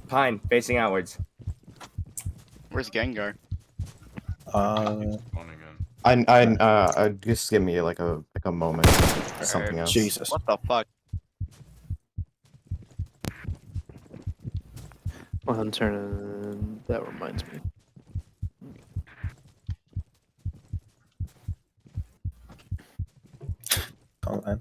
Pine, facing outwards. Where's Gengar? Just give me like a moment. Something else. Jesus. What the fuck? Well, turn. That reminds me. Oh, man.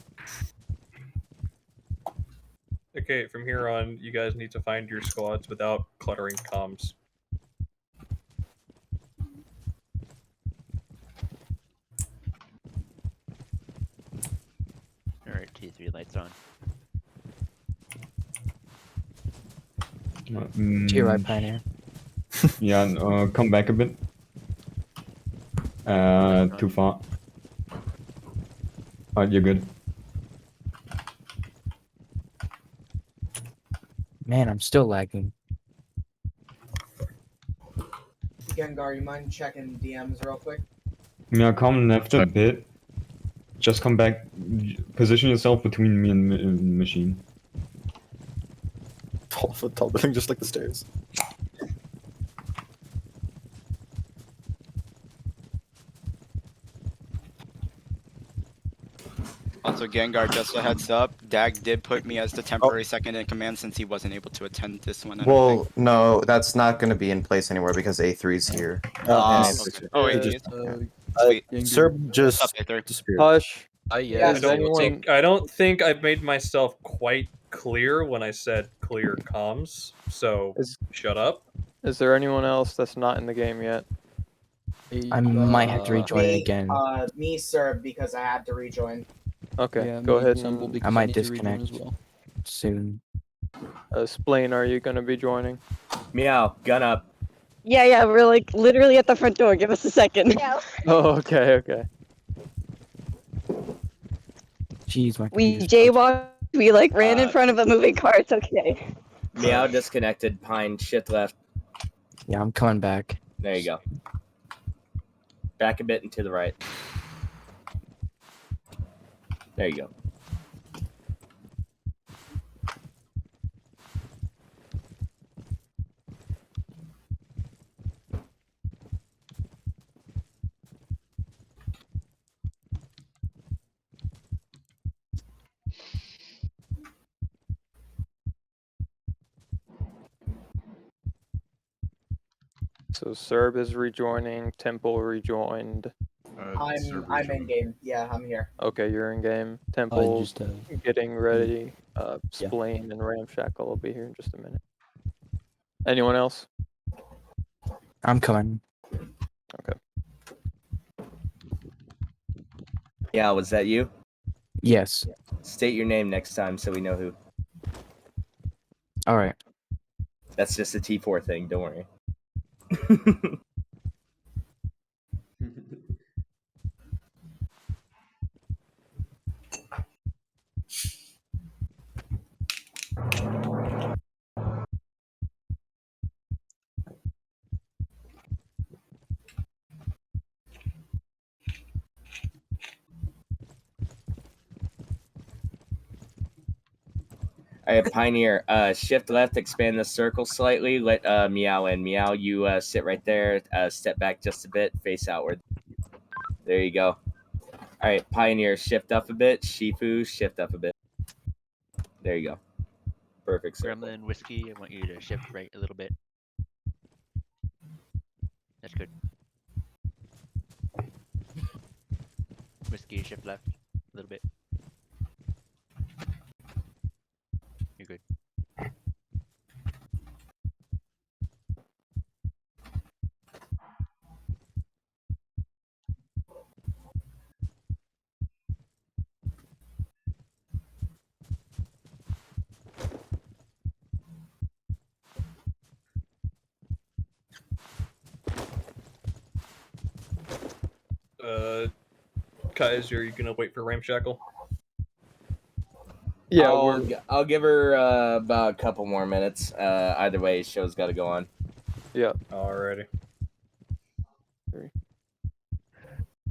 Okay, from here on, you guys need to find your squads without cluttering comms. Alright, T3 lights on. To your right, Pioneer. Yeah, come back a bit. Too far. Alright, you're good. Man, I'm still lagging. Gengar, you mind checking DMs real quick? Yeah, come left a bit. Just come back. Position yourself between me and machine. Tall building, just like the stairs. Also, Gengar, just a heads up, Dag did put me as the temporary second in command since he wasn't able to attend this one. I don't Well, think. no, that's not going to be in place anymore because A3's here. Okay. Oh, wait, he is? Sweet. Sir just Up there. disappeared. Hush. Yeah, I don't think I've made myself quite clear when I said clear comms. So shut up. Is there anyone else that's not in the game yet? I might have to rejoin it again. Me, sir, because I had to rejoin. Okay, Yeah, go me ahead assemble and because I might need to rejoin disconnect as well. soon. Splain, are you gonna be joining? Meow, gun up. Yeah, we're like literally at the front door. Give us a second. Yeah. Oh, okay. Jeez, my We computer's jaywalked. We like ran in front of a moving car. It's okay. Meow disconnected. Pine, shift left. Yeah, I'm coming back. There you go. Back a bit and to the right. There you go. So Serb is rejoining. Temple rejoined. I'm in game. Yeah, I'm here. Okay, you're in game. Temple just, getting ready. Splain and Ramshackle will be here in just a minute. Anyone else? I'm coming. Okay. Yeah, was that you? Yes. State your name next time so we know who. All right. That's just a T4 thing. Don't worry. All right, Pioneer. Shift left, expand the circle slightly. Let Meow in. Meow, you sit right there. Step back just a bit. Face outward. There you go. All right, Pioneer. Shift up a bit. Shifu, shift up a bit. There you go. Perfect. Circle. Gremlin, Whiskey, I want you to shift right a little bit. That's good. Whiskey, shift left a little bit. You're good. Kaiser, are you gonna wait for Ramshackle? Yeah, I'll give her about a couple more minutes. Either way, show's got to go on. Yeah. Alrighty.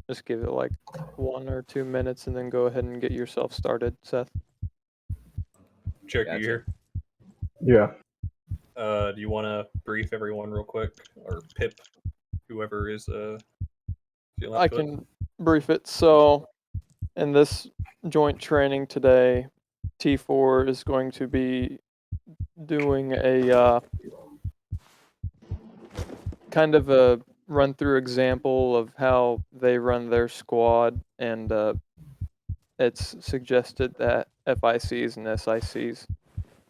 Just give it like 1 or 2 minutes and then go ahead and get yourself started, Seth. Check Gotcha. you here. Yeah. Do you want to brief everyone real quick, or Pip, whoever is feeling up I to it? can brief it. So, in this joint training today, T4 is going to be doing a kind of a run through example of how they run their squad, and it's suggested that FICs and SICs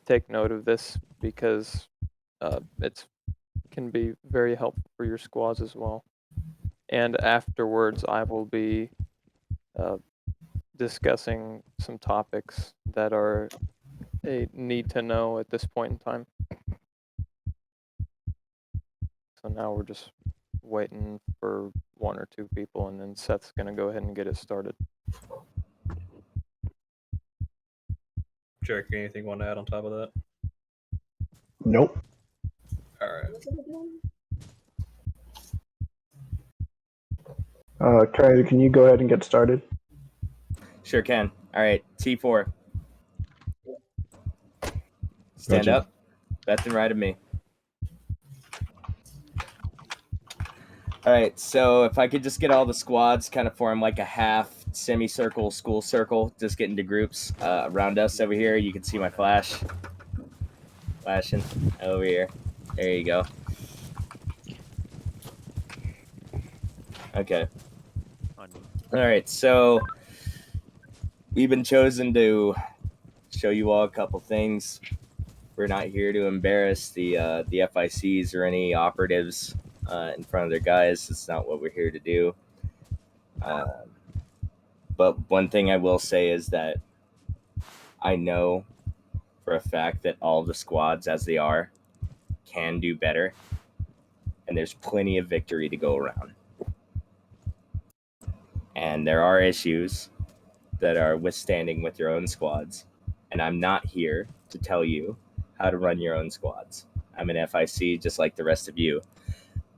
take note of this because it's can be very helpful for your squads as well. And afterwards, I will be discussing some topics that are a need to know at this point in time. So now we're just waiting for 1 or 2 people, and then Seth's gonna go ahead and get it started. Jarek, anything you want to add on top of that? Nope. All right. Kaiser, can you go ahead and get started? Sure can. All right, T4. Stand Gotcha. up. Left and right of me. All right, so if I could just get all the squads kind of form like a half semicircle, school circle, just get into groups around us over here. You can see my flash. Flashing over here. There you go. Okay. On me. All right, so we've been chosen to show you all a couple things. We're not here to embarrass the FICs or any operatives in front of their guys. It's not what we're here to do. But one thing I will say is that I know for a fact that all the squads, as they are, can do better, and there's plenty of victory to go around. And there are issues that are withstanding with your own squads, and I'm not here to tell you how to run your own squads. I'm an FIC just like the rest of you,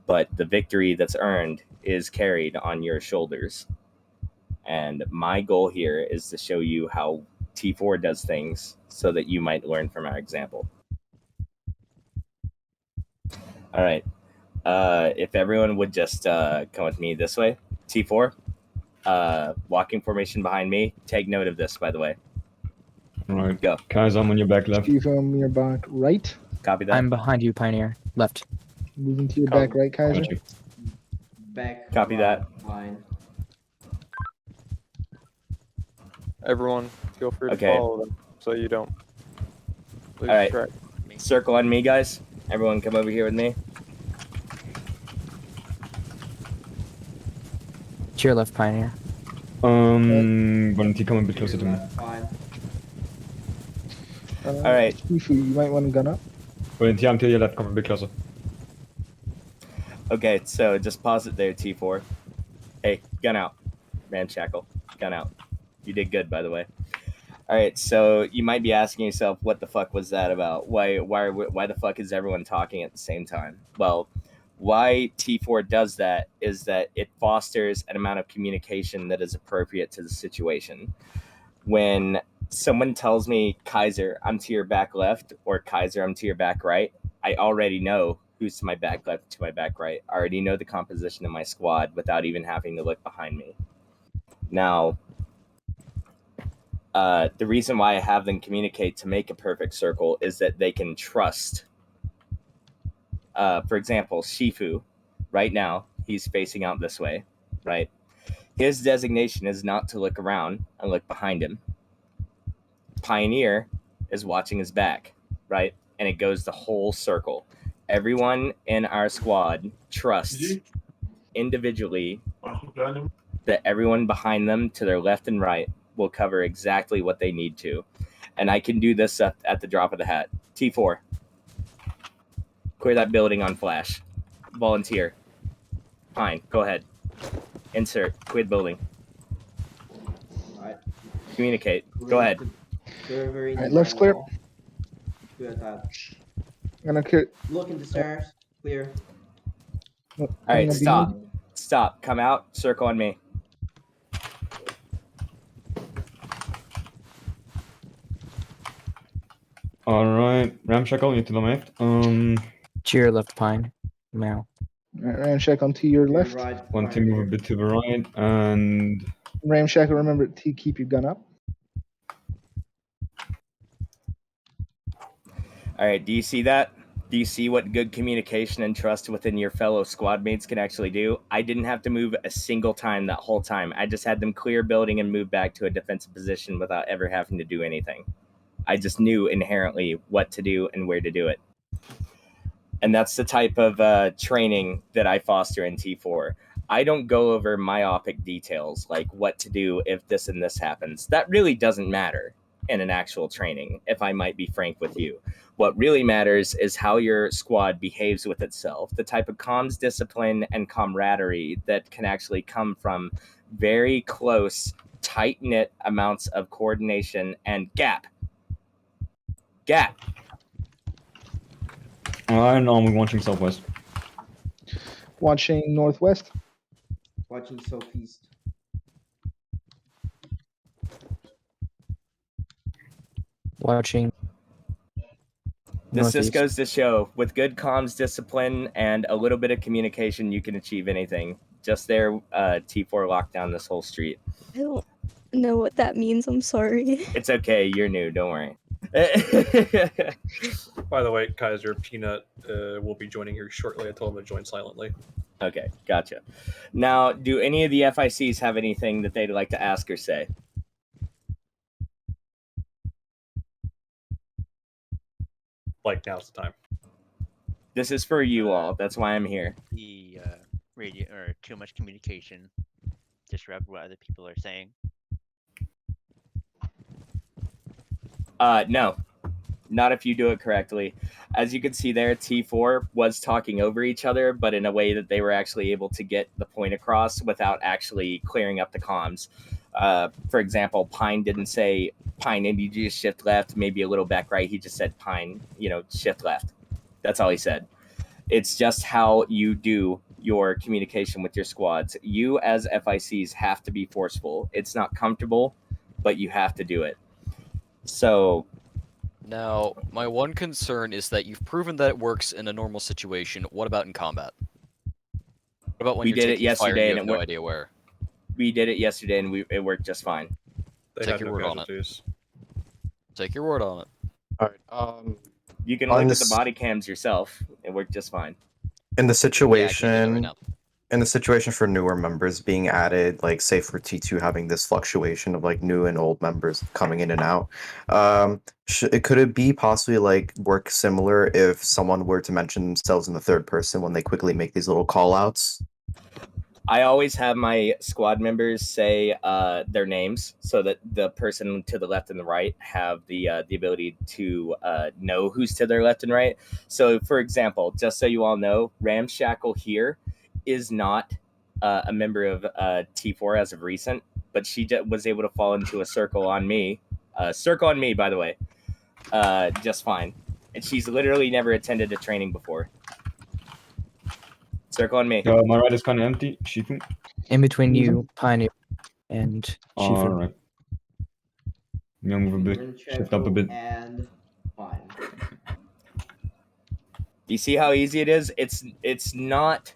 but the victory that's earned is carried on your shoulders. And my goal here is to show you how T4 does things so that you might learn from our example. All right. If everyone would just come with me this way. T4, walking formation behind me. Take note of this, by the way. Alright. Go. Kaiser, I'm on your back left. Steve on your back right. Copy that. I'm behind you, Pioneer. Left. Moving to your back right, Kaiser. Gotcha. Back. Copy that. Line. Everyone, feel free to Okay. follow them so you don't lose All right. track. Circle on me, guys. Everyone come over here with me. To your left, Pioneer. Volunteer, come a bit closer to me. Fine. All right. Shifu, you might want to gun up. Volunteer, I'm to your left, come a bit closer. Okay, so just pause it there, T4. Hey, gun out. Ramshackle, gun out. You did good, by the way. All right, so you might be asking yourself, what the fuck was that about? Why the fuck is everyone talking at the same time? Well, why T4 does that is that it fosters an amount of communication that is appropriate to the situation. When someone tells me, Kaiser, I'm to your back left, or Kaiser, I'm to your back right, I already know who's to my back left, to my back right. I already know the composition of my squad without even having to look behind me. Now, the reason why I have them communicate to make a perfect circle is that they can trust. For example, Shifu, right now, he's facing out this way, right? His designation is not to look around and look behind him. Pioneer is watching his back, right? And it goes the whole circle. Everyone in our squad trusts individually that everyone behind them to their left and right will cover exactly what they need to. And I can do this at the drop of the hat. T4, clear that building on flash. Volunteer. Fine, go ahead. Insert, clear the building. Alright. Communicate, go ahead. Very Alright, left's clear. Good. I'm gonna clear. Look into Seraph. Clear. All right, stop. Come out, circle on me. Alright, Ramshackle, you to the left. To your left, Pine. Meow. Ramshackle on to your left. Want to move a bit to the right, and Ramshackle, remember to keep your gun up. All right, do you see that? Do you see what good communication and trust within your fellow squad mates can actually do? I didn't have to move a single time that whole time. I just had them clear building and move back to a defensive position without ever having to do anything. I just knew inherently what to do and where to do it. And that's the type of training that I foster in T4. I don't go over myopic details like what to do if this and this happens. That really doesn't matter in an actual training, if I might be frank with you. What really matters is how your squad behaves with itself, the type of comms discipline and camaraderie that can actually come from very close, tight-knit amounts of coordination and gap. and we're watching southwest. Watching northwest. Watching southeast. Watching. This just goes to show, with good comms discipline and a little bit of communication, you can achieve anything. Just there, T4 locked down this whole street. I don't know what that means. I'm sorry. It's okay. You're new. Don't worry. By the way, Kaiser, Peanut will be joining here shortly. I told him to join silently. Okay, gotcha. Now, do any of the FICs have anything that they'd like to ask or say? Like, now's the time. This is for you all. That's why I'm here. The radio or too much communication disrupt what other people are saying. No, not if you do it correctly. As you can see there, T4 was talking over each other, but in a way that they were actually able to get the point across without actually clearing up the comms. For example, Pine didn't say, Pine, and you just shift left, maybe a little back right. He just said, Pine, shift left. That's all he said. It's just how you do your communication with your squads. You as FICs have to be forceful. It's not comfortable, but you have to do it. So now, my one concern is that you've proven that it works in a normal situation. What about in combat? What about when we you're did it taking yesterday fire, you and have no idea where? We did it yesterday and it worked just fine. Take your word on it. Take your word on it. All right. You can look at the body cams yourself. It worked just fine. In the Yeah, I situation, can do that right now. in the situation for newer members being added, like say for T2 having this fluctuation of like new and old members coming in and out, could it be possibly like work similar if someone were to mention themselves in the third person when they quickly make these little call outs? I always have my squad members say their names so that the person to the left and the right have the ability to know who's to their left and right. So, for example, just so you all know, Ramshackle here is not a member of T4 as of recent, but she was able to fall into a circle on me. Circle on me, by the way, just fine. And she's literally never attended a training before. Circle on me. My right is kind of empty. Shifu. In between you, Pioneer, and Shifu. Alright. I'm gonna move a bit. Shift up a bit. And fine. You see how easy it is? It's not.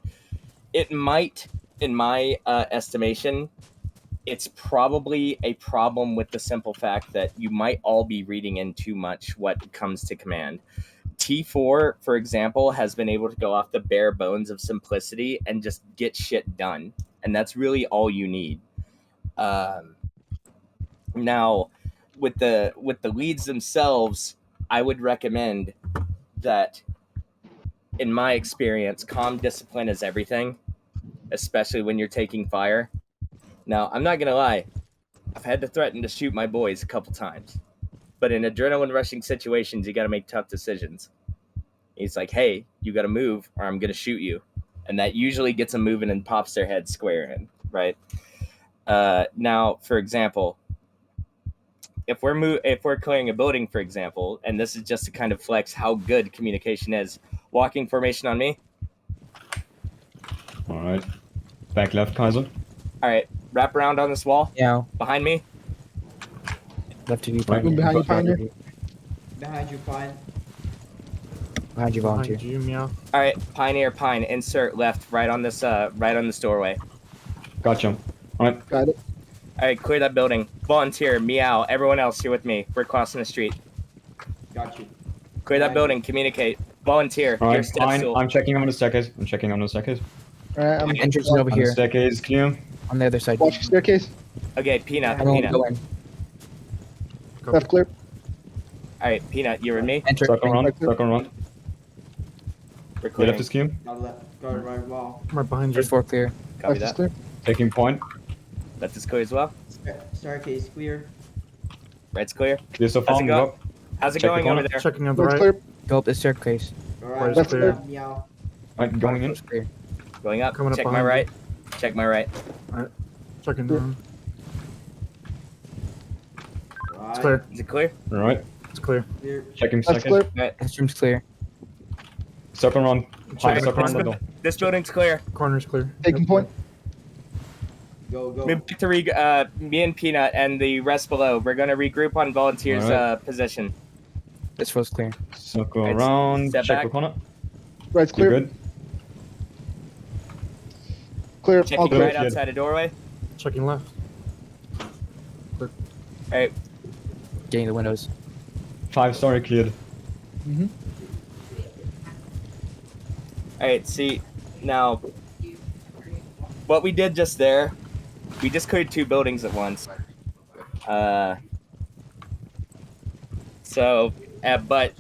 It might, in my estimation, it's probably a problem with the simple fact that you might all be reading in too much what comes to command. T4, for example, has been able to go off the bare bones of simplicity and just get shit done. And that's really all you need. Now, with the leads themselves, I would recommend that, in my experience, comm discipline is everything, especially when you're taking fire. Now, I'm not going to lie. I've had to threaten to shoot my boys a couple times. But in adrenaline rushing situations, you got to make tough decisions. He's like, hey, you got to move or I'm going to shoot you. And that usually gets them moving and pops their head square in, right? Now, for example, if we're clearing a building, for example, and this is just to kind of flex how good communication is, walking formation on me. All right. Back left, Kaiser. All right. Wrap around on this wall. Yeah. Behind me. Left of you, Right. Pioneer. Behind you, Pioneer. Behind you, Pine. Behind you, volunteer. Behind you, meow. All right, Pioneer, Pine, insert left, right on this doorway. Gotcha. Alright. Got it. All right, clear that building. Volunteer, meow. Everyone else, here with me. We're crossing the street. Got you. Clear that building. Communicate. Volunteer. Your Alright, step fine. stool. I'm checking on the staircase. Alright, I'm Entrance is over On here. the staircase, clear. On the other side. watch the staircase. Okay, Peanut. I won't Peanut. go in. Left clear. All right, Peanut. You with me? Enter. Circle around. Right clear. Circle around. We're The clearing. left is clear. Got left. Got right wall. I'm right behind you. First floor clear. Copy Left is that. clear. Taking point. Left is clear as well. Staircase clear. Right's clear. Clear so far. How's it Move go? up. How's it Check the going over corner. there? Checking on the Left right. clear. Go up the staircase. Alright, Left clear. meow. Alright, going in. First clear. Going up. Coming up Check my behind right. Check my right. Checking down. Right. It's clear. Is it clear? Alright. It's clear. Clear. Checking Left second. clear. Right. Restroom's clear. Circle around. Fine, Checking circle around the corner. door. This building's clear. Corner's clear. Taking point. Go, go. Move back to me and Peanut and the rest below. We're gonna regroup on Volunteer's Alright. position. This floor's clear. Circle Right, around. step Check back. the corner. Right's You're clear. good. Clear. All Checking clear. right outside the doorway. Checking left. All right. Getting the windows. 5-story cleared. All right. See, now, what we did just there, we just cleared 2 buildings at once. But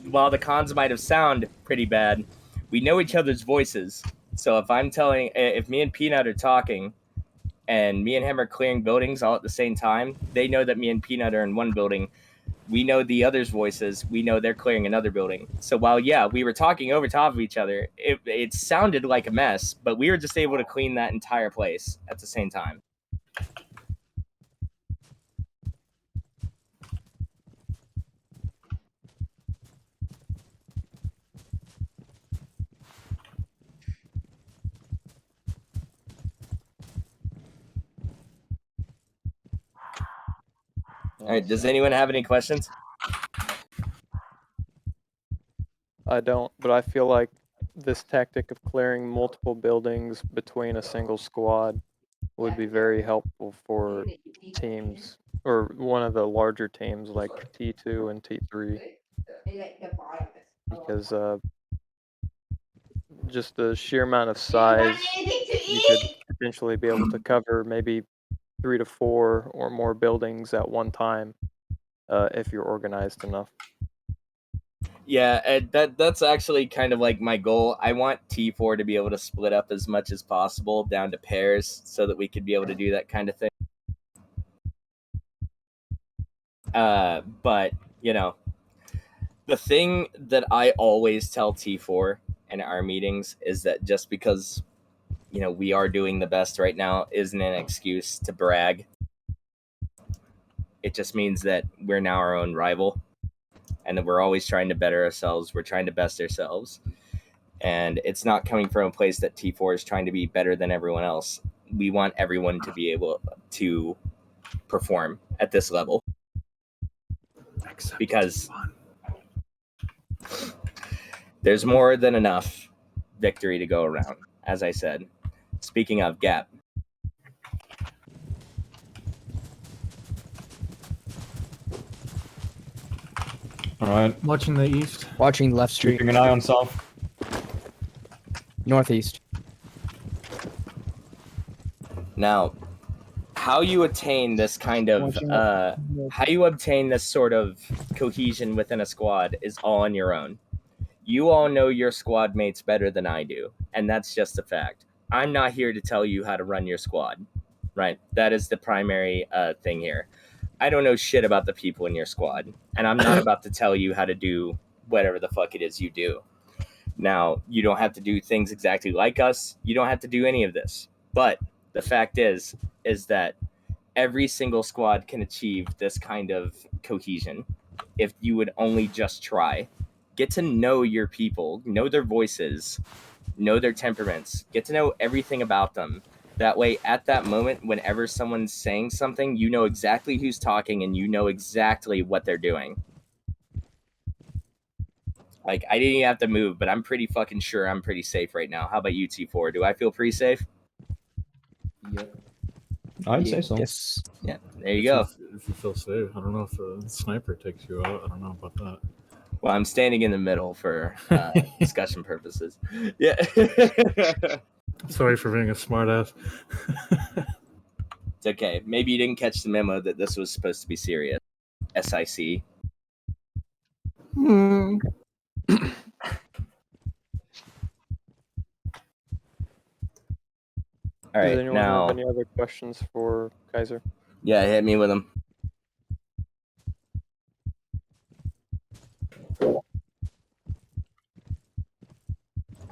while the cons might have sound pretty bad, we know each other's voices. So if me and Peanut are talking, and me and him are clearing buildings all at the same time, they know that me and Peanut are in one building. We know the other's voices. We know they're clearing another building. So while, yeah, we were talking over top of each other, it sounded like a mess, but we were just able to clean that entire place at the same time. All right, does anyone have any questions? I don't, but I feel like this tactic of clearing multiple buildings between a single squad would be very helpful for teams, or one of the larger teams like T2 and T3, because just the sheer amount of size, you could potentially be able to cover maybe 3 to 4 or more buildings at one time if you're organized enough. Yeah, that's actually kind of like my goal. I want T4 to be able to split up as much as possible down to pairs so that we could be able to do that kind of thing. But, you know, the thing that I always tell T4 in our meetings is that just because, you know, we are doing the best right now isn't an excuse to brag. It just means that we're now our own rival. And that we're always trying to better ourselves. We're trying to best ourselves. And it's not coming from a place that T4 is trying to be better than everyone else. We want everyone to be able to perform at this level. Because there's more than enough victory to go around, as I said. Speaking of Gap. Alright. Watching the east. Watching left street. Keeping an eye on south. Northeast. Now, how you attain this kind of how you obtain this sort of cohesion within a squad is all on your own. You all know your squad mates better than I do, and that's just a fact. I'm not here to tell you how to run your squad, right? That is the primary thing here. I don't know shit about the people in your squad, and I'm not about to tell you how to do whatever the fuck it is you do. Now, you don't have to do things exactly like us. You don't have to do any of this. But the fact is that every single squad can achieve this kind of cohesion if you would only just try. Get to know your people, know their voices, know their temperaments, get to know everything about them. That way, at that moment, whenever someone's saying something, you know exactly who's talking and you know exactly what they're doing. Like, I didn't even have to move, but I'm pretty fucking sure I'm pretty safe right now. How about you, T4? Do I feel pretty safe? Yep. I'd say so. Yes. Yeah, there you go. If you feel safe, I don't know if a sniper takes you out. I don't know about that. Well, I'm standing in the middle for discussion purposes. Yeah. Sorry for being a smartass. It's okay. Maybe you didn't catch the memo that this was supposed to be serious. SIC. Hmm. All Does right, anyone now. have any other questions for Kaiser? Yeah, hit me with them.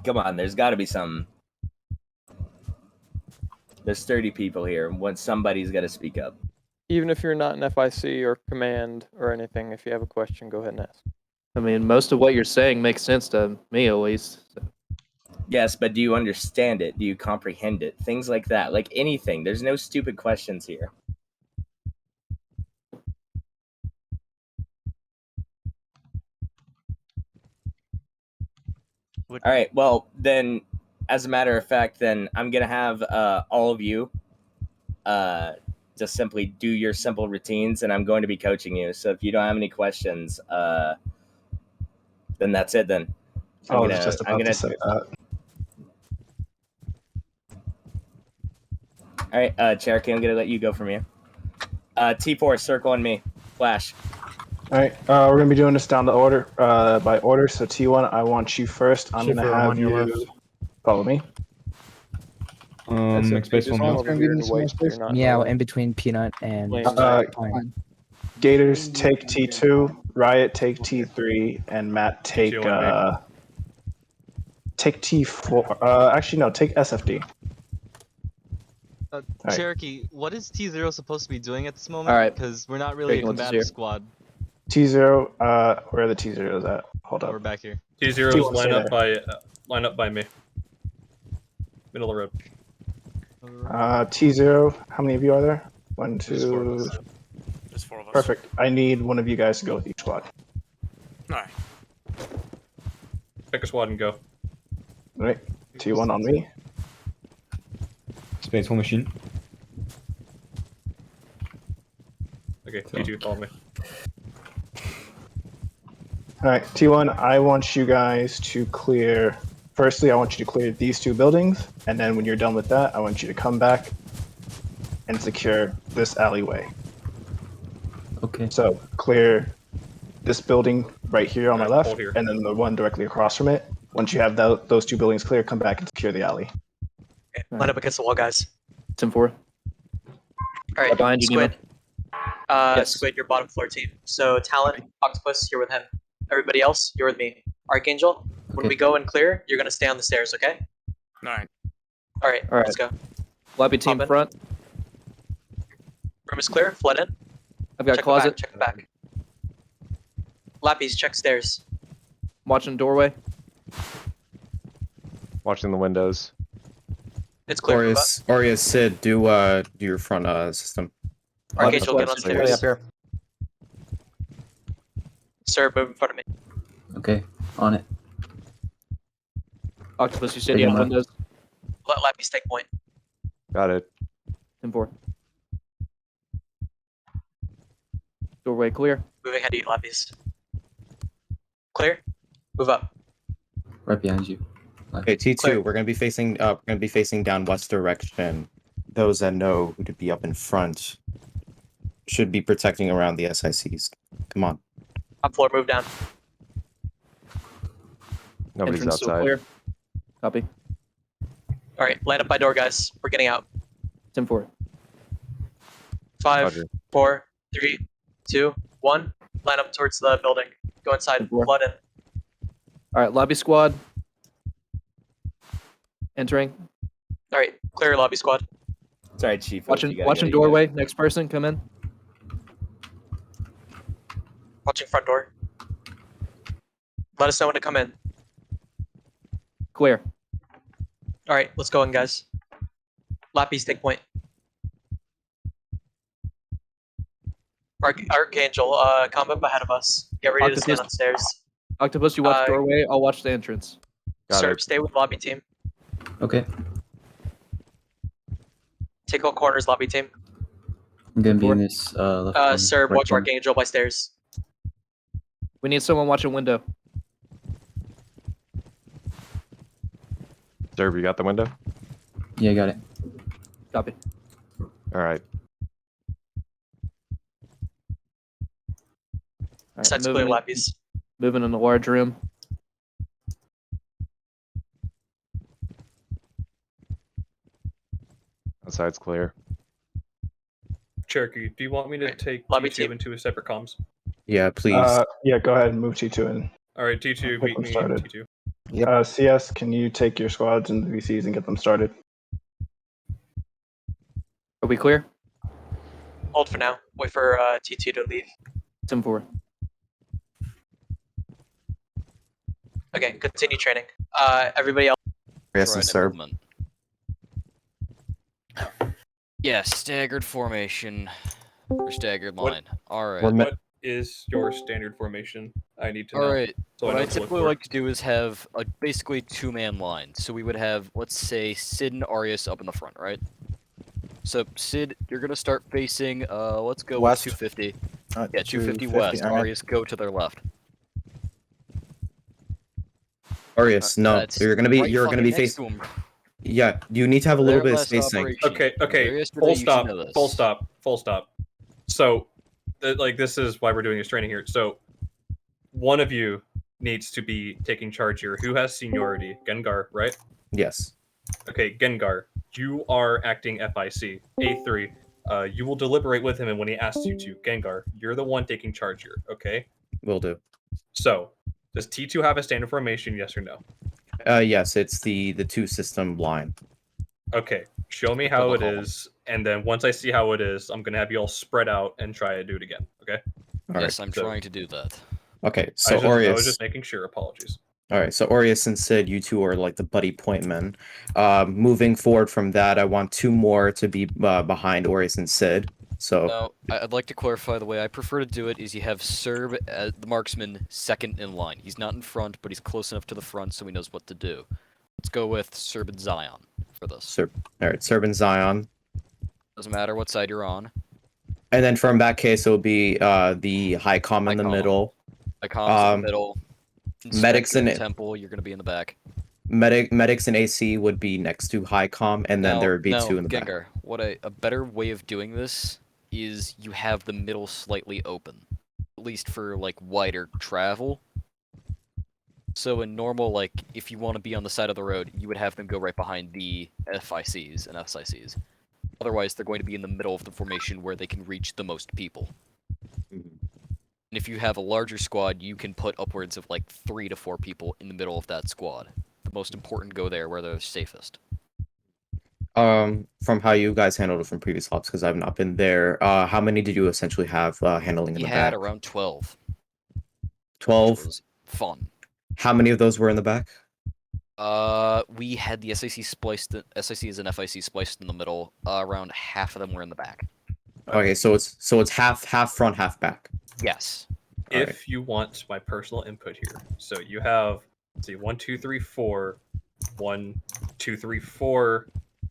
Come on, there's got to be some. There's 30 people here. Somebody's got to speak up. Even if you're not an FIC or command or anything, if you have a question, go ahead and ask. I mean, most of what you're saying makes sense to me, at least. So. Yes, but do you understand it? Do you comprehend it? Things like that. Like anything. There's no stupid questions here. All right. Well, then, as a matter of fact, then I'm going to have all of you just simply do your simple routines, and I'm going to be coaching you. So if you don't have any questions, then that's it then. I was just about to say that. All right, Cherokee, I'm going to let you go from here. T4, circle on me. Flash. All right, we're gonna be doing this down the order, by order. So T1, I want you first. I'm Schiffer, gonna I'm have on your you left. follow me. That's Make space just for me. come over here and wait till you're not in the Yeah, way. in between Peanut and Pine. Gators take T2, Riot take T3, and Matt take take T4. Actually, no, take SFD. Right. Cherokee, what is T0 supposed to be doing at this moment? All right. Because we're not really a combative squad. T0, where are the T0s at? Hold up. We're back here. T0s T1, stay line up by me. Middle of the road. T0, how many of you are there? One, There's 4 of two. us. There's 4 of us. Perfect. I need one of you guys to go with each squad. Alright. Pick a squad and go. All right. T1 on me. Space for machine. Okay, T2, follow me. All right, T1, I want you guys to clear. Firstly, I want you to clear these 2 buildings, and then when you're done with that, I want you to come back and secure this alleyway. Okay. So clear this building right here on my left, hold here. and then the one directly across from it. Once you have those 2 buildings clear, come back and secure the alley. Okay, line up against the wall, guys. 10-4. All right, Behind you, Squid. Yes. Squid, your bottom floor team. So Talon, Octopus, you're with him. Everybody else, you're with me. Archangel, when we go and clear, you're gonna stay on the stairs, okay? Alright. All right, let's go. Lobby team Pop in. front. Room is clear. Flood in. I've got check closet. The back, check the back. Lappies, check stairs. Watching doorway. Watching the windows. It's clear. Aurea, Sid, do your front system. Archangel, get on stairs. Up here. Sir, move in front of me. Okay, on it. Octopus, you standing on windows. Let Lappies take point. Got it. 10-4. Doorway clear. Moving ahead of you, Lappies. Clear. Move up. Right behind you. Okay, T2, Clear. we're gonna be facing down west direction. Those that know who to be up in front should be protecting around the SICs. Come on. Top floor, move down. Nobody's Entrance still outside. clear. Copy. All right, line up by door, guys. We're getting out. 10-4. 5, Roger. 4, 3, 2, 1. Line up towards the building. Go inside. Flood in. All right, lobby squad. Entering. All right, clear lobby squad. Sorry, Chief. Watching doorway. Next person, come in. Watching front door. Let us know when to come in. Clear. All right, let's go in, guys. Lappies, take point. Archangel, come up ahead of us. Get ready to stand on stairs. Octopus, you watch doorway. I'll watch the entrance. Serb, stay with lobby team. Okay. Take all corners, lobby team. I'm gonna be in this left corner. Serb, right watch corner. Archangel by stairs. We need someone watching window. Serb, you got the window? Yeah, got it. Copy. All right. Alright, Sets clear, moving, lobbies. moving in the large room. Outside's clear. Cherokee, do you want me to take lobby T2 team. into separate comms? Yeah, please. Yeah, go ahead and move T2 in. All right, T2, Get meet them me in started. T2. CS, can you take your squads and the VCs and get them started? Are we clear? Hold for now. Wait for T2 to leave. 10-4. Okay, continue training. Everybody else. Yes, and Serb. Yeah, staggered formation. Or staggered line. Alright. What is your standard formation? I need to know. Alright, So what know I what to look typically for. like to do is have a basically two-man line. So we would have, let's say, Sid and Arius up in the front, right? So, Sid, you're gonna start facing, let's go West. with 250. Yeah, 250 250, west. alright. Arius, go to their left. Arius, no, That's you're gonna be right you're gonna be fucking next facing. to him. Yeah, you need to have a little Their bit of last spacing. operation. Okay, There yesterday, full you should stop, know this. full stop, full stop. So, like, this is why we're doing this training here. So, one of you needs to be taking charge here. Who has seniority? Gengar, right? Yes. Okay, Gengar, you are acting FIC. A3, you will deliberate with him, and when he asks you to, Gengar, you're the one taking charge here, okay? Will do. So, does T2 have a standard formation, yes or no? Yes, it's the two system line. Okay, show me how it is, and then once I see how it is, I'm gonna have you all spread out and try to do it again, okay? Yes, I'm trying to do that. Okay, so I Aureus. was just making sure, apologies. Alright, so Aureus and Sid, you two are like the buddy point men. Moving forward from that, I want two more to be behind Aureus and Sid. So Now, I'd like to clarify the way I prefer to do it is you have Serb, as the marksman, second in line. He's not in front, but he's close enough to the front so he knows what to do. Let's go with Serb and Zion for this. Alright, Serb and Zion. Doesn't matter what side you're on. And then from that case, it will be the high comm in the middle. High comm's in the middle. Medics Inspector and Temple, you're going to be in the back. medics and AC would be next to high comm, and then there would be two in the back. Gengar, what a better way of doing this is you have the middle slightly open, at least for like wider travel. So in normal, like if you want to be on the side of the road, you would have them go right behind the FICs and SICs. Otherwise, they're going to be in the middle of the formation where they can reach the most people. And if you have a larger squad, you can put upwards of like 3 to 4 people in the middle of that squad. The most important go there where they're safest. From how you guys handled it from previous hops, because I've not been there, how many did you essentially have handling in We the had back? around 12. 12? Was fun. How many of those were in the back? We had the SICs and FIC spliced in the middle. Around half of them were in the back. Okay, so it's half front, half back. Yes. If you want my personal input here, so you have, let's see, 1, 2, 3, 4, 1, 2, 3, 4,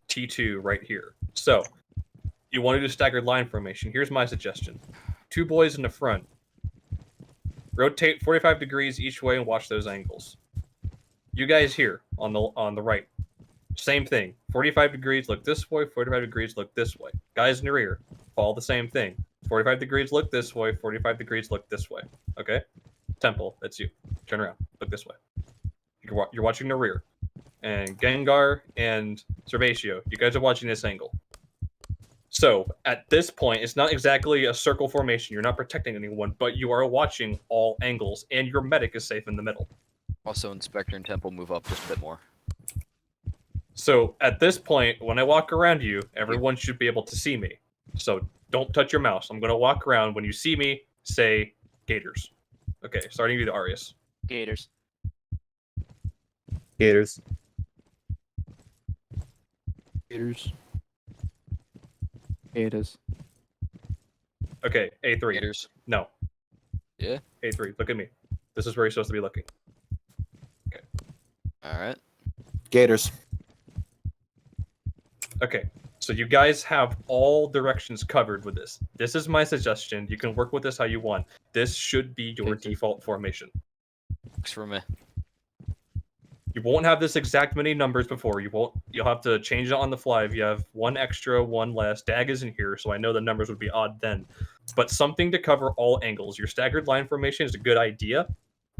T2 right here. So you want to do staggered line formation. Here's my suggestion: 2 boys in the front. Rotate 45 degrees each way and watch those angles. You guys here on the right, same thing. 45 degrees, look this way. 45 degrees, look this way. Guys in the rear, follow the same thing. 45 degrees, look this way. 45 degrees, look this way. Okay? Temple, that's you. Turn around, look this way. You're watching the rear. And Gengar and Servatio, you guys are watching this angle. So, at this point, it's not exactly a circle formation. You're not protecting anyone, but you are watching all angles, and your medic is safe in the middle. Also, Inspector and Temple move up just a bit more. So, at this point, when I walk around you, everyone should be able to see me. So, don't touch your mouse. I'm going to walk around. When you see me, say Gators. Okay, starting with Arius. Gators. Gators. Gators. Gators. Okay, A3. Gators. No. Yeah? A3, look at me. This is where you're supposed to be looking. Okay. All right. Gators. Okay. So you guys have all directions covered with this. This is my suggestion. You can work with this how you want. This should be your default formation. Works for me. You won't have this exact many numbers before. You'll have to change it on the fly if you have one extra, one less. Dag isn't here, so I know the numbers would be odd then. But something to cover all angles. Your staggered line formation is a good idea,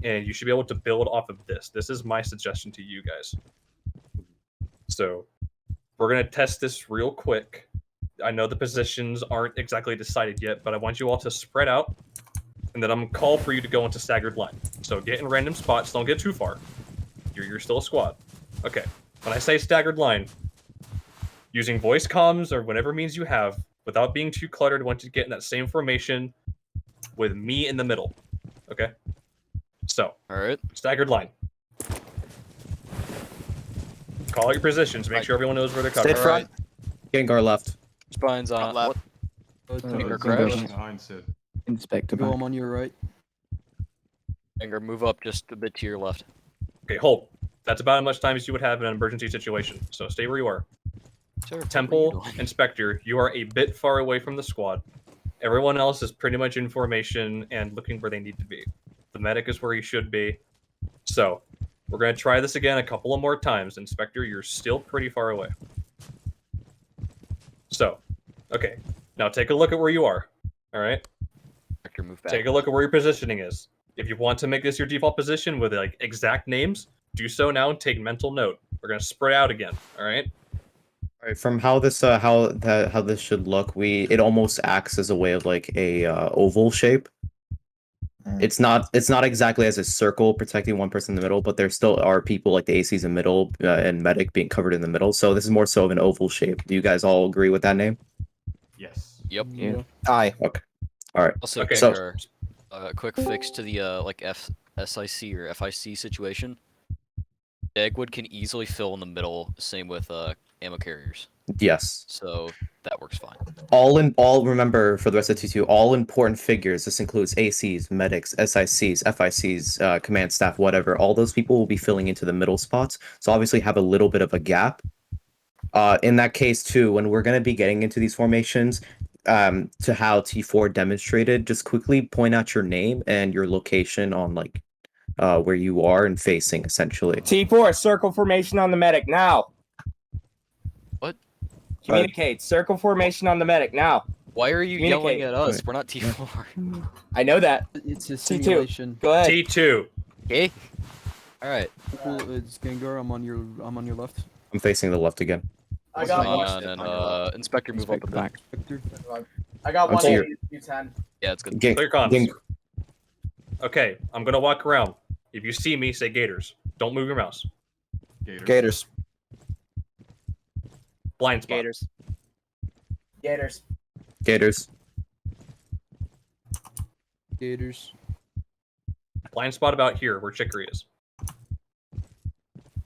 and you should be able to build off of this. This is my suggestion to you guys. So we're gonna test this real quick. I know the positions aren't exactly decided yet, but I want you all to spread out, and then I'm gonna call for you to go into staggered line. So get in random spots, don't get too far. You're still a squad. Okay. When I say staggered line, using voice comms or whatever means you have, without being too cluttered, I want you to get in that same formation with me in the middle. Okay? So, alright. Staggered line. Call out your positions, make sure everyone knows where they're covered. Sid front. Gengar left. Spine's on. left. Gengar Gengar's crash. behind Sid. Inspector Go, back. I'm on your right. Gengar, move up just a bit to your left. Okay, hold. That's about as much time as you would have in an emergency situation, so stay where you are. Temple, Inspector, you are a bit far away from the squad. Everyone else is pretty much in formation and looking where they need to be. The medic is where he should be. So, we're going to try this again a couple of more times. Inspector, you're still pretty far away. So, okay. Now take a look at where you are. Alright? Inspector, move back. Take a look at where your positioning is. If you want to make this your default position with like exact names, do so now and take mental note. We're gonna spread out again. All right. All right. From how this how this should look, it almost acts as a way of like a oval shape. It's not exactly as a circle protecting one person in the middle, but there still are people like the ACs in the middle and medic being covered in the middle. So this is more so of an oval shape. Do you guys all agree with that name? Yes. Yep. Yeah. Aye. Okay. All right. Also, Okay. Gengar, quick fix to the like SIC or FIC situation. Dagwood can easily fill in the middle. Same with ammo carriers. Yes. So that works fine. All remember for the rest of T2, all important figures. This includes ACs, medics, SICs, FICs, command staff, whatever. All those people will be filling into the middle spots. So obviously have a little bit of a gap. In that case too, when we're going to be getting into these formations, to how T4 demonstrated, just quickly point out your name and your location on like where you are and facing essentially. T4, circle formation on the medic now. What? Communicate. Circle formation on the medic now. Why are you yelling at us? We're not T4. I know that. It's a T2. simulation. Go ahead. T2. Okay. All right. It's Gengar. I'm on your left. I'm facing the left again. I got one. And Inspector, move up a bit. I got I'm one. here. U10. Yeah, it's good. Clear comms. Okay, I'm gonna walk around. If you see me, say Gators. Don't move your mouse. Gators. Blind spot. Gators. Gators. Gators. Gators. Blind spot about here, where Chicory is.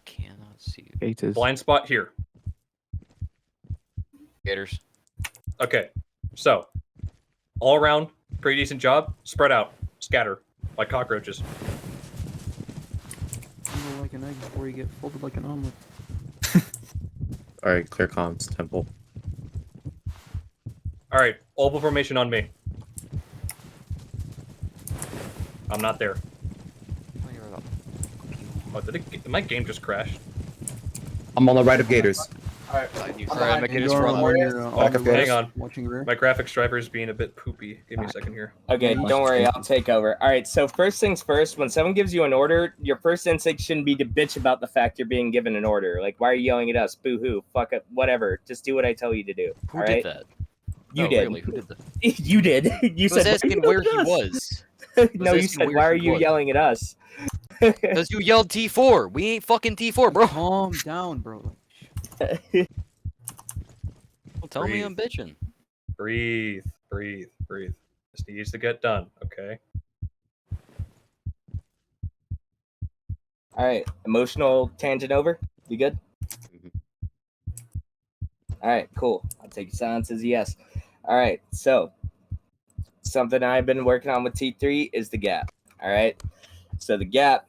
Cannot see. Gators. Blind spot here. Gators. Okay, so all around, pretty decent job. Spread out, scatter like cockroaches. Fold like an egg before you get folded like an omelet. All right, clear comms, Temple. All right, oval formation on me. I'm not there. Oh, did my game just crash? I'm on the right of Gators. Alright. Alright, Gators front. Hang on. Watching rear. My graphics driver is being a bit poopy. Give me a second here. Okay, don't worry, I'll take over. All right, so first things first, when someone gives you an order, your first instinct shouldn't be to bitch about the fact you're being given an order. Like, why are you yelling at us? Boo-hoo, fuck it, whatever. Just do what I tell you to do. Who all did right? that? You No, did. Really, who did that? You did. You I was said asking where he was. No, you said, why are you yelling at us? Because you yelled T4. We ain't fucking T4, bro. Calm down, bro. Don't tell me I'm bitching. Breathe, breathe, breathe. This needs to get done, okay? All right, emotional tangent over. You good? All right, cool. I'll take your silence as a yes. All right, so something I've been working on with T3 is the gap. All right. So the gap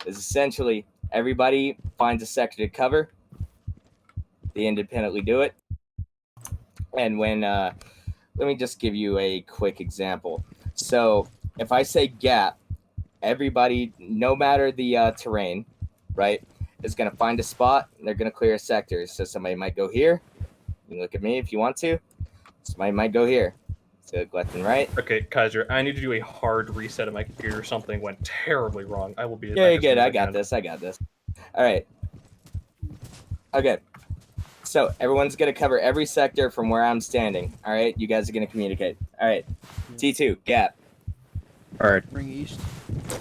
is essentially everybody finds a sector to cover. They independently do it. And when, let me just give you a quick example. So if I say gap, everybody, no matter the terrain, right, is going to find a spot and they're going to clear a sector. So somebody might go here. You can look at me if you want to. Somebody might go here. So left and right. Okay, Kaiser, I need to do a hard reset of my computer. Something went terribly wrong. I will be Yeah, back you're as soon good. as I got can. this. I got this. All right. Okay. So everyone's going to cover every sector from where I'm standing. All right. You guys are going to communicate. All right. T2, gap. All right. Bring east.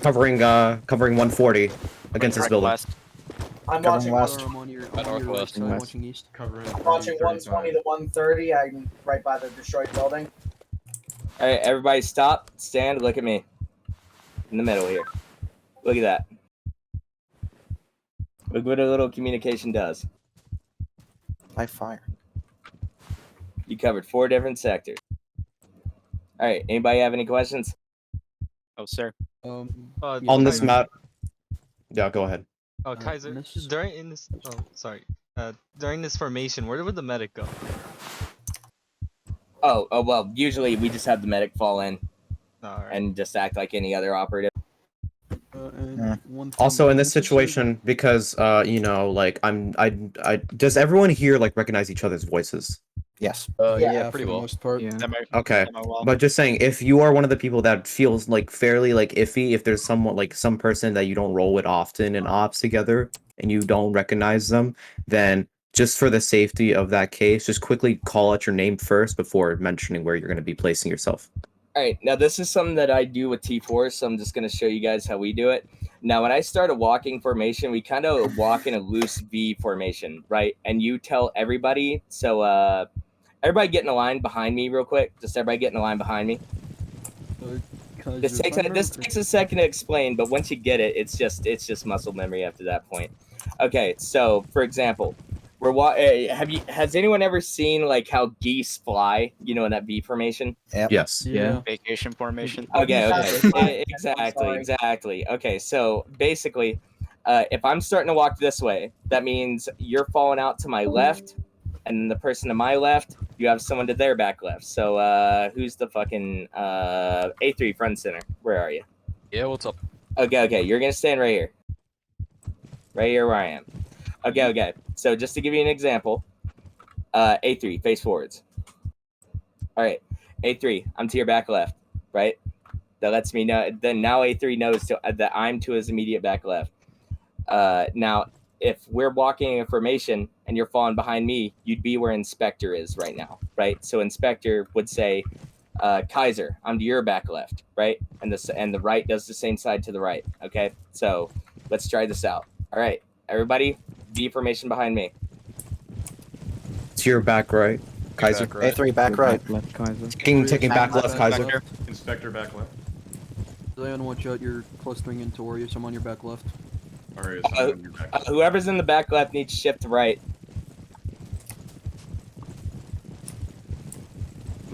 Covering 140 against this building. I'm Covering watching west. I'm on your right side, West. watching east. Covering. I'm watching 120 to 130. I'm right by the destroyed building. All right. Everybody stop, stand, look at me. In the middle here. Look at that. Look what a little communication does. I fire. You covered 4 different sectors. All right. Anybody have any questions? Oh, sir. On this map. Yeah, go ahead. Oh, Kaiser, during this formation, where would the medic go? Oh, well, usually we just have the medic fall in and just act like any other operative. Also, in this situation, because you know, like does everyone here like recognize each other's voices? Yes. Yeah, pretty well. Most part. Yeah. Okay, but just saying, if you are one of the people that feels like fairly like iffy, if there's someone like some person that you don't roll with often in ops together and you don't recognize them, then just for the safety of that case, just quickly call out your name first before mentioning where you're going to be placing yourself. All right, now this is something that I do with T4, so I'm just going to show you guys how we do it. Now, when I start a walking formation, we kind of walk in a loose V formation, right? And you tell everybody, so everybody get in a line behind me real quick. Just everybody get in a line behind me. This takes a second to explain, but once you get it, it's just muscle memory after that point. Okay, so for example, has anyone ever seen like how geese fly? You know, in that V formation. Yep. Yes. Yeah. Vacation formation. Okay. Exactly. Okay, so basically, if I'm starting to walk this way, that means you're falling out to my left, and the person to my left, you have someone to their back left. So who's the fucking A3 front center? Where are you? Yeah, what's up? Okay. You're gonna stand right here. Right here where I am. Okay. So just to give you an example, A3, face forwards. All right, A3, I'm to your back left, right? That lets me know. Then now A3 knows that I'm to his immediate back left. Now, if we're walking in formation and you're falling behind me, you'd be where Inspector is right now, right? So Inspector would say, Kaiser, I'm to your back left, right? And the right does the same side to the right. Okay, so let's try this out. All right, everybody, V formation behind me. To your back right, Kaiser. Back right. A3 back right. Left, Kaiser. Taking back left, Kaiser. Inspector back left. Zion, watch out, you're clustering into Warriors. I'm on your back left. Alright, Whoever's in the back left needs shift to right.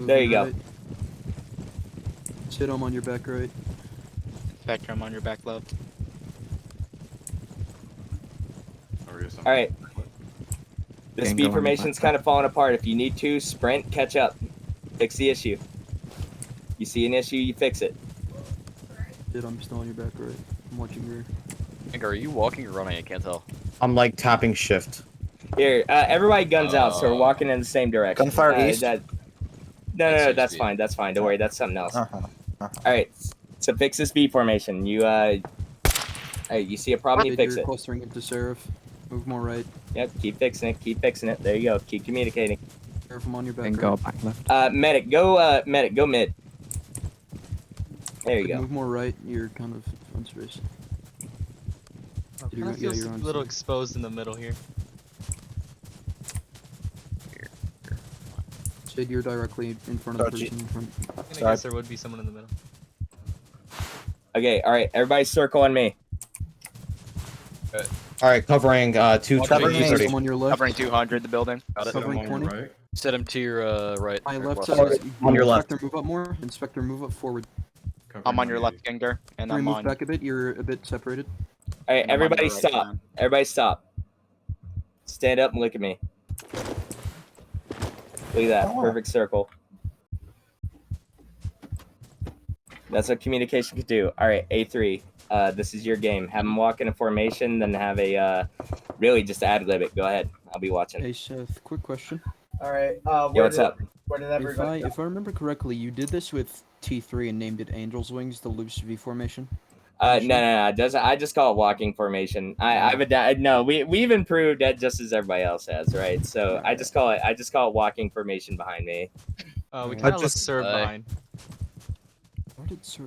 There you go. Sid, I'm on your back right. Spectre, I'm on your back left. All right. This B formation's kind of falling apart. If you need to, sprint, catch up. Fix the issue. You see an issue, you fix it. Sid, I'm still on your back right. I'm watching rear. Are you walking or running? I can't tell. I'm like tapping shift. Here, everybody guns out, so we're walking in the same direction. Gunfire east? No, that's fine. That's fine. Don't worry, that's something else. All right, so fix this B formation. You you see a problem, you fix You're it. clustering into Seraph. Move more right. Yep, keep fixing it. Keep fixing it. There you go. Keep communicating. Seraph, I'm on your back And right. go back left. Medic, go mid. There you go. Move more right. You're kind of on space. It feels a little exposed in the middle here. Sid, you're directly in front of the person in front. I guess there would be someone in the middle. Okay, all right. Everybody circle on me. All right, covering 230. I'm on your left. Covering 200, the building. Got it. Covering 20. Set him to your right. My or left left. side. On your left. Inspector, move up more. Inspector, move up forward. I'm on your left, Gengar, and I'm Move on. back a bit. You're a bit separated. All right, And I'm on everybody your right, stop. man. Everybody stop. Stand up and look at me. Look at that. Perfect circle. That's what communication could do. All right, A3. This is your game. Have them walk in a formation, then have a really just ad-lib it. Go ahead. I'll be watching. Hey Seth, quick question. All right. Yo, what's up? Where did everybody? If I remember correctly, you did this with T3 and named it Angel's Wings, the loose V formation. No. I just call it walking formation. We've improved that just as everybody else has, right? So I just call it walking formation behind me. We kind of left Serb behind.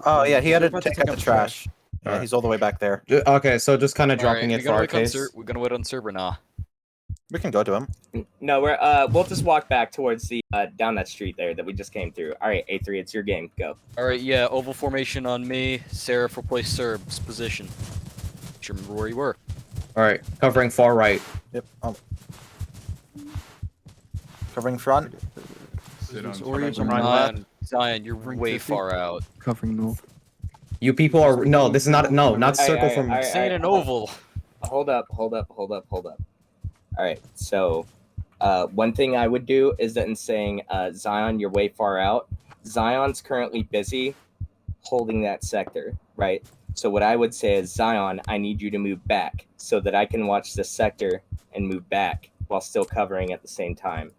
Oh yeah, he had to about to take take out out the the trash. Yeah, Alright. he's all the way back there. Okay, so just kind of dropping Alright, it for our case. we're gonna wait on Serb or nah? We can go to him. No, we'll just walk back towards the down that street there that we just came through. All right, A3, it's your game. Go. Alright, yeah, oval formation on me. Seraph replace Serb's position. Just remember where you were. All right, covering far right. Yep. Covering front. Zion, you're way far out. Covering north. You people are this is not circle from. Saying an oval. Hold up. All right, so one thing I would do is that in saying Zion, you're way far out. Zion's currently busy holding that sector, right? So what I would say is, Zion, I need you to move back so that I can watch this sector and move back while still covering at the same time,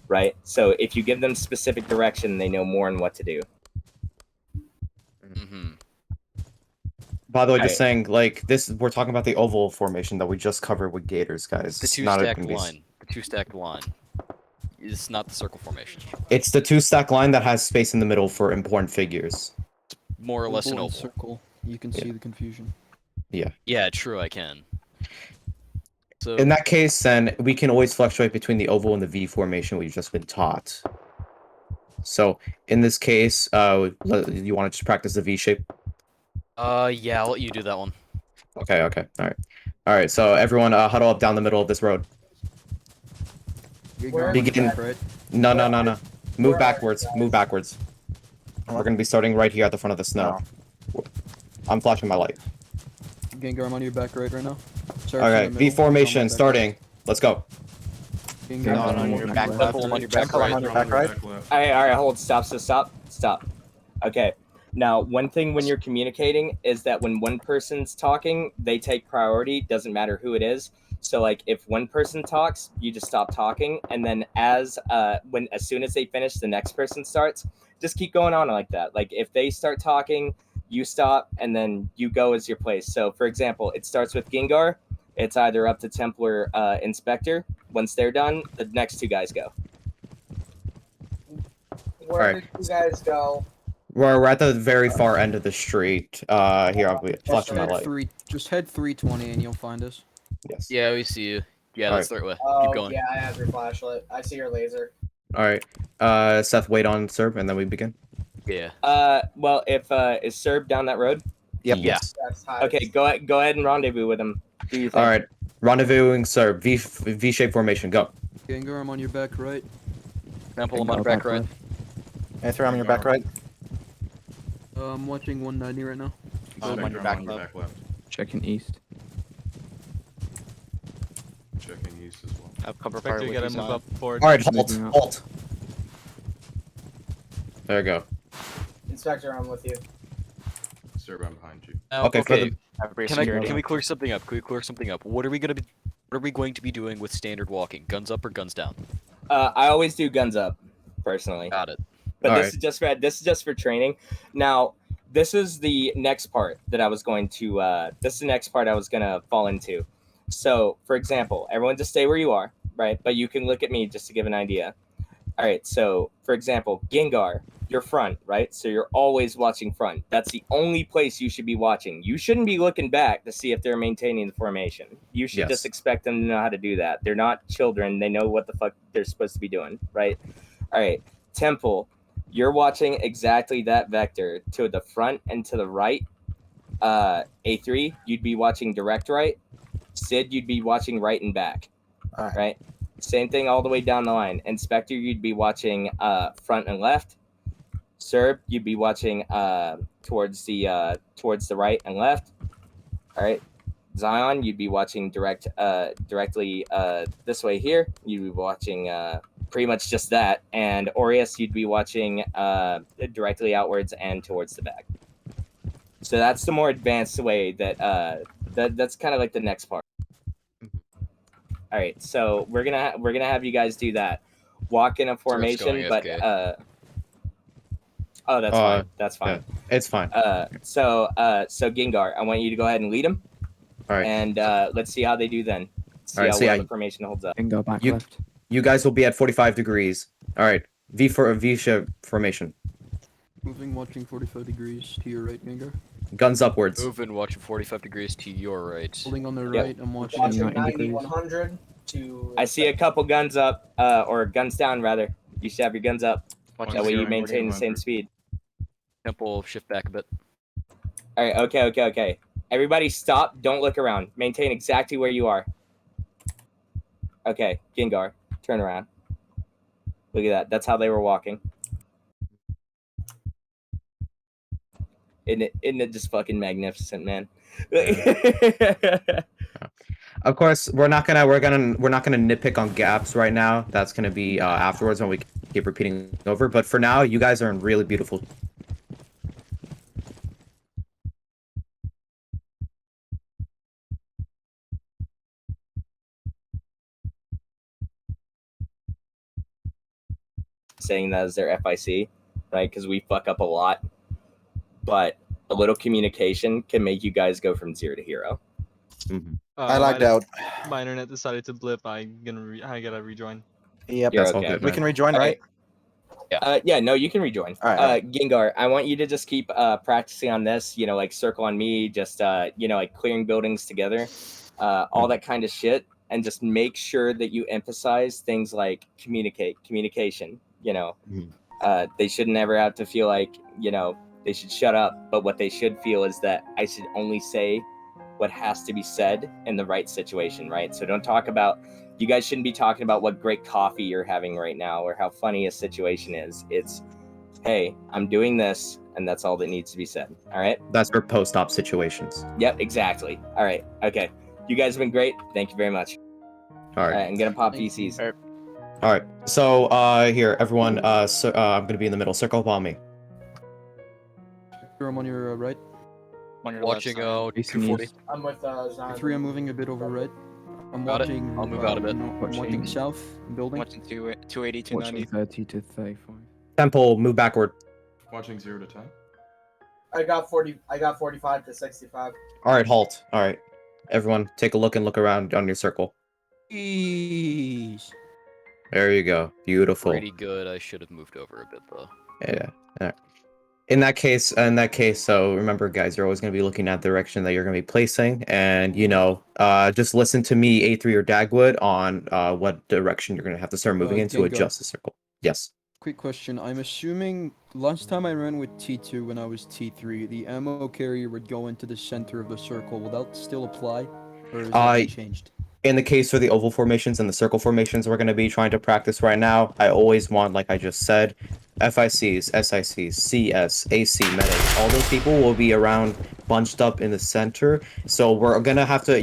right? So if you give them specific direction, they know more on what to do. Mm-hmm. By the way, just saying, like this, we're talking about the oval formation that we just covered with Gators, guys. The two-stacked line. The two-stacked line. It's not the circle formation. It's the two-stack line that has space in the middle for important figures. More or less an oval. Circle. You can see the confusion. Yeah. Yeah, true, I can. So in that case, then we can always fluctuate between the oval and the V formation we've just been taught. So in this case, you want to just practice the V shape? Yeah, I'll let you do that one. Okay, all right. So everyone, huddle up down the middle of this road. Begin. No. Move backwards. We're gonna be starting right here at the front of the snow. I'm flashing my light. Gengar, I'm on your back right now. Okay, V formation starting. Let's go. Gengar, I'm on your back left. I'm on your back right. All right, hold. Stop. Okay. Now, one thing when you're communicating is that when one person's talking, they take priority. Doesn't matter who it is. So, like, if one person talks, you just stop talking, and then as soon as they finish, the next person starts. Just keep going on like that. Like, if they start talking, you stop, and then you go as your place. So, for example, it starts with Gengar. It's either up to Templar Inspector. Once they're done, the next two guys go. Where did you guys go? We're at the very far end of the street. Here, I'll be flashing my light. Just head 320 and you'll find us. Yes. Yeah, we see you. Yeah, that's the right way. Oh, Keep going. yeah, I have your flashlight. I see your laser. All right. Seth, wait on Serb, and then we begin. Yeah. Well, if is Serb down that road? Yep. Yeah. Okay, go ahead and rendezvous with him. All right. Rendezvousing Serb. V-shape formation. Go. Gengar, I'm on your back right. Temple, I'm on your back right. Aether, I'm on your back right. I'm watching 190 right now. I'm on your back left. Checking east. Checking east as well. Have cover Expect fire you with gotta these move on. up forward. All right, halt. There we go. Inspector, I'm with you. Serb, I'm behind you. Okay, for the Can we clear something up? What are we going to be doing with standard walking? Guns up or guns down? I always do guns up, personally. Got it. But this is just for training. Now, this is the next part that I was going to. This is the next part I was gonna fall into. So, for example, everyone just stay where you are, right? But you can look at me just to give an idea. All right. So, for example, Gengar, you're front, right? So you're always watching front. That's the only place you should be watching. You shouldn't be looking back to see if they're maintaining the formation. You should just expect them to know how to do that. They're not children. They know what the fuck they're supposed to be doing, right? All right. Temple, you're watching exactly that vector to the front and to the right. A3, you'd be watching direct right. Sid, you'd be watching right and back. All right. Same thing all the way down the line. Inspector, you'd be watching front and left. Serb, you'd be watching towards the right and left. All right. Zion, you'd be watching directly this way here. You'd be watching pretty much just that. And Aureus, you'd be watching directly outwards and towards the back. So that's the more advanced way that's kind of like the next part. All right, so we're gonna have you guys do that. Walk in a formation, but oh, that's fine. That's fine. Yeah, it's fine. So Gengar, I want you to go ahead and lead them. All right. And let's see how they do then. See All right, how so well yeah, the formation holds up. And go back You left. you guys will be at 45 degrees. All right. V for a V-shape formation. Moving, watching 45 degrees to your right, Gengar. Guns upwards. Moving, watching 45 degrees to your right. Holding on the Yep. right, I'm watching. Watching 90, 100 to. I see a couple guns up, or guns down rather. You should have your guns up. That way you maintain the same speed. Temple, shift back a bit. All right. Okay. Everybody, stop. Don't look around. Maintain exactly where you are. Okay, Gengar, turn around. Look at that. That's how they were walking. Isn't it just fucking magnificent, man? Of course, we're not gonna nitpick on gaps right now. That's gonna be afterwards when we keep repeating over. But for now, you guys are in really beautiful. Saying that as their FIC, right? Because we fuck up a lot, but a little communication can make you guys go from 0 to hero. I lagged out. My internet decided to blip. I gotta rejoin. Yep, You're that's all okay. good. We can rejoin, right? Yeah, no, you can rejoin. All right. Gengar, I want you to just keep practicing on this, like circle on me, just, like clearing buildings together, all that kind of shit. And just make sure that you emphasize things like communication, they should never have to feel like, they should shut up. But what they should feel is that I should only say what has to be said in the right situation, right? So don't talk about, you guys shouldn't be talking about what great coffee you're having right now or how funny a situation is. It's, hey, I'm doing this, and that's all that needs to be said. All right? That's for post-op situations. Yep, exactly. All right. Okay. You guys have been great. Thank you very much. All right. I'm gonna pop VCs. All right. So here, everyone. I'm gonna be in the middle. Circle upon me. I'm on your right. On your watching 240. I'm with Zion. 3, I'm moving a bit over right. I'm Got it. watching. I'll move out a bit. I'm watching south building. Watching 280, Watching 290. 30 to 35. Temple, move backward. Watching 0 to 10. I got 45 to 65. All right, halt. All right, everyone, take a look and look around on your circle. Jeez. There you go. Beautiful. Pretty good. I should have moved over a bit though. Yeah. All right. In that case, so remember, guys, you're always going to be looking at the direction that you're going to be placing, and just listen to me, A3 or Dagwood, on what direction you're going to have to start moving in to adjust the circle. Yes. Quick question. I'm assuming last time I ran with T2 when I was T3, the ammo carrier would go into the center of the circle. Will that still apply, or is that changed? In the case for the oval formations and the circle formations we're going to be trying to practice right now, I always want, like I just said, FICs, SICs, CS, AC, medics, all those people will be around bunched up in the center. So you're going to have to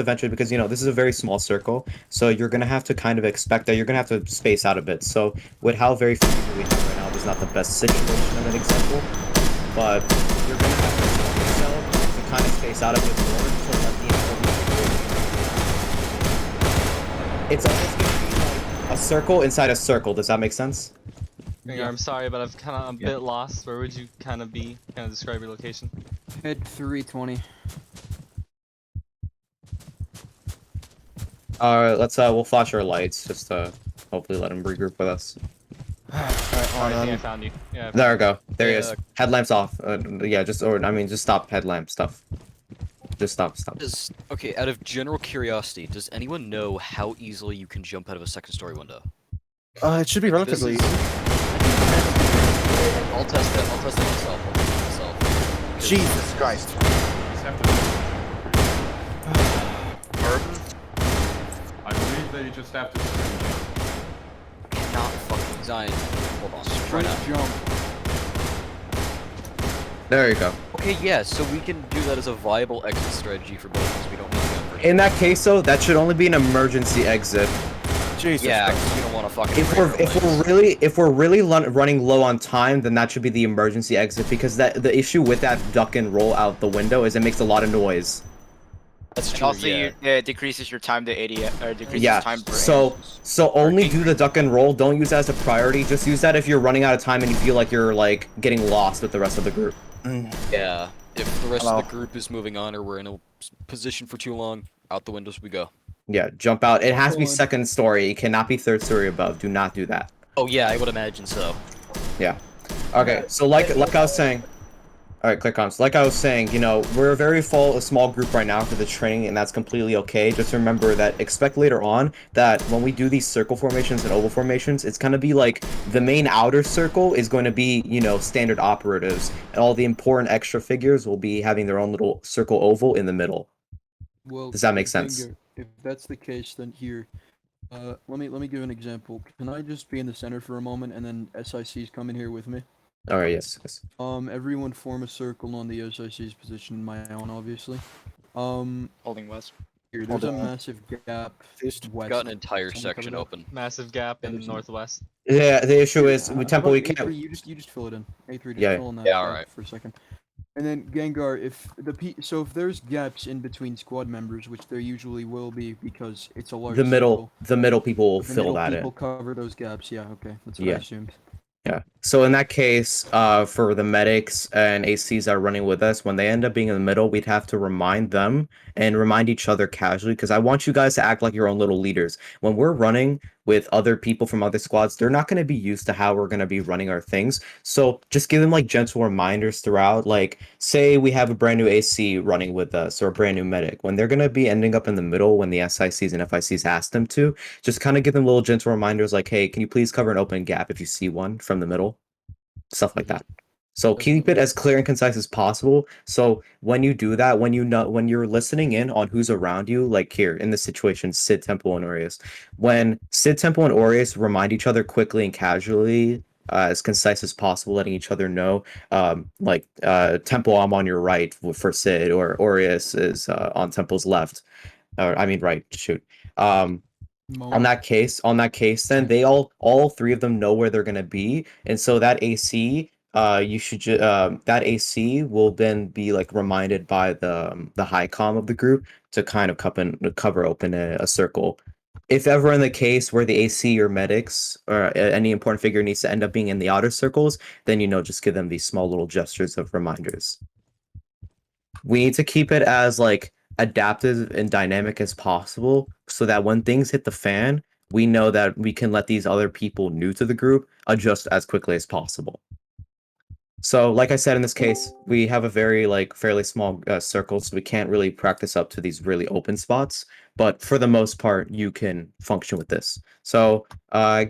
eventually, because, this is a very small circle, so you're going to have to kind of expect that you're going to have to space out a bit. So with how very few people we have right now, this is not the best situation of an example, but you're going to have to kind of space out a bit more to let the it's almost going to be like a circle inside a circle. Does that make sense? Yeah, I'm sorry, but I'm kind of a bit lost. Where would you kind of be? Kind of describe your location. Head 320. We'll flash our lights just to hopefully let him regroup with us. I think I found you. Yeah. There we go. There he is. Headlamps off. Just stop headlamp stuff. Just stop. Okay, out of general curiosity, does anyone know how easily you can jump out of a second-story window? It should be relatively. I'll test it. I'll test it myself. Jesus Christ. I believe that you just have to. Not fucking Zion. Hold on. Try now. Jump. There you go. Okay, yeah, so we can do that as a viable exit strategy for buildings. We don't need to go for In that case, though, that should only be an emergency exit. Jesus. Yeah, because we don't want to fucking. If we're really running low on time, then that should be the emergency exit, because the issue with that duck and roll out the window is it makes a lot of noise. That's And true. also, it decreases your time to 80, or decreases time for So only do the duck and roll. Don't use that as a priority. Just use that if you're running out of time and you feel like you're like getting lost with the rest of the group. Yeah, if the rest of the group is moving on or we're in a position for too long, out the windows we go. Yeah, jump out. It has to be second story. It cannot be third story above. Do not do that. Oh yeah, I would imagine so. Yeah. Okay, so like I was saying. Alright, click on. So like I was saying, you know, we're a very small group right now for the training, and that's completely okay. Just remember that expect later on that when we do these circle formations and oval formations, it's going to be like the main outer circle is going to be, you know, standard operatives, and all the important extra figures will be having their own little circle oval in the middle. Well, Does that make sense? If that's the case, then here, let me give an example. Can I just be in the center for a moment, and then SICs come in here with me? Alright, yes. Everyone form a circle on the SIC's position, my own, obviously. Holding west. Here, there's a massive gap west. Got an entire section open. Massive gap in northwest. Yeah, the issue is How with Temple we about can't. A3, you just fill it in. A3, just Yeah. fill in that Yeah, gap alright. for a second. And then Gengar, if if there's gaps in between squad members, which there usually will be because it's a large The middle circle, people will the fill middle that people in. cover those gaps. Yeah, okay, that's what I Yeah. assumed. Yeah. So in that case, for the medics and ACs that are running with us, when they end up being in the middle, we'd have to remind them and remind each other casually, because I want you guys to act like your own little leaders. When we're running with other people from other squads, they're not going to be used to how we're going to be running our things. So just give them like gentle reminders throughout. Like, say we have a brand new AC running with us or a brand new medic. When they're going to be ending up in the middle when the SICs and FICs ask them to, just kind of give them little gentle reminders like, hey, can you please cover an open gap if you see one from the middle? Stuff like that. So keep it as clear and concise as possible. So when you do that, when you're listening in on who's around you, like here in this situation, Sid, Temple, and Aureus, when Sid, Temple, and Aureus remind each other quickly and casually, as concise as possible, letting each other know, Temple, I'm on your right for Sid, or Aureus is on Temple's left, or I mean right. Shoot. On that case, then they all three of them know where they're gonna be, and so that AC, that AC will then be like reminded by the high comm of the group to kind of cover open a circle. If ever in the case where the AC or medics or any important figure needs to end up being in the outer circles, then just give them these small little gestures of reminders. We need to keep it as like adaptive and dynamic as possible so that when things hit the fan, we know that we can let these other people new to the group adjust as quickly as possible. So like I said, in this case, we have a very fairly small circle, so we can't really practice up to these really open spots, but for the most part, you can function with this. So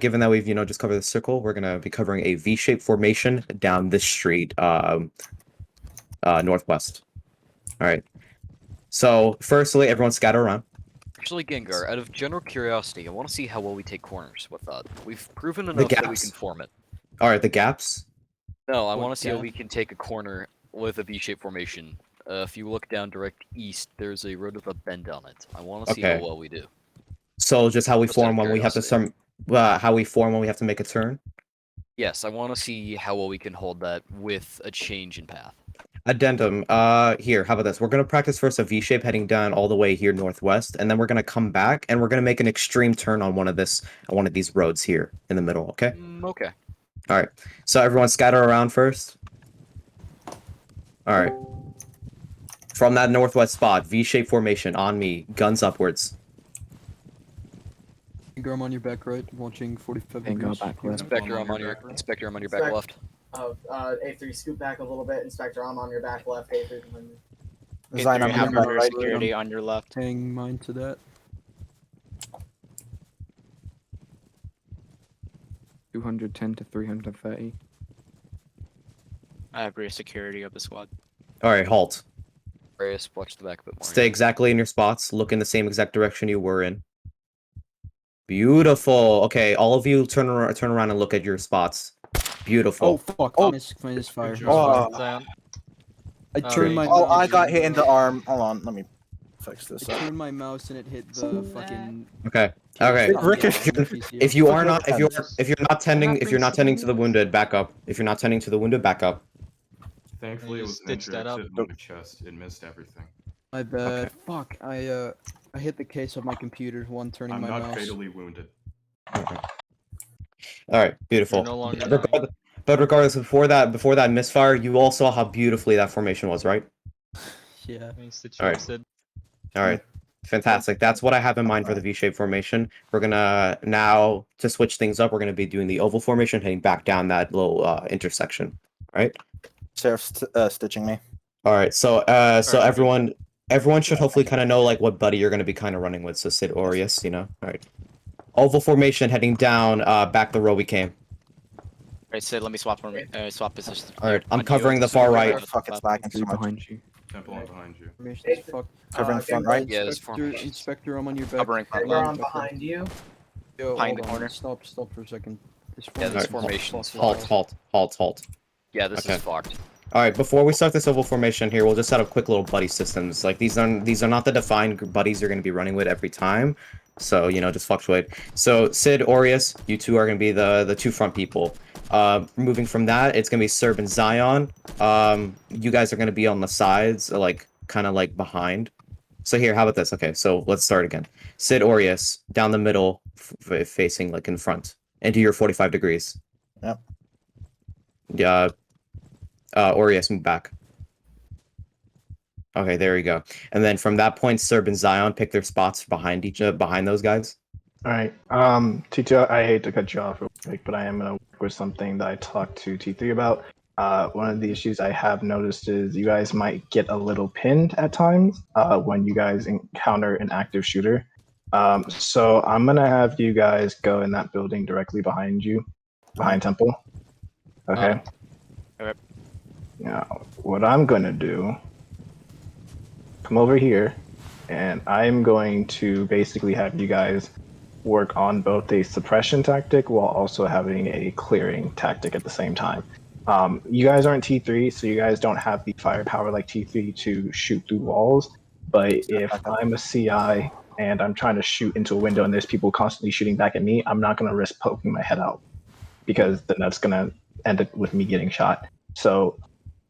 given that we've just covered the circle, we're going to be covering a V-shaped formation down this street northwest. All right. So, firstly, everyone scatter around. Actually, Gengar, out of general curiosity, I want to see how well we take corners with that. We've proven The enough that we gaps. can form it. All right, the gaps. No, I What want to see how gap? we can take a corner with a V-shaped formation. If you look down direct east, there's a road with a bend on it. I want to see how Okay. well we do. So, just how we Just out form of when we have to curiosity. how we form when we have to make a turn. Yes, I want to see how well we can hold that with a change in path. Addendum. Here, how about this? We're gonna practice first a V shape heading down all the way here northwest, and then we're gonna come back and we're gonna make an extreme turn on one of these roads here in the middle. Okay. Okay. All right. So everyone scatter around first. All right. From that northwest spot, V-shaped formation on me, guns upwards. Gengar, I'm on your back right, watching 45 Gengar degrees. back left. Inspector, I'm on your back left. A3, scoot back a little bit. Inspector, I'm on your back left. A3 behind me. Design on I'm your on right, security on your left. Paying mine to that. 210 to 330. I agree. Security of the squad. All right, halt. Reyes, watch the back a bit more. Stay exactly in your spots. Look in the same exact direction you were in. Beautiful. Okay, all of you turn around and look at your spots. Beautiful. Oh fuck! Oh. Minus fire. Oh. I turned my Oh, mouse. I got hit in the arm. Hold on, let me fix this. I turned my mouse and it hit the fucking. Okay. Okay. Rick, If you are not, if you're not tending to the wounded, back up. If you're not tending to the wounded, back up. Thankfully, it was an injured exit on the chest. It missed everything. My bad. Fuck. I hit the case of my computer while turning I'm my not mouse. fatally wounded. All right. Beautiful. You're no longer But regardless, before that misfire, you all saw how beautifully that formation was, right? Yeah. All right. All right. Fantastic. That's what I have in mind for the V-shaped formation. We're gonna now, to switch things up, we're gonna be doing the oval formation, heading back down that little intersection. All right. Seraph's stitching me. All right. So everyone should hopefully kind of know like what buddy you're gonna be kind of running with. So Sid Aureus, you know. All right. Oval formation, heading down back the row we came. Alright, Sid, let me swap positions. All right. I'm covering the far right. Fuck, it's lagging so much. Behind you. Temple on behind you. Covering front right. Yeah, this Inspector, I'm on your back. Covering front We're right. on behind you. Yo, Behind hold the on. corner. Stop for a second. Yeah, this All right, formation's halt. Yeah, this Okay. is fucked. All right, before we start this oval formation here, we'll just set up quick little buddy systems. Like these are not the defined buddies you're going to be running with every time. So, you know, just fluctuate. So, Sid, Aureus, you two are going to be the two front people. Moving from that, it's going to be Serb and Zion. You guys are going to be on the sides, like kind of like behind. So here, how about this? Okay, so let's start again. Sid, Aureus, down the middle, facing like in front, into your 45 degrees. Yep. Yeah. Aureus, move back. Okay, there you go. And then from that point, Serb and Zion pick their spots behind those guys. All right. T2, I hate to cut you off real quick, but I am going to work with something that I talked to T3 about. One of the issues I have noticed is you guys might get a little pinned at times when you guys encounter an active shooter. So I'm going to have you guys go in that building directly behind you, behind Temple. Okay. Okay. Now, what I'm going to do, come over here, and I'm going to basically have you guys work on both a suppression tactic while also having a clearing tactic at the same time. You guys aren't T3, so you guys don't have the firepower like T3 to shoot through walls. But if I'm a CI and I'm trying to shoot into a window and there's people constantly shooting back at me, I'm not going to risk poking my head out because then that's going to end up with me getting shot. So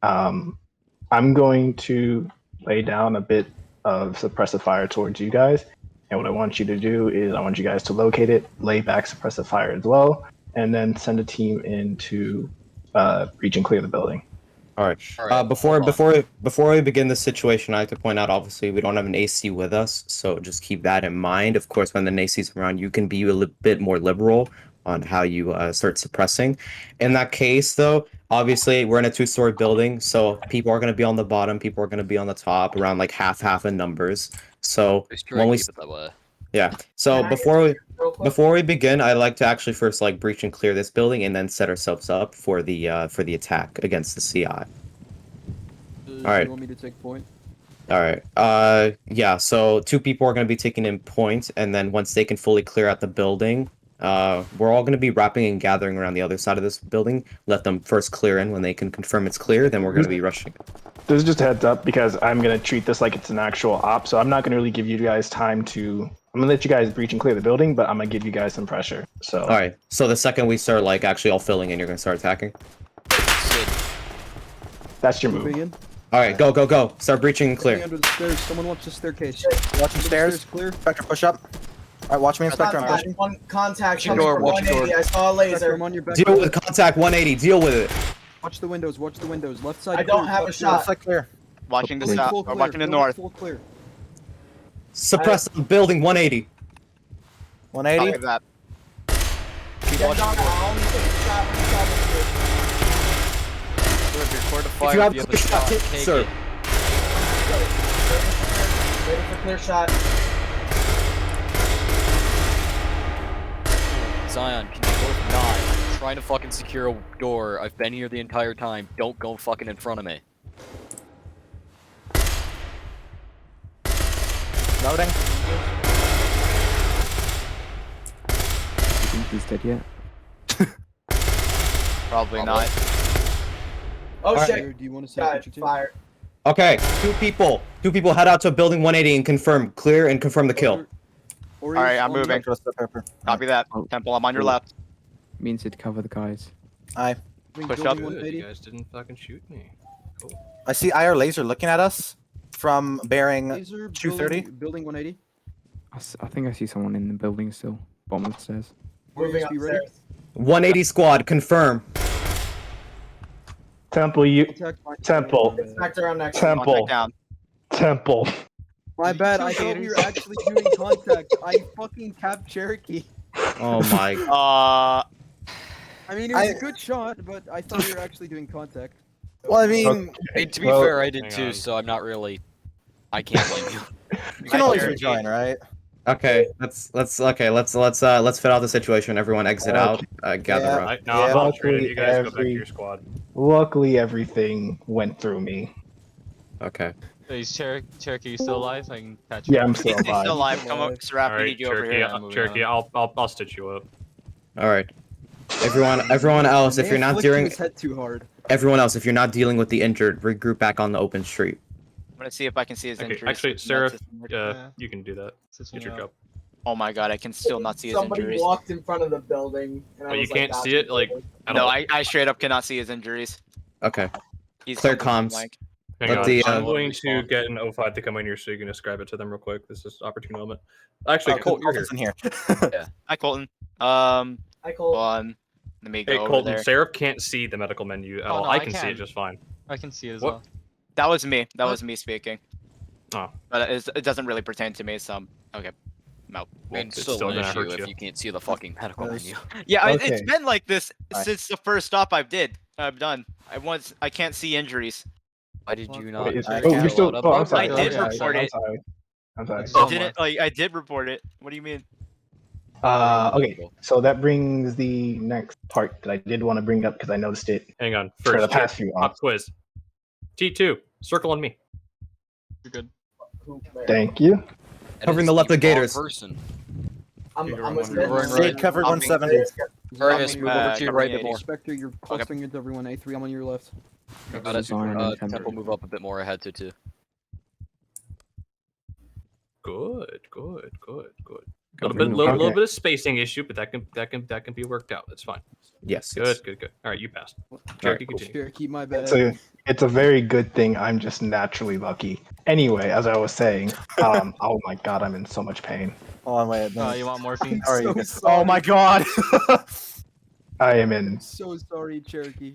I'm going to lay down a bit of suppressive fire towards you guys. And what I want you to do is I want you guys to locate it, lay back suppressive fire as well, and then send a team in to breach and clear the building. All right. Before we begin this situation, I have to point out, obviously, we don't have an AC with us, so just keep that in mind. Of course, when the AC's around, you can be a bit more liberal on how you start suppressing. In that case, though, obviously, we're in a two-story building, so people are going to be on the bottom, people are going to be on the top, around like half in numbers. So when we keep it that way. yeah, so before we begin, I'd like to actually first like breach and clear this building, and then set ourselves up for the attack against the CI. All right. You want me to take point? All right. Yeah. So 2 people are going to be taking in point, and then once they can fully clear out the building, we're all going to be wrapping and gathering around the other side of this building. Let them first clear in. When they can confirm it's clear, then we're going to be rushing. This is just a heads up because I'm going to treat this like it's an actual op, so I'm not going to really give you guys time to... I'm going to let you guys breach and clear the building, but I'm going to give you guys some pressure. So. All right. So the second we start like actually all filling in, you're going to start attacking. That's your move. All right, go. Start breaching and clear. Under the stairs. Someone watch the staircase. Watching stairs. Clear. Inspector, push up. All right, watch me, Inspector. I'm pushing. One contact Watch coming your from door, watch your 180. door. I saw a laser. I'm on your back. Deal with contact 180. Deal with it. Watch the windows. Watch the windows. Left side. I don't clear, have a left shot. side clear. Watching the Full south, clear, or watching the full- north. Full clear. Suppress the building 180. 180. Copy that. Get down, I only took a shot when you saw If you have a clear shot, take it, sir. Waiting for clear shot. Zion, can you both not? I'm trying to fucking secure a door. I've been here the entire time. Don't go fucking in front of me. Loading. You think he's dead yet? Probably not. Oh Alright. shit! Do you want to say Got what you fire. Okay, two people head out to building 180 and confirm, clear and confirm the kill. Alright, I'm moving. Copy that. Temple, I'm on your left. Means it'd cover the guys. Aye. Push up. Good, you guys didn't fucking shoot me. Cool. I see IR laser looking at us from bearing Laser 230. building 180. I think I see someone in the building still. Bottom of the stairs. Moving Be ready. upstairs. 180 squad, confirm. Temple, you. Temple. Inspector, I'm next. Temple. Down. Temple. My bad. I thought we were actually doing contact. I fucking capped Cherokee. Oh my. I mean, it was a good shot, but I thought we were actually doing contact. Well, I mean, To be fair, I did too, so I'm not really. I can't blame you. you can always rejoin, right? Okay, let's fit out the situation. Everyone exit out. Gather up. No, I'm not treating you guys. Go back to your squad. Luckily, everything went through me. Okay. Hey, Cherokee, you still alive? I can catch you. Yeah, I'm still He's alive. still alive. Come up, Seraph. We need you over here. Cherokee, I'll stitch you up. All right. Everyone else, if you're not dealing, his head too hard. everyone else, if you're not dealing with the injured, regroup back on the open street. I'm gonna see if I can see his injuries. Actually, Seraph, you can do that. Get your cup. Oh my god, I can still not see his Somebody injuries. walked in front of the building. And I Well, you was can't like, see it, like, at No, all. I straight up cannot see his injuries. Okay. He's Clear completely comms. blank. Hang Let on, the, I'm going to get an 05 to come in here so you can describe it to them real quick. This is opportune moment. Actually, Colton, you're here. In here. Yeah. Hi, Colton. Hi, Colton. Hold on. Let me go Hey, over Colton, there. Seraph can't see the medical menu at all. no, I I can see can. it just fine. I can see it as What? well. That was me. That was me speaking. Oh. But it doesn't really pertain to me, so okay. No. I mean, it's still still an gonna issue hurt if you. you can't see the fucking medical menu. Yeah, Okay. it's been like this Alright. since the first stop I've done. I can't see injuries. Why did you not? Wait, is- check oh, out you're still. a Oh, I'm bug sorry. I did I'm report sorry. it. I'm sorry. So I didn't I did report it. What do you mean? Okay, so that brings the next part that I did want to bring up because I noticed it Hang on. for First, the past few pop months. quiz. T2, circle on me. You're good. Thank you. That Covering is the left of wrong Gators. person. I'm You're listening. right. Gate covered 170. Marius, move over to your right a bit more. Spectre, you're clustering into everyone. A3, I'm on your left. Got it. Temple, move up a bit more. I had to too. Good. Covering the Little okay. bit of spacing issue, but that can be worked out. That's fine. Yes. Good. All right, you passed. Cherokee, cool. continue. Cherokee, my bad. It's a very good thing. I'm just naturally lucky. Anyway, as I was saying, oh my god, I'm in so much pain. Hold on, wait. You want morphine? How are you? So sorry. Oh my god. I am in. So sorry, Cherokee.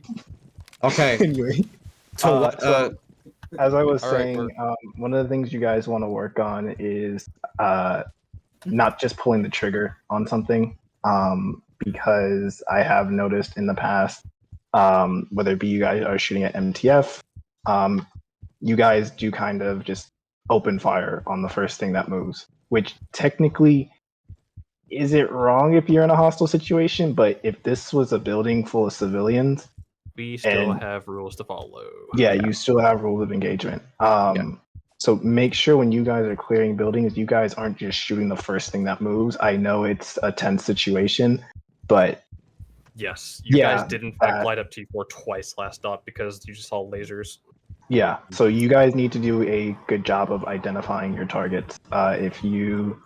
Okay. Anyway, So, so as I was all right, saying, one of the things you guys want to work on is not just pulling the trigger on something, because I have noticed in the past, whether it be you guys are shooting at MTF, you guys do kind of just open fire on the first thing that moves, which technically isn't wrong if you're in a hostile situation, but if this was a building full of civilians, We still and- have rules to follow. yeah, you still have rules of engagement. So make sure when you guys are clearing buildings, you guys aren't just shooting the first thing that moves. I know it's a tense situation, but Yes, you Yeah, guys did in fact light up T4 twice last stop because you just saw lasers. yeah, so you guys need to do a good job of identifying your targets. If you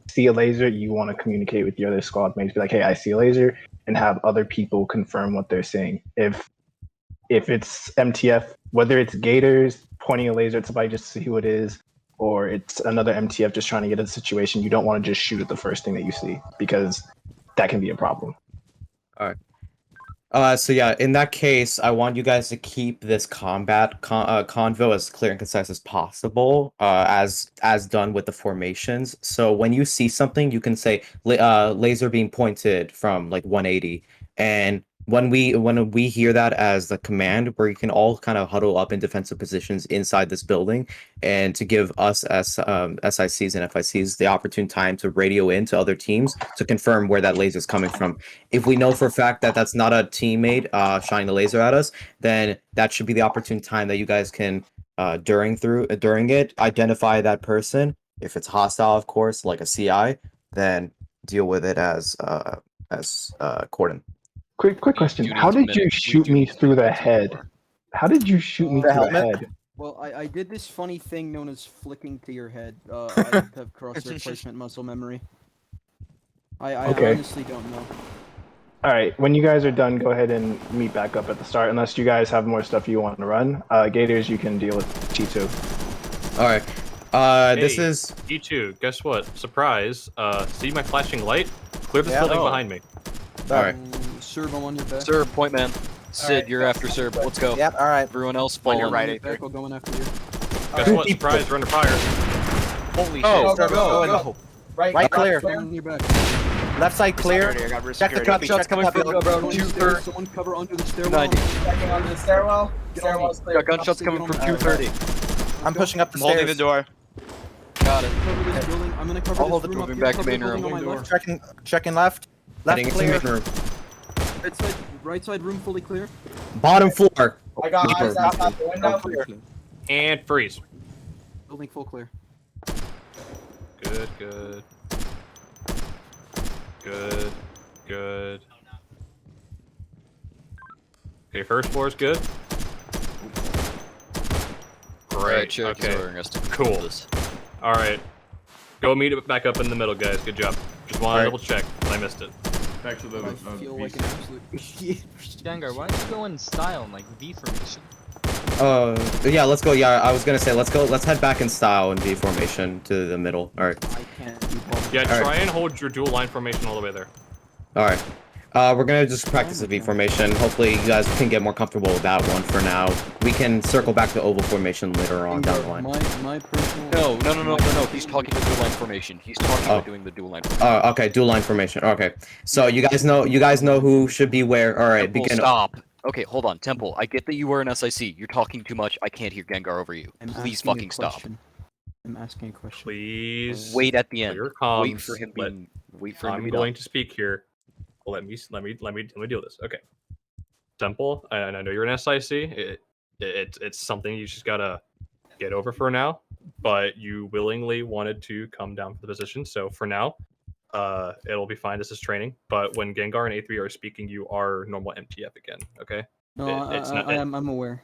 see a laser, you want to communicate with the other squad mates, be like, hey, I see a laser, and have other people confirm what they're seeing. If it's MTF, whether it's Gators pointing a laser at somebody just to see who it is, or it's another MTF just trying to get a situation, you don't want to just shoot at the first thing that you see, because that can be a problem. All right. So yeah, in that case, I want you guys to keep this convo as clear and concise as possible, as done with the formations. So when you see something, you can say laser being pointed from like 180, and when we hear that as the command, where you can all kind of huddle up in defensive positions inside this building, and to give us as SICs and FICs the opportune time to radio in to other teams to confirm where that laser is coming from. If we know for a fact that that's not a teammate shining the laser at us, then that should be the opportune time that you guys can during it identify that person. If it's hostile, of course, like a CI, then deal with it as Corden. Quick question. How did you shoot me through the head? How did you shoot me through the head? Well, I did this funny thing known as flicking to your head. I have crosshair placement muscle memory. I Okay. honestly don't know. All right, when you guys are done, go ahead and meet back up at the start, unless you guys have more stuff you want to run. Gators, you can deal with T2. All right. This Hey, is T2. Guess what? Surprise. See my flashing light? Clear this building behind me. all right. Serb, I'm on your back. Serb, point man. Sid, you're after Serb. Let's go. Yep, alright. Everyone else On fall your in. right, I'm A3. going after you. Guess what? Surprise, you're under fire. Holy Oh, shit. go. Right clear. On your back. Left side clear. Security, I got Check the security. cubby. Check the coming from cubby. about 230. Someone cover under the stairwell. 290. Checking on the stairwell. Stairwell's clear. Got gunshots coming from 230. I'm pushing up the I'm holding the stairs. door. Got it. Cover this building. I'm gonna cover All this of it room up moving here. back to Cover the main room. building on my left. Checking left. Left Heading into clear. main room. Right side room fully clear. Bottom floor. I got eyes outside the window. And freeze. Building full clear. Good, good. Good, good. Okay, first floor is good. Great. Cherokee's Okay. ordering us to Cool. this. All right. Go meet it back up in the middle, guys. Good job. Just want to double check. I missed it. Back to the. I feel like an absolute. Gengar, why don't you go in style in like V formation? Yeah, let's go. Yeah, I was gonna say, let's go. Let's head back in style in V formation to the middle. All right. I can't do both. Yeah, All try right. and hold your dual line formation all the way there. All right. We're gonna just practice the V formation. Hopefully, you guys can get more comfortable with that one for now. We can circle back to oval formation later on down the line. My personal. No. He's talking about dual line formation. He's talking about doing the dual line formation. Oh, okay. Dual line formation. Okay. So you guys know who should be where. All right. Temple, Begin. stop. Okay, hold on. Temple, I get that you are an SIC. You're talking too much. I can't hear Gengar over you. Please fucking stop. I'm asking a question. Please. Wait at the end. Clear comms. Wait for him being. Wait for him to I'm be going done. to speak here. Let me deal this. Okay. Temple, and I know you're an SIC. It's something you just gotta get over for now. But you willingly wanted to come down for the position, so for now, it'll be fine. This is training. But when Gengar and A3 are speaking, you are normal MTF again. Okay. No, I'm aware.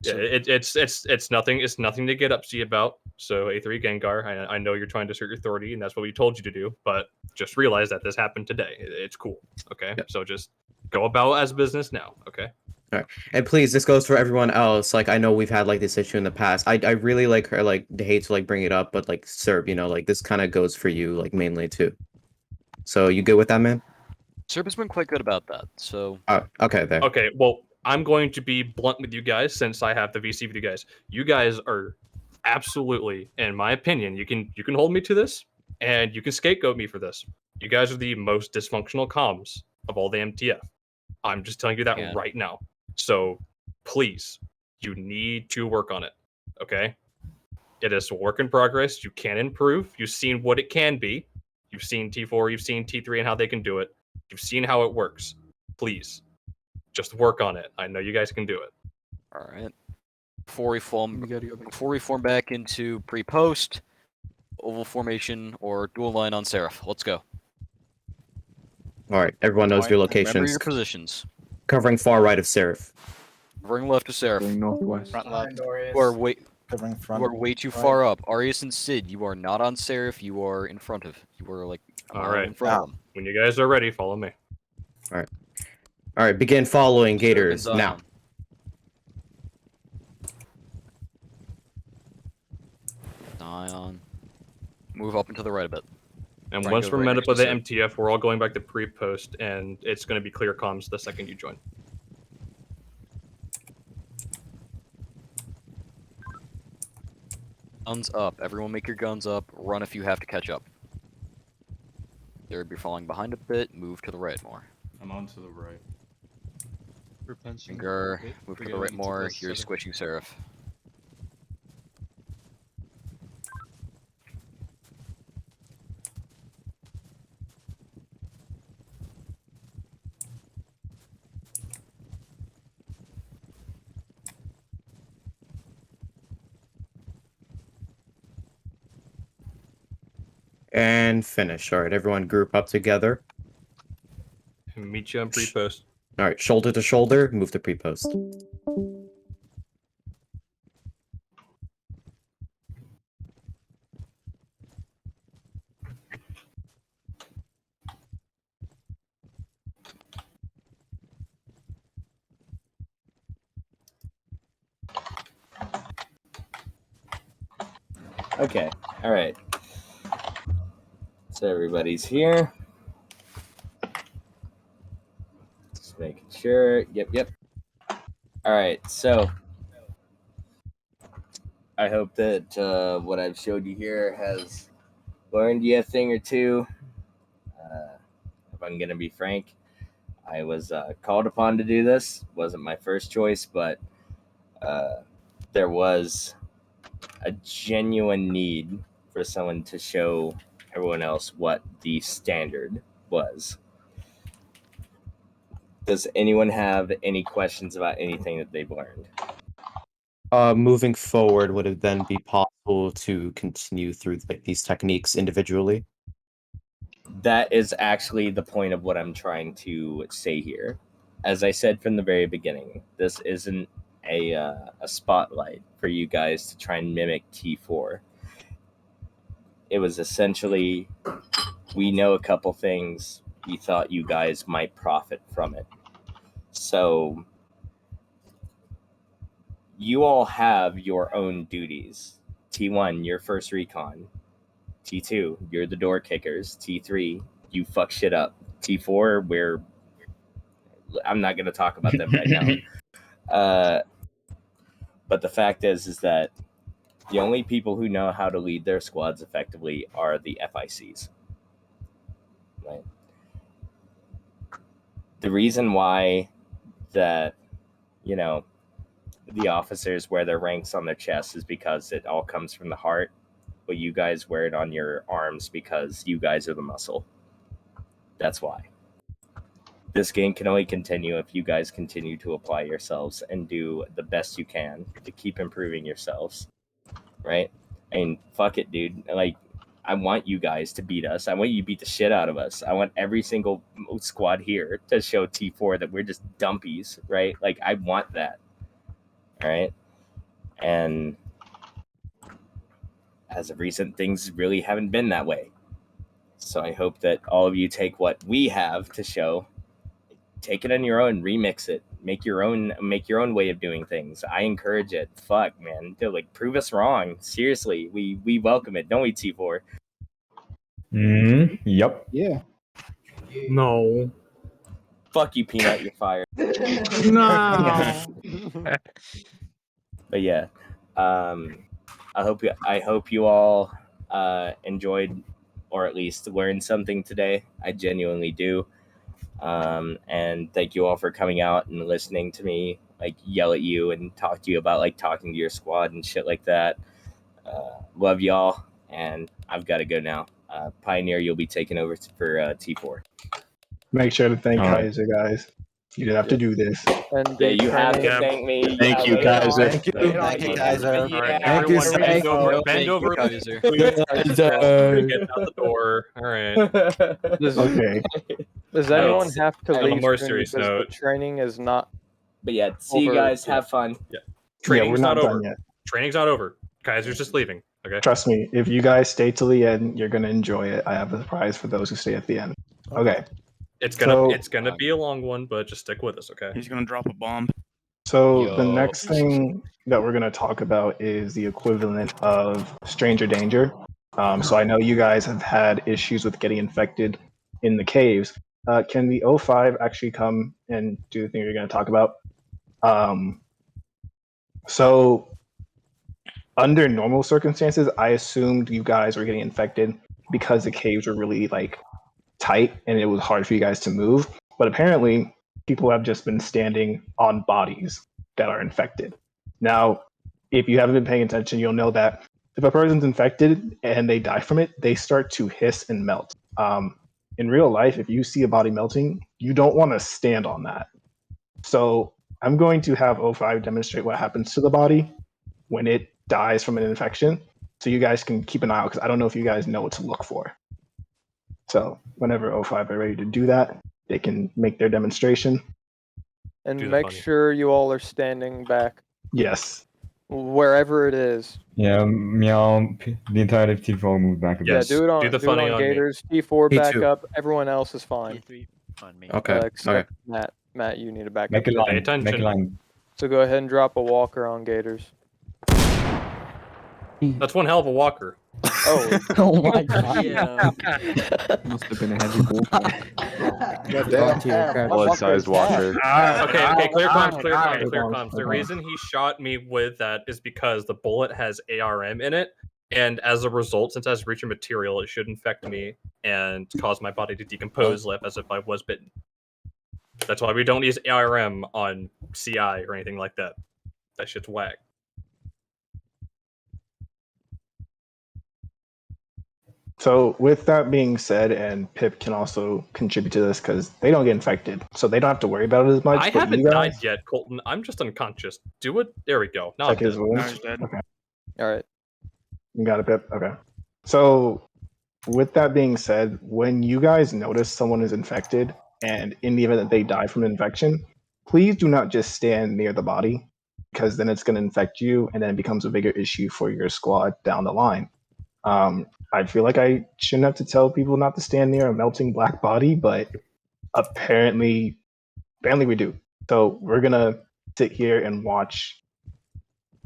Yeah, it's nothing. It's nothing to get upset about. So A3 Gengar, I know you're trying to assert your authority, and that's what we told you to do. But just realize that this happened today. It's cool. Okay. Yep. So just go about as business now. Okay. All right. And please, this goes for everyone else. Like, I know we've had like this issue in the past. I really hate to bring it up, but like Serb, this kind of goes for you mainly too. So you good with that, man? Serb has been quite good about that. So. Okay there. Okay. Well, I'm going to be blunt with you guys since I have the VC with you guys. You guys are absolutely, in my opinion, you can hold me to this, and you can scapegoat me for this. You guys are the most dysfunctional comms of all the MTF. I'm just telling you that right now. So please, you need to work on it. Okay? It is a work in progress. You can improve. You've seen what it can be. You've seen T4, you've seen T3 and how they can do it. You've seen how it works. Please, just work on it. I know you guys can do it. All right. Before we form back into pre-post, oval formation or dual line on Seraph. Let's go. All right. Everyone knows your locations. Remember your positions. Covering far right of Seraph. Covering left of Seraph. Northwest. Front left. You are way. Covering front. You are way too far up. Arius and Sid, you are not on Seraph. You are in front of. You are like. All right. In front of them. When you guys are ready, follow me. All right. All right. Begin following Gators now. Ion. Move up and to the right a bit. And Try and once go we're right met next up with to the Sid. MTF, we're all going back to pre-post, and it's going to be clear comms the second you join. Guns up. Everyone make your guns up. Run if you have to catch up. Third, you're falling behind a bit. Move to the right more. I'm on to the right. Finger, move to the right more. You're squishing Seraph. And finish. All right. Everyone group up together. Meet you on pre-post. All right. Shoulder to shoulder. Move to pre-post. Okay. All right. So everybody's here. Just making sure. Yep. All right. So I hope that what I've showed you here has learned you a thing or two. If I'm gonna be frank, I was called upon to do this. Wasn't my first choice, but there was a genuine need for someone to show everyone else what the standard was. Does anyone have any questions about anything that they've learned? Moving forward, would it then be possible to continue through like these techniques individually? That is actually the point of what I'm trying to say here. As I said from the very beginning, this isn't a spotlight for you guys to try and mimic T4. It was essentially, we know a couple things. We thought you guys might profit from it. So you all have your own duties. T1, your first recon. T2, you're the door kickers. T3, you fuck shit up. T4, I'm not going to talk about them right now. But the fact is that the only people who know how to lead their squads effectively are the FICs. Right? The reason why that, the officers wear their ranks on their chests is because it all comes from the heart, but you guys wear it on your arms because you guys are the muscle. That's why. This game can only continue if you guys continue to apply yourselves and do the best you can to keep improving yourselves. Right? I mean, fuck it, dude. Like, I want you guys to beat us. I want you to beat the shit out of us. I want every single squad here to show T4 that we're just dumpies, right? Like, I want that. All right? And as of recent, things really haven't been that way. So I hope that all of you take what we have to show, take it on your own, remix it, make your own way of doing things. I encourage it. Fuck, man. Dude, like, prove us wrong. Seriously, we welcome it, don't we, T4? Yep. Yeah. No. Fuck you, Peanut. You're fired. No. But yeah, I hope you all enjoyed, or at least learned something today. I genuinely do. And thank you all for coming out and listening to me like yell at you and talk to you about like talking to your squad and shit like that. Love y'all, and I've got to go now. Pioneer, you'll be taking over for T4. Make sure to thank All right. Kaiser, guys. You didn't have to do this. And Yeah, you have to thank me. Thank you, Kaiser. Thank you, Kaiser. All right, Thank you, everyone bend over. Thank Bend you, over. Kaiser. Please. Get out the door. All right. Okay. Does anyone have to On a leave more soon serious because note. the training is not? But yeah, see you guys. Have fun. Yeah. Yeah, Training's we're not not done over. yet. Training's not over. Kaiser's just leaving. Okay. Trust me, if you guys stay till the end, you're gonna enjoy it. I have a surprise for those who stay at the end. Okay. It's So- gonna be a long one, but just stick with us, okay? He's gonna drop a bomb. So the next thing that we're going to talk about is the equivalent of stranger danger. So I know you guys have had issues with getting infected in the caves. Can the O5 actually come and do the thing you're going to talk about? So under normal circumstances, I assumed you guys were getting infected because the caves were really like tight and it was hard for you guys to move. But apparently, people have just been standing on bodies that are infected. Now, if you haven't been paying attention, you'll know that if a person's infected and they die from it, they start to hiss and melt. In real life, if you see a body melting, you don't want to stand on that. So I'm going to have O5 demonstrate what happens to the body when it dies from an infection, so you guys can keep an eye out, because I don't know if you guys know what to look for. So whenever O5 are ready to do that, they can make their demonstration. And make sure you all are standing back Yes. wherever it is. Yeah, Meow, the entire T4 will move back a bit. Yeah, do it on on me. Gators. T4 back T2. up. Everyone else is fine. On me. Okay, Except Matt. Matt, you need to back Make up. a line. Make a line. So go ahead and drop a walker on Gators. That's one hell of a walker. Oh, Oh my god. Yeah. Must have been a heavy walker. Bullet-sized walker. Okay, clear comms, clear comms, Clear clear comms, comms. clear The comms. reason he shot me with that is because the bullet has ARM in it, and as a result, since it has breaching material, it should infect me and cause my body to decompose lip as if I was bitten. That's why we don't use ARM on CI or anything like that. That shit's whack. So with that being said, and Pip can also contribute to this because they don't get infected, so they don't have to worry about it as much. I but haven't you died guys yet, Colton. I'm just unconscious. Do it. There we go. Now check I'm his dead. wounds. Okay, All right. you got it, Pip. Okay. So with that being said, when you guys notice someone is infected, and in the event that they die from infection, please do not just stand near the body, because then it's going to infect you, and then it becomes a bigger issue for your squad down the line. I feel like I shouldn't have to tell people not to stand near a melting black body, but apparently we do. So we're gonna sit here and watch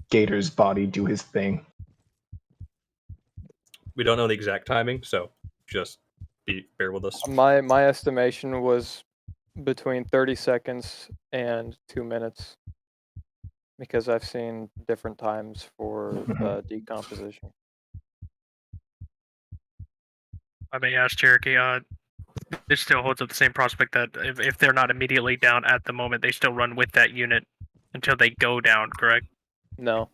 Gator's body do his thing. We don't know the exact timing, so just bear with us. My estimation was between 30 seconds and 2 minutes, because I've seen different times for decomposition. I may ask Cherokee. It still holds up the same prospect that if they're not immediately down at the moment, they still run with that unit until they go down. Correct? No.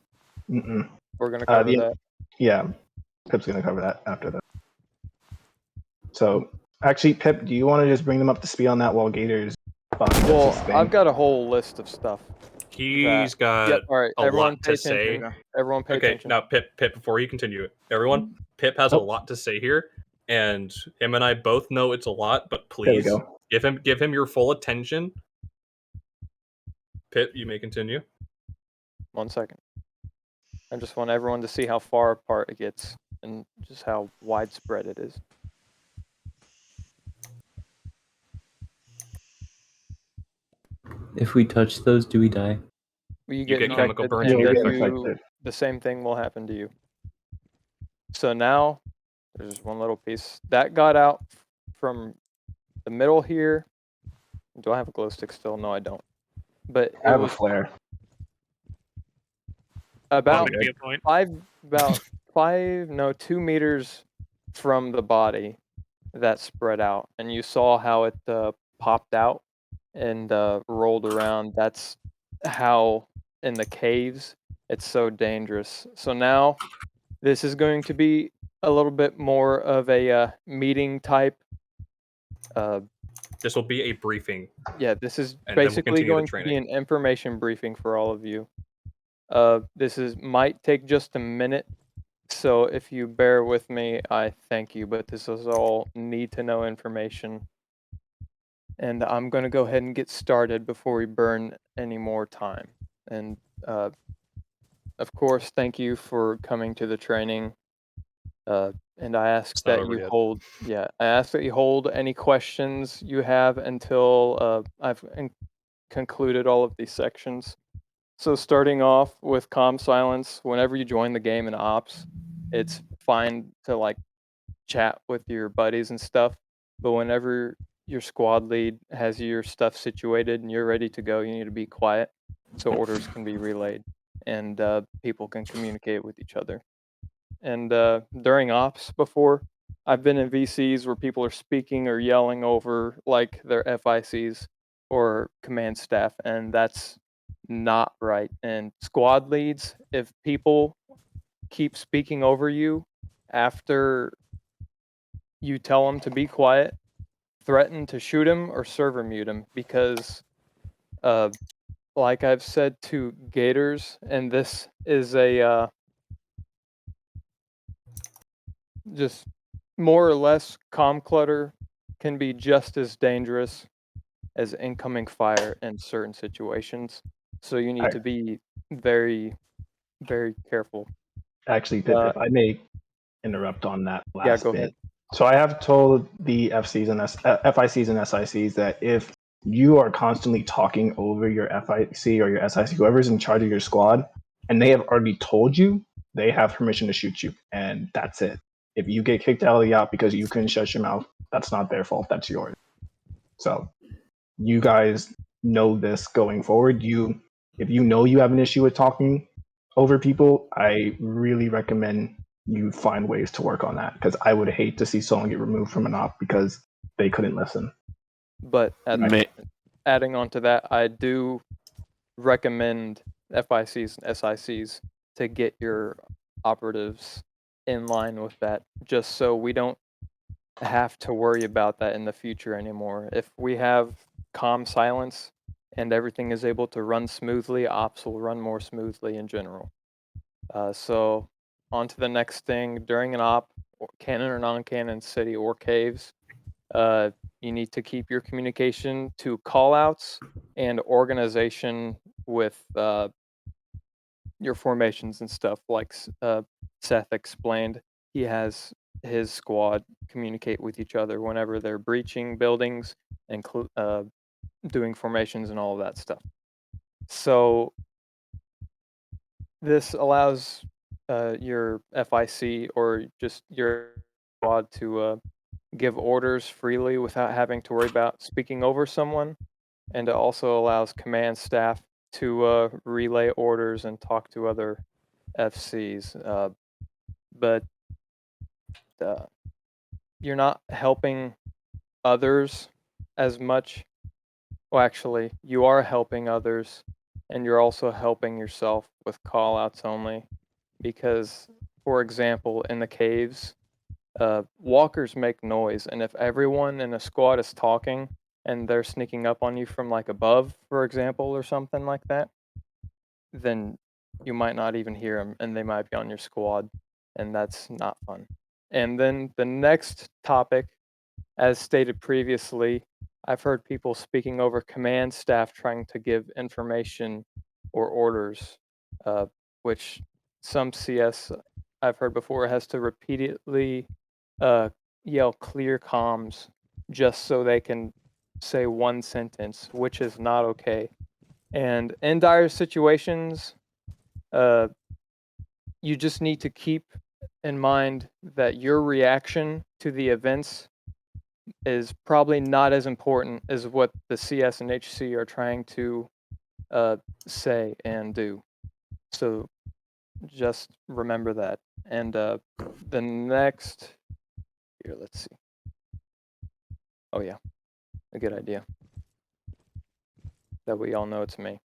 Mm-mm. We're gonna cover that. Yeah, Pip's gonna cover that after that. So actually, Pip, do you want to just bring them up to speed on that while Gator's body does Well, his thing? I've got a whole list of stuff. He's got Yep, all right, a everyone lot pay to say. attention. Everyone pay Okay, attention. now Pip, before you continue, everyone, Pip has a lot to say here, and him and I both know it's a lot, but There we please go. give him your full attention. Pip, you may continue. 1 second. I just want everyone to see how far apart it gets and just how widespread it is. If we touch those, do we die? You get get chemical infected, burns, and you get then infected. the same thing will happen to you. So now, there's one little piece. That got out from the middle here. Do I have a glow stick still? No, I don't. But I it have a was flare. about That'd be a point. 2 meters from the body that spread out, and you saw how it popped out and rolled around. That's how in the caves it's so dangerous. So now this is going to be a little bit more of a meeting type. This will be a briefing. Yeah, this is and then we'll basically continue the going to be an information briefing for all of you. This might take just a minute, so if you bear with me, I thank you, but this is all need to know information. And I'm going to go ahead and get started before we burn any more time. And of course, thank you for coming to the training. And I ask It's not that over you yet. I ask that you hold any questions you have until I've concluded all of these sections. So starting off with calm silence, whenever you join the game in ops, it's fine to like chat with your buddies and stuff, but whenever your squad lead has your stuff situated and you're ready to go, you need to be quiet so orders can be relayed and people can communicate with each other. And during ops before, I've been in VCs where people are speaking or yelling over like their FICs or command staff, and that's not right. And squad leads, if people keep speaking over you after you tell them to be quiet, threaten to shoot him or server mute him, because like I've said to Gators, and this is a just more or less, comm clutter can be just as dangerous as incoming fire in certain situations. So you need to be very, very careful. Actually, Pip, if I may interrupt on that last go bit. ahead. So I have told the FICs and SICs that if you are constantly talking over your FIC or your SIC, whoever's in charge of your squad, and they have already told you they have permission to shoot you, and that's it. If you get kicked out of the yacht because you couldn't shut your mouth, that's not their fault. That's yours. So you guys know this going forward. If you know you have an issue with talking over people, I really recommend you find ways to work on that, because I would hate to see someone get removed from an op because they couldn't listen. But adding on to that, I do recommend FICs and SICs to get your operatives in line with that, just so we don't have to worry about that in the future anymore. If we have calm silence and everything is able to run smoothly, ops will run more smoothly in general. So on to the next thing. During an op, canon or non-canon, city or caves, you need to keep your communication to callouts and organization with your formations and stuff. Like Seth explained, he has his squad communicate with each other whenever they're breaching buildings and doing formations and all of that stuff. So this allows your FIC or just your squad to give orders freely without having to worry about speaking over someone, and it also allows command staff to relay orders and talk to other FCs. But you're not helping others as much. Well, actually, you are helping others, and you're also helping yourself with callouts only. Because, for example, in the caves, walkers make noise, and if everyone in a squad is talking and they're sneaking up on you from like above, for example, or something like that, then you might not even hear them, and they might be on your squad, and that's not fun. And then the next topic, as stated previously, I've heard people speaking over command staff trying to give information or orders, which some CS I've heard before has to repeatedly yell clear comms just so they can say one sentence, which is not okay. And in dire situations, you just need to keep in mind that your reaction to the events is probably not as important as what the CS and HC are trying to say and do. So just remember that. And the next, here, let's see. Oh yeah, a good idea. That we all know it's me.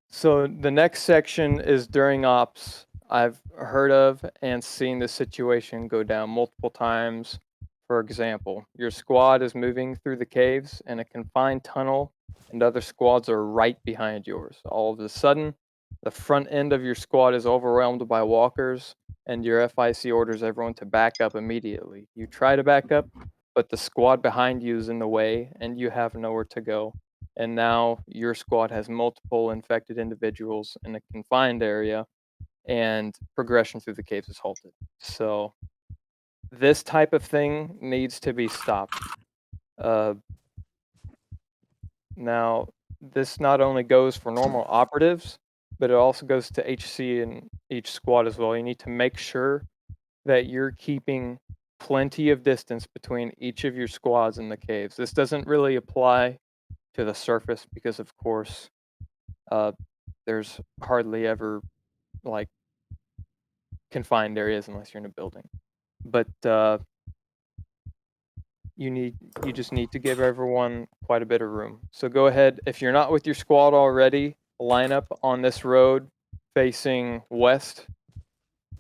So the next section is during ops. I've heard of and seen this situation go down multiple times. For example, your squad is moving through the caves in a confined tunnel, and other squads are right behind yours. All of a sudden, the front end of your squad is overwhelmed by walkers, and your FIC orders everyone to back up immediately. You try to back up, but the squad behind you is in the way, and you have nowhere to go. And now your squad has multiple infected individuals in a confined area, and progression through the caves is halted. So this type of thing needs to be stopped. Now, this not only goes for normal operatives, but it also goes to HC and each squad as well. You need to make sure that you're keeping plenty of distance between each of your squads in the caves. This doesn't really apply to the surface because, of course, there's hardly ever like confined areas unless you're in a building. But you just need to give everyone quite a bit of room. So go ahead, if you're not with your squad already, line up on this road facing west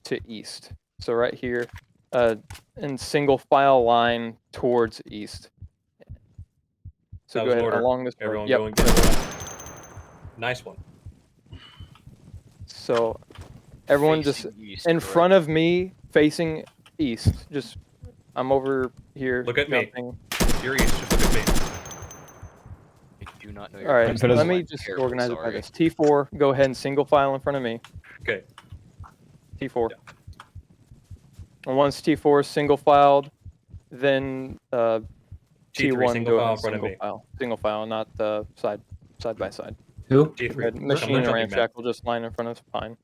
to east. So right here, in single file line towards east. So That go was an ahead order. along this road. Everyone Yep. go and get it. Nice one. So everyone just Facing east, in correct? front of me, facing east. Just I'm over here. Look at me. jumping. You're east. Just look at me. I do not know All your right, place, let so me I'm just terribly organize it by sorry. this. T4, go ahead and single file in front of me. Okay. T4. And once T4 is single filed, then T3 T1 single go file ahead in front of single me. file. Single file, not side by side. Who? Go T3. ahead, I'm Machine or jumping back. Ramshackle just line in front of Pine.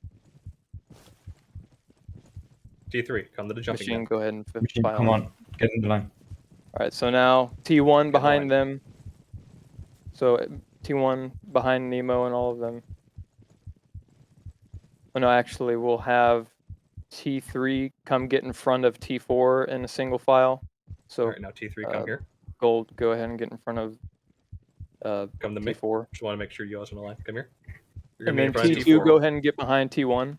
T3, come to the jumping Machine, net. go ahead and Machine, file come in. on, get in the line. All right, so now T1 line. behind them. So T1 behind Nemo and all of them. Oh, no, actually, we'll have T3 come get in front of T4 in a single file. So All right, now T3, come here. Gold, go ahead and get in front of Come to me. T4. Just want to make sure you guys are in the line. Come here. You're And gonna then be in front of T2, T4. go ahead and get behind T1.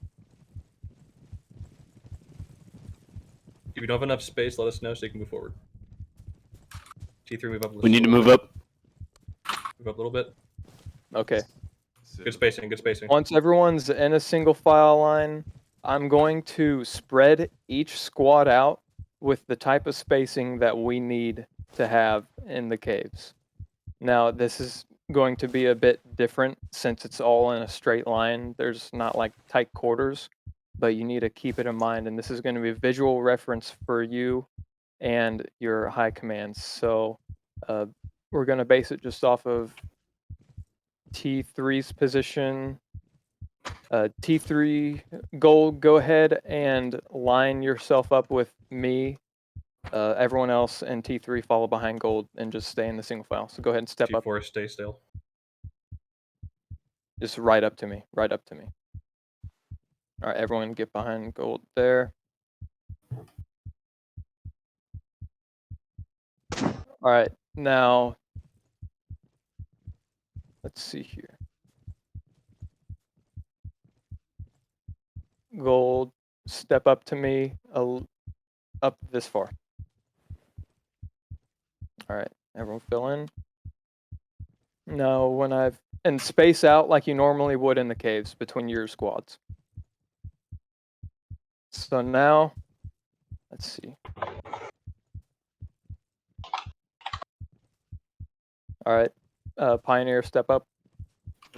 If you don't have enough space, let us know so you can move forward. T3, move up. We need to move up. Move up a little bit. Okay. Good spacing, good spacing. Once everyone's in a single file line, I'm going to spread each squad out with the type of spacing that we need to have in the caves. Now, this is going to be a bit different since it's all in a straight line. There's not like tight quarters, but you need to keep it in mind. And this is going to be a visual reference for you and your high commands. So we're going to base it just off of T3's position. T3 Gold, go ahead and line yourself up with me. Everyone else and T3 follow behind Gold and just stay in the single file. So go ahead and step up. T4, stay still. Just right up to me. Right up to me. All right, everyone get behind Gold there. All right, now let's see here. Gold, step up to me, up this far. All right, everyone fill in. No, and space out like you normally would in the caves between your squads. So now, let's see. All right, Pioneer, step up.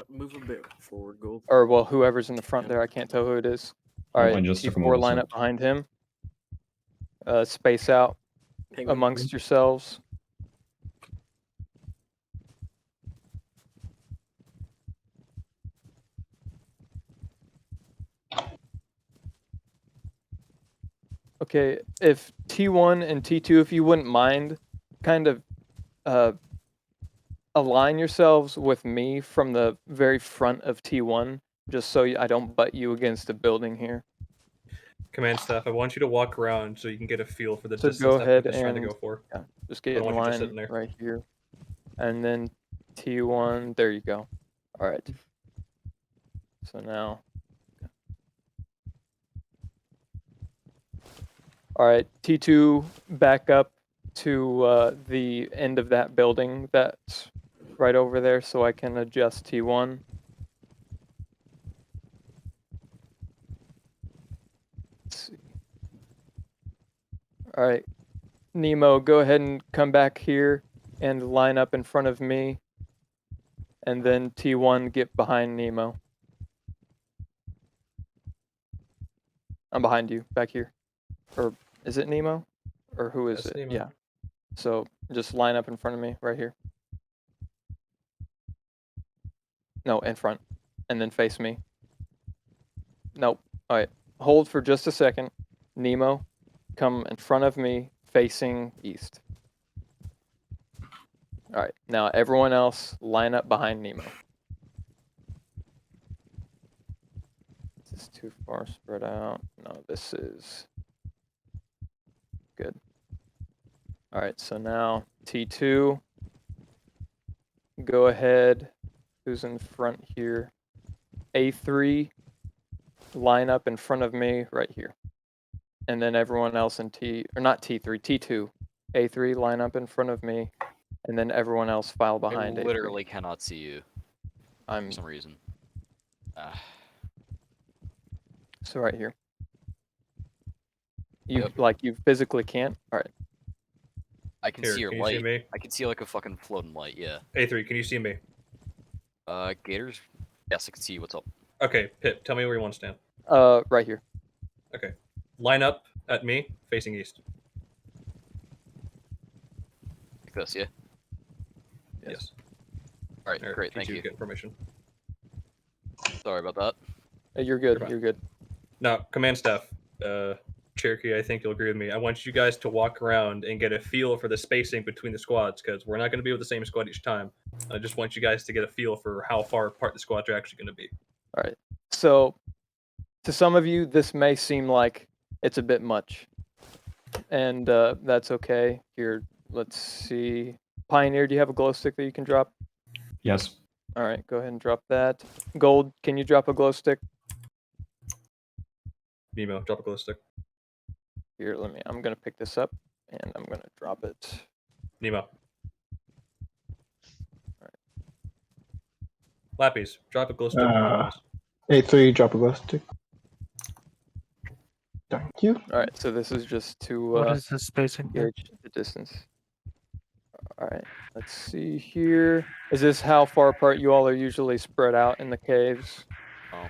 Move a bit forward, Gold. Or, well, whoever's in the front there, I can't tell who it is. All I right, just took him T4 over, line so- up behind him. Space out amongst yourselves. Okay, if T1 and T2, if you wouldn't mind, kind of align yourselves with me from the very front of T1, just so I don't butt you against a building here. Command staff, I want you to walk around so you can get a feel for the So distance go that ahead Pip is trying to and go for. yeah, just I get don't in want you just line sitting there. right here. And then T1, there you go. All right. So now. All right, T2, back up to the end of that building that's right over there so I can adjust T1. Let's see. All right, Nemo, go ahead and come back here and line up in front of me. And then T1, get behind Nemo. I'm behind you, back here. Or is it Nemo? Or who is That's it? Nemo. Yeah. So just line up in front of me, right here. No, in front. And then face me. Nope. All right. Hold for just a second. Nemo, come in front of me, facing east. All right. Now everyone else line up behind Nemo. This is too far spread out. No, this is good. All right. So now T2, go ahead. Who's in front here? A3, line up in front of me right here. And then everyone else in not T3, T2. A3, line up in front of me. And then everyone else file behind I A3. literally cannot see you. For some reason. So right here. You physically can't? Alright. I can Here, see your can you light. see me? I can see like a fucking floating light, yeah. A3, can you see me? Gators? Yes, I can see you. What's up? Okay, Pip, tell me where you want to stand. Right here. Okay. Line up at me, facing east. Like this, yeah? Yes. Alright, great, thank you. Get permission. Sorry about that. You're good, you're good. Now, command staff, Cherokee, I think you'll agree with me. I want you guys to walk around and get a feel for the spacing between the squads, because we're not going to be with the same squad each time. I just want you guys to get a feel for how far apart the squads are actually going to be. All right. So, to some of you, this may seem like it's a bit much, and that's okay. Here, let's see. Pioneer, do you have a glow stick that you can drop? Yes. All right, go ahead and drop that. Gold, can you drop a glow stick? Nemo, drop a glow stick. Here, I'm gonna pick this up, and I'm gonna drop it. Nemo. Lappies, drop a glow stick. A3, drop a glow stick. Thank you. All right, so this is just to What is the spacing here? gauge the distance. All right, let's see here. Is this how far apart you all are usually spread out in the caves? Oh.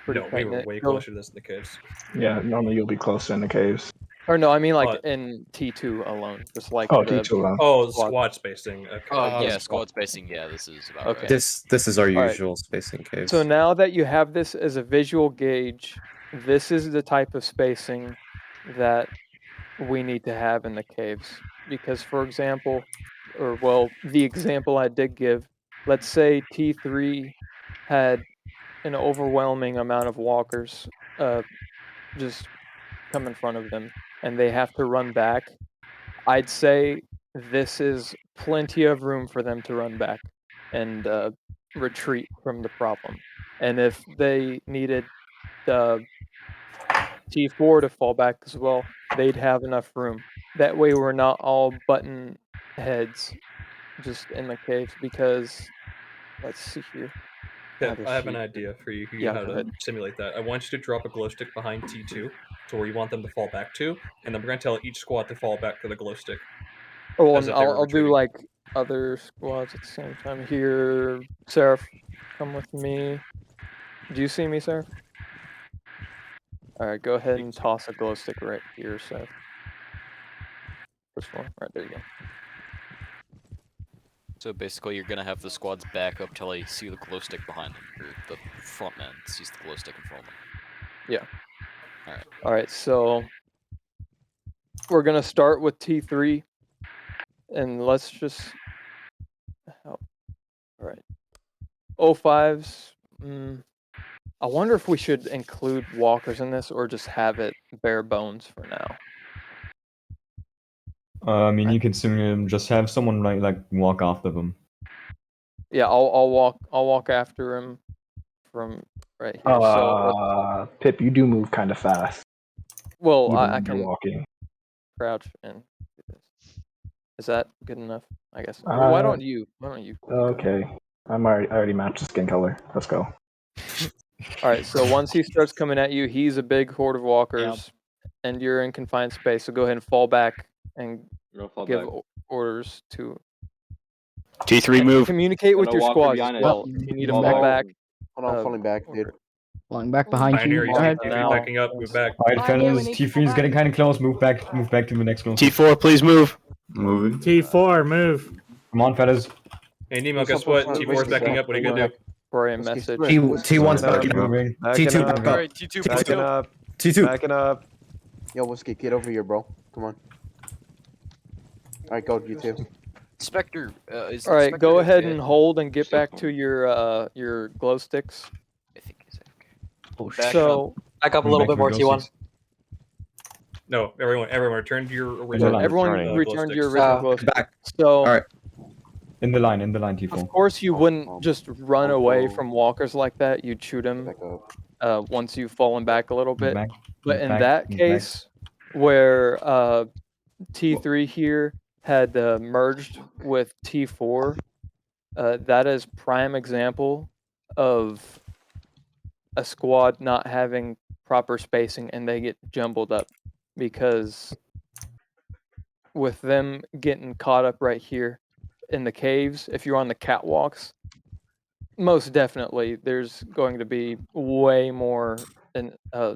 Pretty No, we tight were knit. way Go- closer to this in the caves. Yeah, normally you'll be closer in the caves. Or no, I mean like in T2 alone, just like Oh, the T2 alone. Oh, squad spacing. Okay. Yeah, squad spacing. Yeah, this is about Okay. right. This is our All right. usual spacing caves. So now that you have this as a visual gauge, this is the type of spacing that we need to have in the caves. Because, for example, the example I did give, let's say T3 had an overwhelming amount of walkers just come in front of them, and they have to run back. I'd say this is plenty of room for them to run back and retreat from the problem. And if they needed T4 to fall back as well, they'd have enough room. That way we're not all button heads just in the caves, because let's see here. Pip, I have an idea for you Yeah, how go to ahead. simulate that. I want you to drop a glow stick behind T2 to where you want them to fall back to, and then we're going to tell each squad to fall back to the glow stick. Oh, as and if they were I'll do retreating. like other squads at the same time. Here, Seraph, come with me. Do you see me, Seraph? All right, go ahead and toss a glow stick right here, Seraph. First one, right there you go. So basically, you're gonna have the squads back up till they see the glow stick behind them, or the front man sees the glow stick in front of them. Yeah. All right. All right, so we're gonna start with T3, and let's just. All right. O5s. I wonder if we should include walkers in this or just have it bare bones for now. I mean, you can just have someone like walk after them. Yeah, I'll walk after him from right here. So Pip, you do move kind of fast. well, even I when you're can walking. crouch and do this. Is that good enough? I guess. Why don't you? Okay, I already matched the skin color. Let's go. All right. So once he starts coming at you, he's a big horde of walkers, and you're in confined space. So go ahead and fall back and give orders to. T3 and move. Communicate with your walker squads as behind us. well. If you need to Fall fall back. back. Hold on, falling back, dude. Falling back behind Pioneer, you. you Go see ahead. T3 backing up, move back. Alright, fellas, T3 is getting kind of close. Move back to the next one. T4, please move. Moving. T4, move. Come on, fellas. Hey, Nemo, guess what? T4 is backing up. What are you going to do? For a message. T1's backing up. Moving. T2 back up. Alright, T2, let's Backing go. up. T2. Backing up. Yo, Whiskey, get over here, bro. Come on. Alright, go, you two. Spectre is. All right, Spectre go ahead dead? and hold and get back to your glow sticks. I think he's okay. Oh, So back up a little bit more, T1. No, everyone, return to your original. everyone glow return to your sticks. original glow stick. Back. So Alright. In the line, T4. of course you wouldn't just run away from walkers like that. You'd shoot them once you've fallen back a little bit. But in that case, where T3 here had merged with T4, that is prime example of a squad not having proper spacing and they get jumbled up, because with them getting caught up right here in the caves, if you're on the catwalks, most definitely there's going to be way more and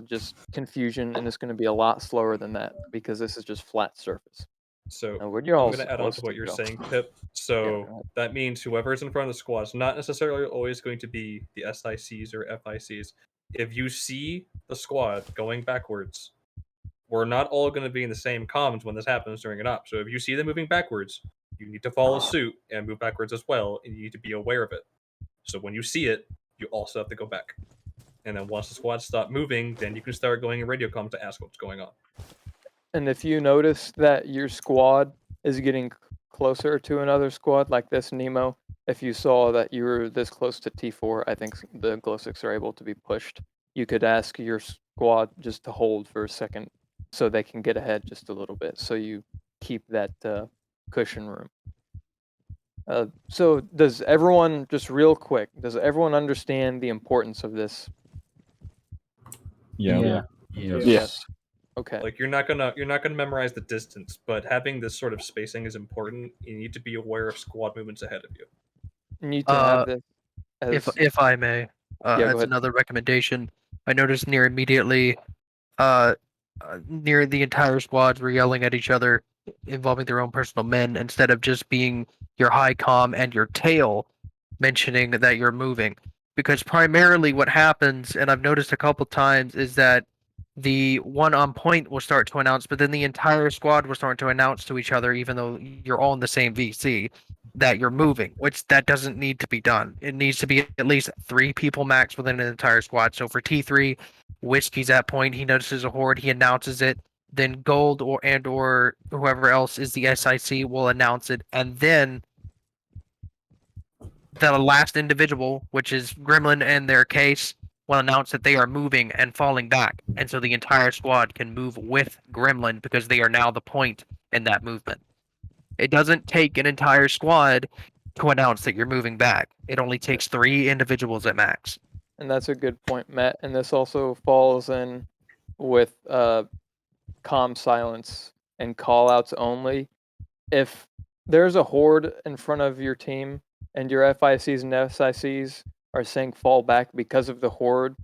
just confusion, and it's going to be a lot slower than that because this is just flat surface. So where I'm you all going to add on to supposed what to you're go? saying, Pip. So that means whoever's in front of the squad is not necessarily always going to be the SICs or FICs. If you see the squad going backwards, we're not all going to be in the same comms when this happens during an op. So if you see them moving backwards, you need to follow suit and move backwards as well, and you need to be aware of it. So when you see it, you also have to go back. And then once the squads stop moving, then you can start going in radio comms to ask what's going on. And if you notice that your squad is getting closer to another squad like this, Nemo, if you saw that you were this close to T4, I think the glow sticks are able to be pushed. You could ask your squad just to hold for a second so they can get ahead just a little bit, so you keep that cushion room. So does everyone, just real quick, does everyone understand the importance of this? Yes. Okay. Like you're not gonna memorize the distance, but having this sort of spacing is important. You need to be aware of squad movements ahead of you. You need to have this. If I may, Yeah, go as ahead. another recommendation, I noticed near the entire squads were yelling at each other, involving their own personal men, instead of just being your high comm and your tail mentioning that you're moving. Because primarily what happens, and I've noticed a couple times, is that the one on point will start to announce, but then the entire squad will start to announce to each other, even though you're all in the same VC, that you're moving, which that doesn't need to be done. It needs to be at least 3 people max within an entire squad. So for T3, Whiskey's at point, he notices a horde, he announces it, then Gold or whoever else is the SIC will announce it, and then the last individual, which is Gremlin in their case, will announce that they are moving and falling back, and so the entire squad can move with Gremlin because they are now the point in that movement. It doesn't take an entire squad to announce that you're moving back. It only takes 3 individuals at max. And that's a good point, Matt. And this also falls in with comm silence and call outs only. If there's a horde in front of your team and your FICs and SICs are saying fall back because of the horde,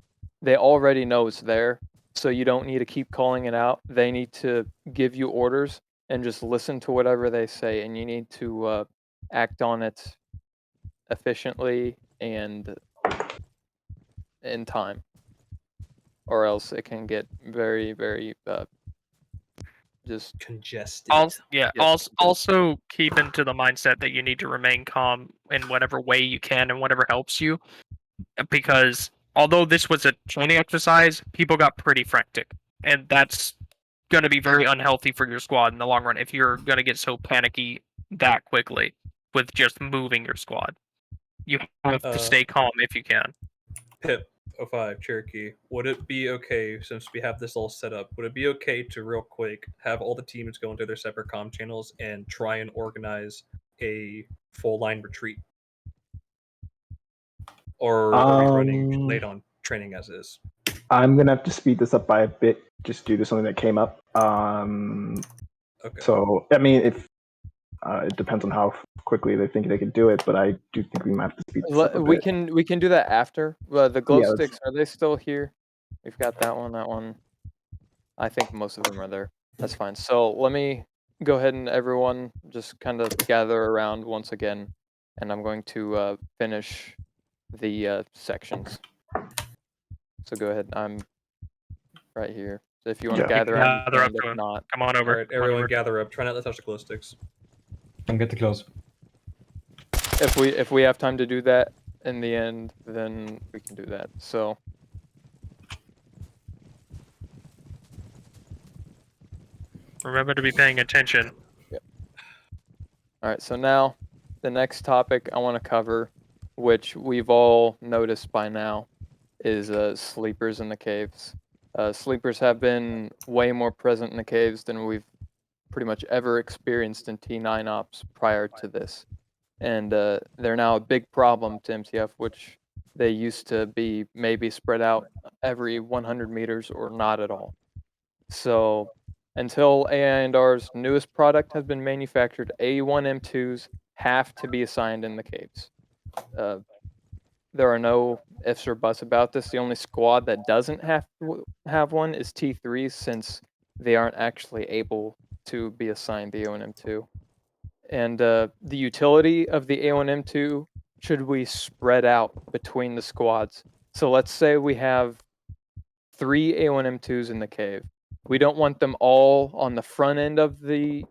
they already know it's there. So you don't need to keep calling it out. They need to give you orders and just listen to whatever they say. And you need to act on it efficiently and in time, or else it can get very, very just congested. Also keep into the mindset that you need to remain calm in whatever way you can and whatever helps you, because although this was a training exercise, people got pretty frantic, and that's going to be very unhealthy for your squad in the long run if you're going to get so panicky that quickly with just moving your squad. You have to stay calm if you can. Pip 05 Cherokee, would it be okay, since we have this all set up, would it be okay to real quick have all the teams go into their separate comm channels and try and organize a full line retreat? Or are we running late on training as is? I'm gonna have to speed this up by a bit just due to something that came up. Okay. So I mean, if it depends on how quickly they think they can do it, but I do think we might have to speed this up a we bit. can do that after. The glow Yeah, sticks, are they still here? We've got that one. I think most of them are there. That's fine. So let me go ahead and everyone just kind of gather around once again, and I'm going to finish the sections. So go ahead. I'm right here. So if you want to gather around, you can. If not, come on over. All right, everyone gather up. Try not to touch the glow sticks. Don't get too close. If we have time to do that in the end, then we can do that. So Remember to be paying attention. Yep. All right, so now the next topic I want to cover, which we've all noticed by now, is sleepers in the caves. Sleepers have been way more present in the caves than we've pretty much ever experienced in T9 ops prior to this. And they're now a big problem to MTF, which they used to be maybe spread out every 100 meters or not at all. So until AI&R's newest product has been manufactured, A1 M2s have to be assigned in the caves. There are no ifs or buts about this. The only squad that doesn't have one is T3, since they aren't actually able to be assigned the A1 M2. And the utility of the A1 M2 should be spread out between the squads. So let's say we have 3 A1 M2s in the cave. We don't want them all on the front end of the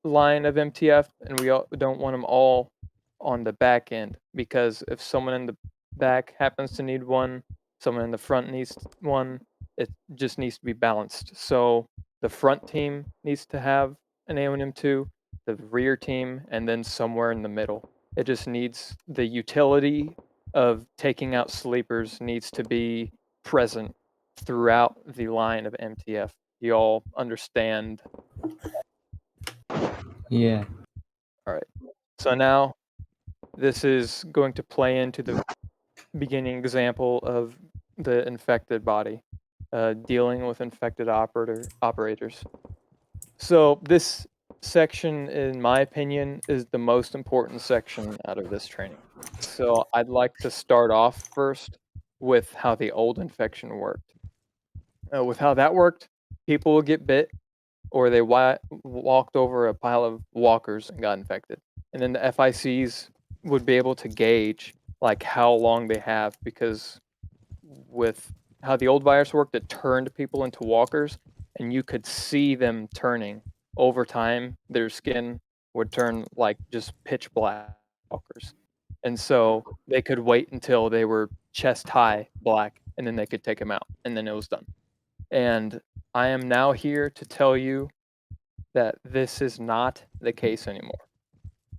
line of MTF, and we don't want them all on the back end, because if someone in the back happens to need one, someone in the front needs one, it just needs to be balanced. So the front team needs to have an A1M2, the rear team, and then somewhere in the middle. It just needs the utility of taking out sleepers needs to be present throughout the line of MTF. You all understand? Yeah. All right. So now this is going to play into the beginning example of the infected body, dealing with infected operators. So this section, in my opinion, is the most important section out of this training. So I'd like to start off first with how the old infection worked. With how that worked, people would get bit, or they walked over a pile of walkers and got infected. And then the FICs would be able to gauge like how long they have, because with how the old virus worked, it turned people into walkers, and you could see them turning over time. Their skin would turn like just pitch black walkers, and so they could wait until they were chest high black, and then they could take them out, and then it was done. And I am now here to tell you that this is not the case anymore.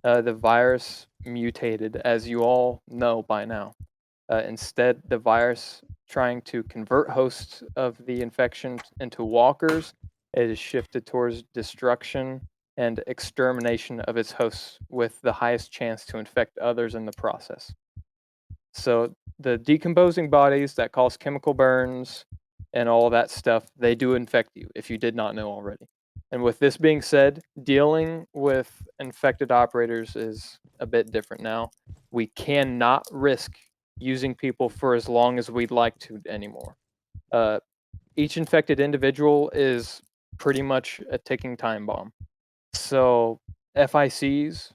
The virus mutated, as you all know by now. Instead, the virus trying to convert hosts of the infection into walkers, it is shifted towards destruction and extermination of its hosts, with the highest chance to infect others in the process. So the decomposing bodies that cause chemical burns and all that stuff, they do infect you if you did not know already. And with this being said, dealing with infected operators is a bit different now. We cannot risk using people for as long as we'd like to anymore. Each infected individual is pretty much a ticking time bomb. So FICs,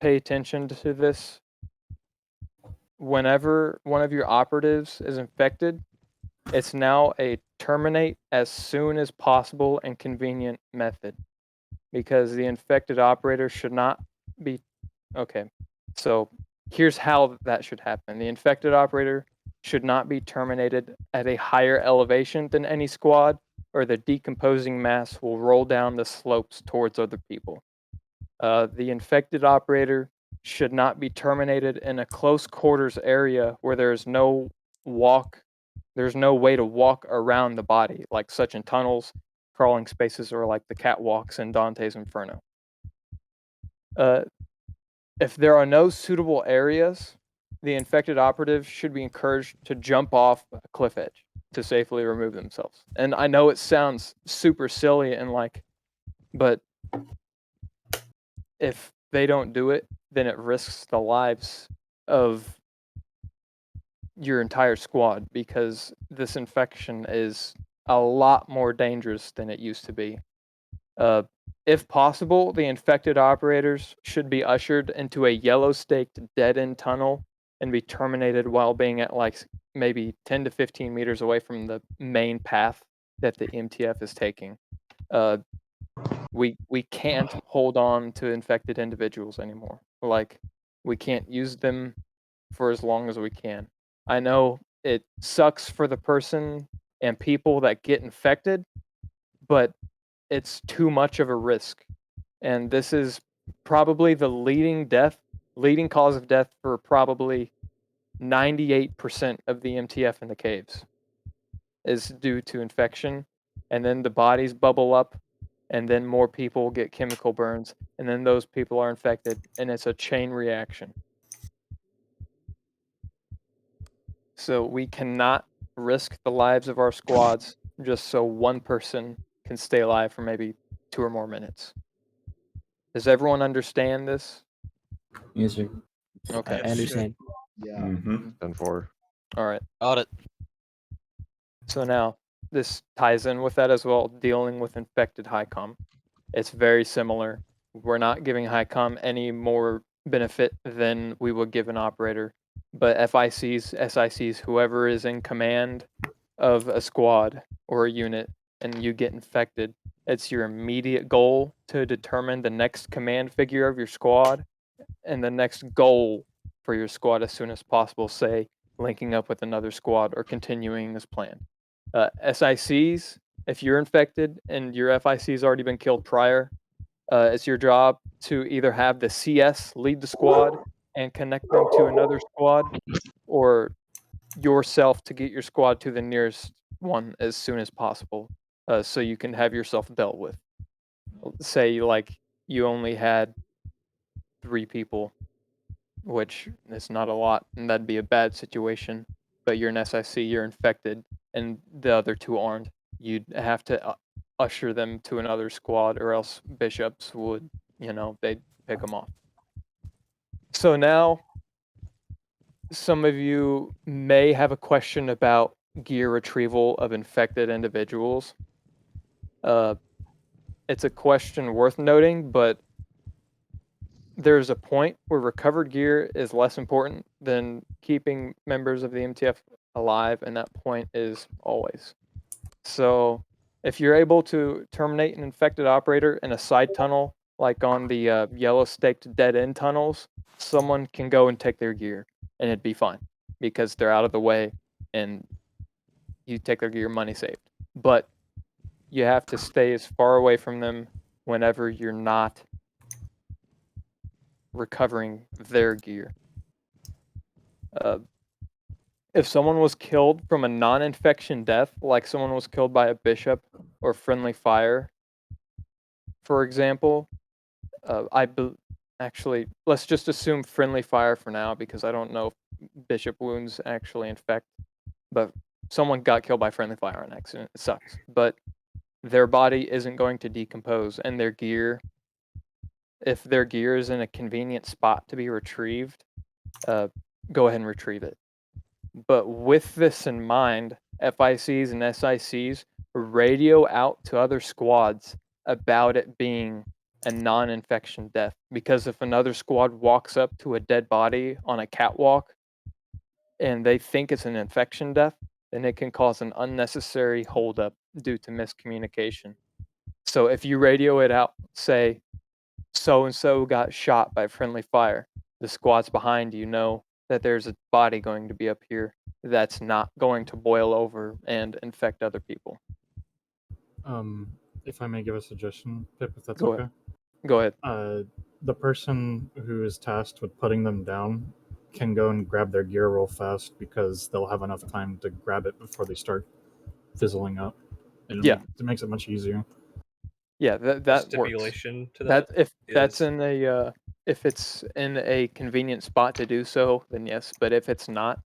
pay attention to this. Whenever one of your operatives is infected, it's now a terminate as soon as possible and convenient method, because the infected operator should not be. Okay, so here's how that should happen. The infected operator should not be terminated at a higher elevation than any squad, or the decomposing mass will roll down the slopes towards other people. The infected operator should not be terminated in a close quarters area where there's no way to walk around the body, like such in tunnels, crawling spaces, or like the catwalks in Dante's Inferno. If there are no suitable areas, the infected operative should be encouraged to jump off a cliff edge to safely remove themselves. And I know it sounds super silly and but if they don't do it, then it risks the lives of your entire squad, because this infection is a lot more dangerous than it used to be. If possible, the infected operators should be ushered into a yellow staked dead end tunnel and be terminated while being at like maybe 10 to 15 meters away from the main path that the MTF is taking. We can't hold on to infected individuals anymore. Like, we can't use them for as long as we can. I know it sucks for the person and people that get infected, but it's too much of a risk. And this is probably the leading cause of death for probably 98% of the MTF in the caves is due to infection. And then the bodies bubble up, and then more people get chemical burns, and then those people are infected, and it's a chain reaction. So we cannot risk the lives of our squads just so one person can stay alive for maybe 2 or more minutes. Does everyone understand this? Yes, sir. Okay. I understand. Yeah. Mm-hmm. 10-4. All right. Got it. So now this ties in with that as well, dealing with infected HICOM. It's very similar. We're not giving HICOM any more benefit than we would give an operator, but FICs, SICs, whoever is in command of a squad or a unit and you get infected, it's your immediate goal to determine the next command figure of your squad and the next goal for your squad as soon as possible, say linking up with another squad or continuing as planned. SICs, if you're infected and your FIC's already been killed prior, it's your job to either have the CS lead the squad and connect them to another squad, or yourself to get your squad to the nearest one as soon as possible, so you can have yourself dealt with. Say like you only had 3 people, which is not a lot, and that'd be a bad situation. But you're an SIC, you're infected, and the other 2 aren't. You'd have to usher them to another squad, or else bishops would, they'd pick them off. So now, some of you may have a question about gear retrieval of infected individuals. It's a question worth noting, but there's a point where recovered gear is less important than keeping members of the MTF alive, and that point is always. So, if you're able to terminate an infected operator in a side tunnel, like on the yellow staked dead end tunnels, someone can go and take their gear, and it'd be fine because they're out of the way, and you take their gear, money saved. But you have to stay as far away from them whenever you're not recovering their gear. If someone was killed from a non-infection death, like someone was killed by a bishop or friendly fire, for example, actually, let's just assume friendly fire for now because I don't know if bishop wounds actually infect. But someone got killed by friendly fire on accident. It sucks. But their body isn't going to decompose, and their gear, if their gear is in a convenient spot to be retrieved, go ahead and retrieve it. But with this in mind, FICs and SICs radio out to other squads about it being a non-infection death. Because if another squad walks up to a dead body on a catwalk and they think it's an infection death, then it can cause an unnecessary holdup due to miscommunication. So if you radio it out, say, so-and-so got shot by friendly fire, the squads behind you know that there's a body going to be up here that's not going to boil over and infect other people. If I may give a suggestion, Pip, if that's Go okay. ahead. Go ahead. The person who is tasked with putting them down can go and grab their gear real fast because they'll have enough time to grab it before they start fizzling up. And Yeah. it makes it much easier. Yeah, that A works. stipulation to That that if that's is- in a if it's in a convenient spot to do so, then yes. But if it's not,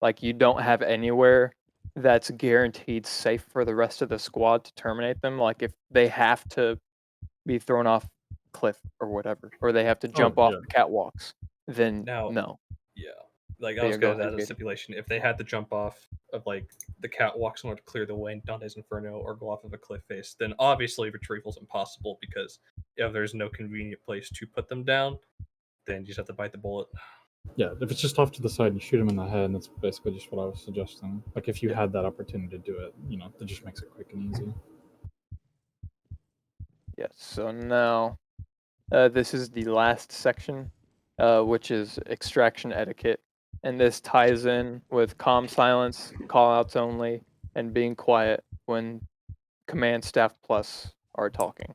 like you don't have anywhere that's guaranteed safe for the rest of the squad to terminate them, like if they have to be thrown off cliff or whatever, or they have to jump off the catwalks, then Now, no. yeah, like I They was are going going to through add a gates. stipulation. If they had to jump off of like the catwalk somewhere to clear the way in Dante's Inferno or go off of a cliff face, then obviously retrieval is impossible because if there's no convenient place to put them down, then you just have to bite the bullet. Yeah, if it's just off to the side, you shoot him in the head, and that's basically just what I was suggesting. Like if you had that opportunity to do it, that just makes it quick and easy. Yes. So now, this is the last section, which is extraction etiquette, and this ties in with calm silence, callouts only, and being quiet when command staff plus are talking.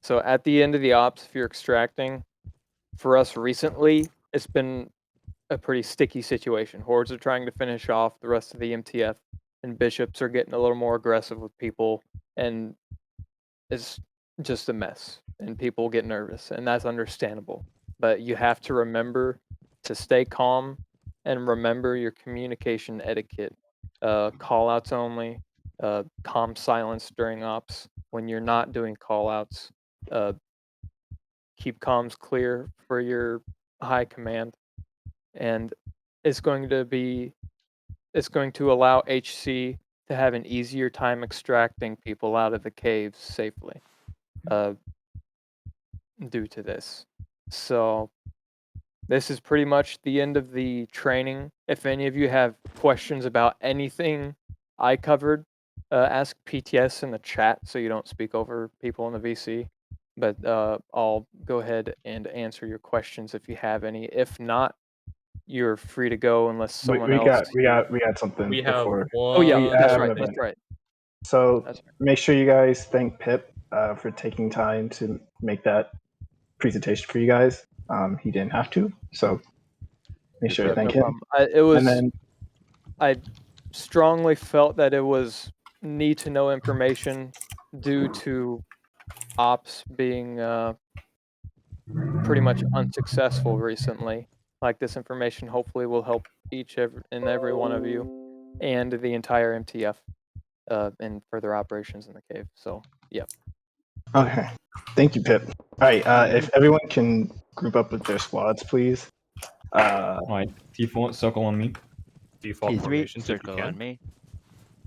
So at the end of the ops, if you're extracting, for us recently, it's been a pretty sticky situation. Hordes are trying to finish off the rest of the MTF, and bishops are getting a little more aggressive with people, and it's just a mess, and people get nervous, and that's understandable. But you have to remember to stay calm and remember your communication etiquette. Callouts only, calm silence during ops. When you're not doing callouts, keep comms clear for your high command, and it's going to allow HC to have an easier time extracting people out of the caves safely, due to this. So this is pretty much the end of the training. If any of you have questions about anything I covered. Ask PTS in the chat so you don't speak over people in the VC. But I'll go ahead and answer your questions if you have any. If not, you're free to go unless someone else. We got something We have before. Oh yeah, one. that's have right. an That's event. right. So That's right. make sure you guys thank Pip for taking time to make that presentation for you guys. He didn't have to, so make sure you No thank him. problem. It was. And then I strongly felt that it was need to know information due to ops being pretty much unsuccessful recently. Like this information hopefully will help each and every one of you and the entire MTF in further operations in the cave. So yeah. okay, thank you, Pip. All right, if everyone can group up with their squads, please. Alright, T4, circle on me. Default T3, formations if you circle can. on me.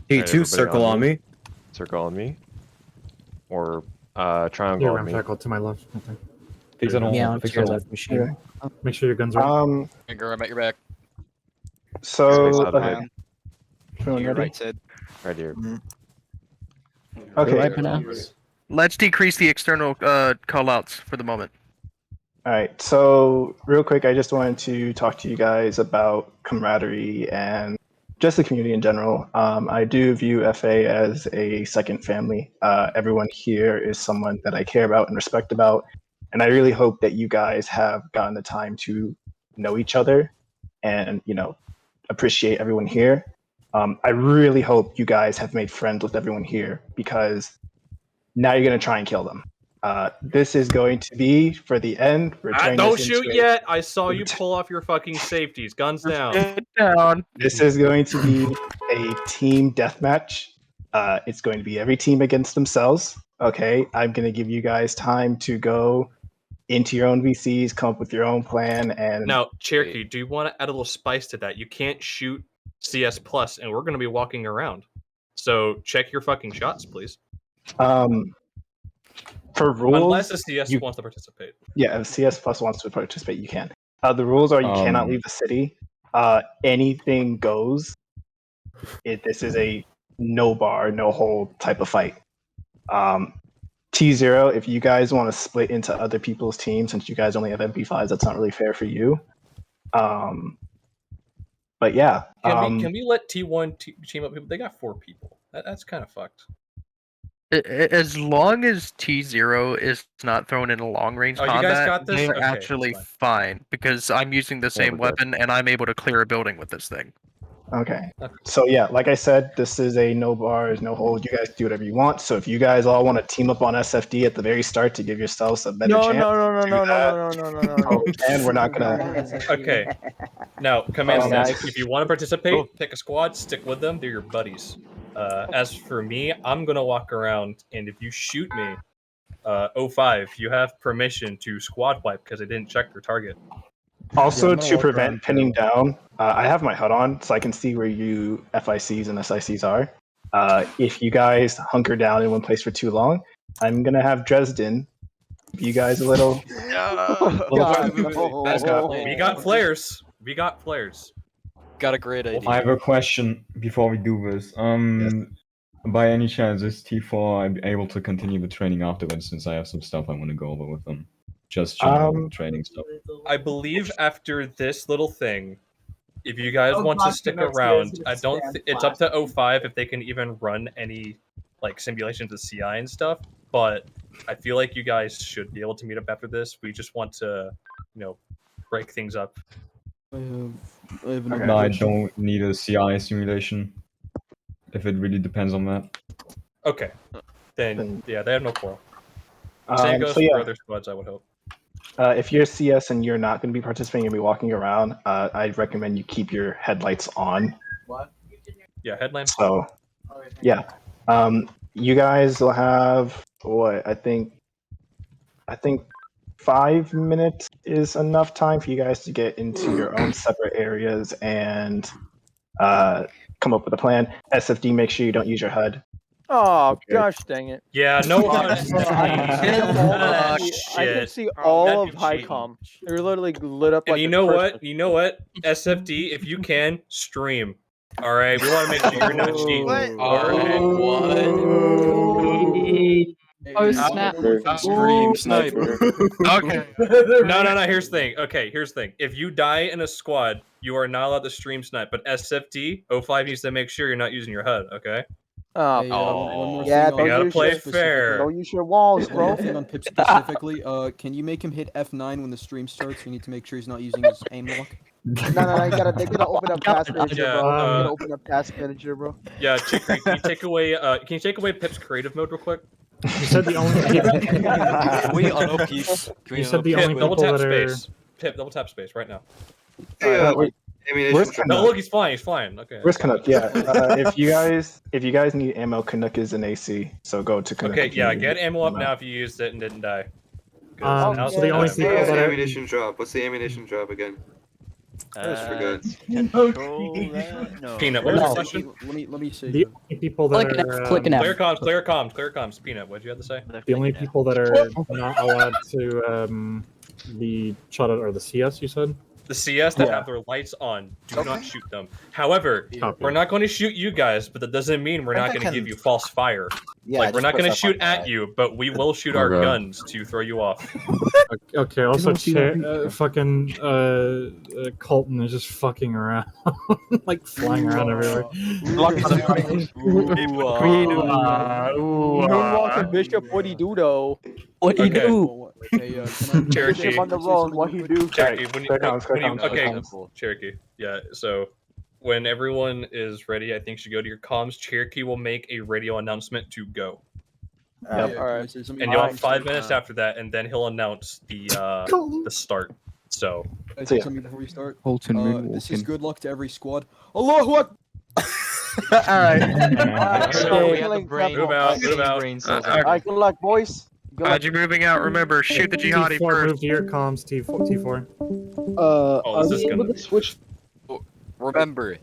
T2, everybody circle on me. Circle on me. Or Yeah, triangle on ram me. tackle to my left. Okay. Fix it all. Yeah, Fix to your it all. left machine. Okay. Make sure your guns are. Finger, I'm at your back. So Space out of okay. it. Everyone Your ready? right side. Right here. Okay. Right, banana? Let's decrease the external callouts for the moment. All right. So real quick, I just wanted to talk to you guys about camaraderie and just the community in general. I do view FA as a second family. Everyone here is someone that I care about and respect about, and I really hope that you guys have gotten the time to know each other and appreciate everyone here. I really hope you guys have made friends with everyone here because now you're going to try and kill them. This is going to be for the end. We're turning Don't this shoot into yet! I saw you pull off your fucking safeties. Guns down. Down. This is going to be a team deathmatch. It's going to be every team against themselves. Okay, I'm going to give you guys time to go into your own VCs, come up with your own plan, and Now, Cherokee, do you want to add a little spice to that? You can't shoot CS Plus, and we're going to be walking around. So check your fucking shots, please. For rules, unless the CS wants to participate. Yeah, if CS Plus wants to participate, you can. The rules are you cannot leave the city. Anything goes. This is a no bar, no hold type of fight. T-0, if you guys want to split into other people's teams, since you guys only have MP5s, that's not really fair for you. But yeah. Can we let T1 team up people? They got 4 people. That's kind of fucked. As long as T0 is not thrown in a long range Oh, you guys combat, got this? they're Okay, actually fine because I'm using the same we're good. weapon and I'm able to clear a building with this thing. Okay. So yeah, like I said, this is a no bars, no hold. You guys do whatever you want. So if you guys all want to team up on SFD at the very start to give yourselves a better chance, and we're not gonna. Okay. Now, command sense. If you want to participate, pick a squad, stick with them. They're your buddies. As for me, I'm gonna walk around, and if you shoot me, 05, you have permission to squad wipe because I didn't check your target. Also, to prevent pinning down, I have my HUD on so I can see where you FICs and SICs are. If you guys hunker down in one place for too long, I'm gonna have Dresden give you guys a little. We got flares. We got flares. Got a great idea. I have a question before we do this. By any chance, is T4 able to continue the training afterwards since I have some stuff I want to go over with them? Just general training stuff. I believe after this little thing, if you guys want to stick around, I don't. It's up to 05 if they can even run any like simulations of CI and stuff. But I feel like you guys should be able to meet up after this. We just want to, break things up. I have another No, I question. don't need a CI simulation. If it really depends on that. Okay. Then yeah, they have no quarrel. Same goes so yeah. for other squads, I would hope. If you're CS and you're not going to be participating and be walking around, I'd recommend you keep your headlights on. What? Yeah, headlamps. So, yeah. You guys will have what I think 5 minutes is enough time for you guys to get into your own separate areas and come up with a plan. SFD, make sure you don't use your HUD. Oh gosh, dang it! Yeah, no HUD. I can see all of Highcom. They're literally lit up And like. you know what? You know what? SFD, if you can, stream. All right, we want to make sure you're not cheating. What? Oh, snap. Stream sniper. Okay. No. Here's the thing. Okay, here's the thing. If you die in a squad, you are not allowed to stream snipe. But SFT 05 needs to make sure you're not using your HUD. Okay. Hey, one more Yeah, thing you don't gotta use play your fair. Don't use your walls, One more bro. thing on Pip specifically. Can you make him hit F9 when the stream starts? You need to make sure he's not using his aim lock. No, they gotta open up Task Manager, Yeah, bro. They gotta open up Task Manager, bro. Yeah, Chicory, can you take away Pip's creative mode real quick? You said the only. Can we auto peeps? You said the Pip, only double people tap that are. space. Pip, double tap space right now. Where's No, Canuck? look, he's flying. Okay. Where's Canuck? Yeah. If you guys need ammo, Canuck is an AC. So go to Canuck. Okay, if you yeah, need get it. ammo up now if you used it and didn't die. 'Cause now's So the only time. people What's that the are. ammunition drop? What's the ammunition drop again? I just forgot. Peanut, what was your question? Let me say. The only people that are. Clear comms. Peanut, what'd you have to say? The only people that are not allowed to the shot at are the CS. You said. The CS that Yeah. have their lights on, do not shoot them. However, Okay. we're not going to shoot you guys, but that doesn't mean we're I not think going I to give can- you false fire. Yeah, Like, we're just not put going to stuff on shoot at that. you, but we will shoot our Okay. guns to throw you off. Okay. Also, don't see that fucking Colton is just fucking around, like flying around everywhere. Moonwalking Bishop, what'd he do though? What do you Okay. do? Hey, Cherokee. I'm on the road. What he do? Cherokee, when you, Clear comms, clear comms, clear okay, comms. Cherokee. Yeah, so when everyone is ready, I think you should go to your comms. Cherokee will make a radio announcement to go. Alright. And you'll have 5 minutes after that, and then he'll announce the start. So Say something before we start. Colton This is moonwalking. good luck to every squad. Allahu Akbar! Alright. So we have the brain. Move out, move out. Brain cells. Alright, good luck, boys. Good luck. As you're moving out, remember, shoot the jihadi T4, first. move to your comms. T4. Oh, this is gonna switch? Remember,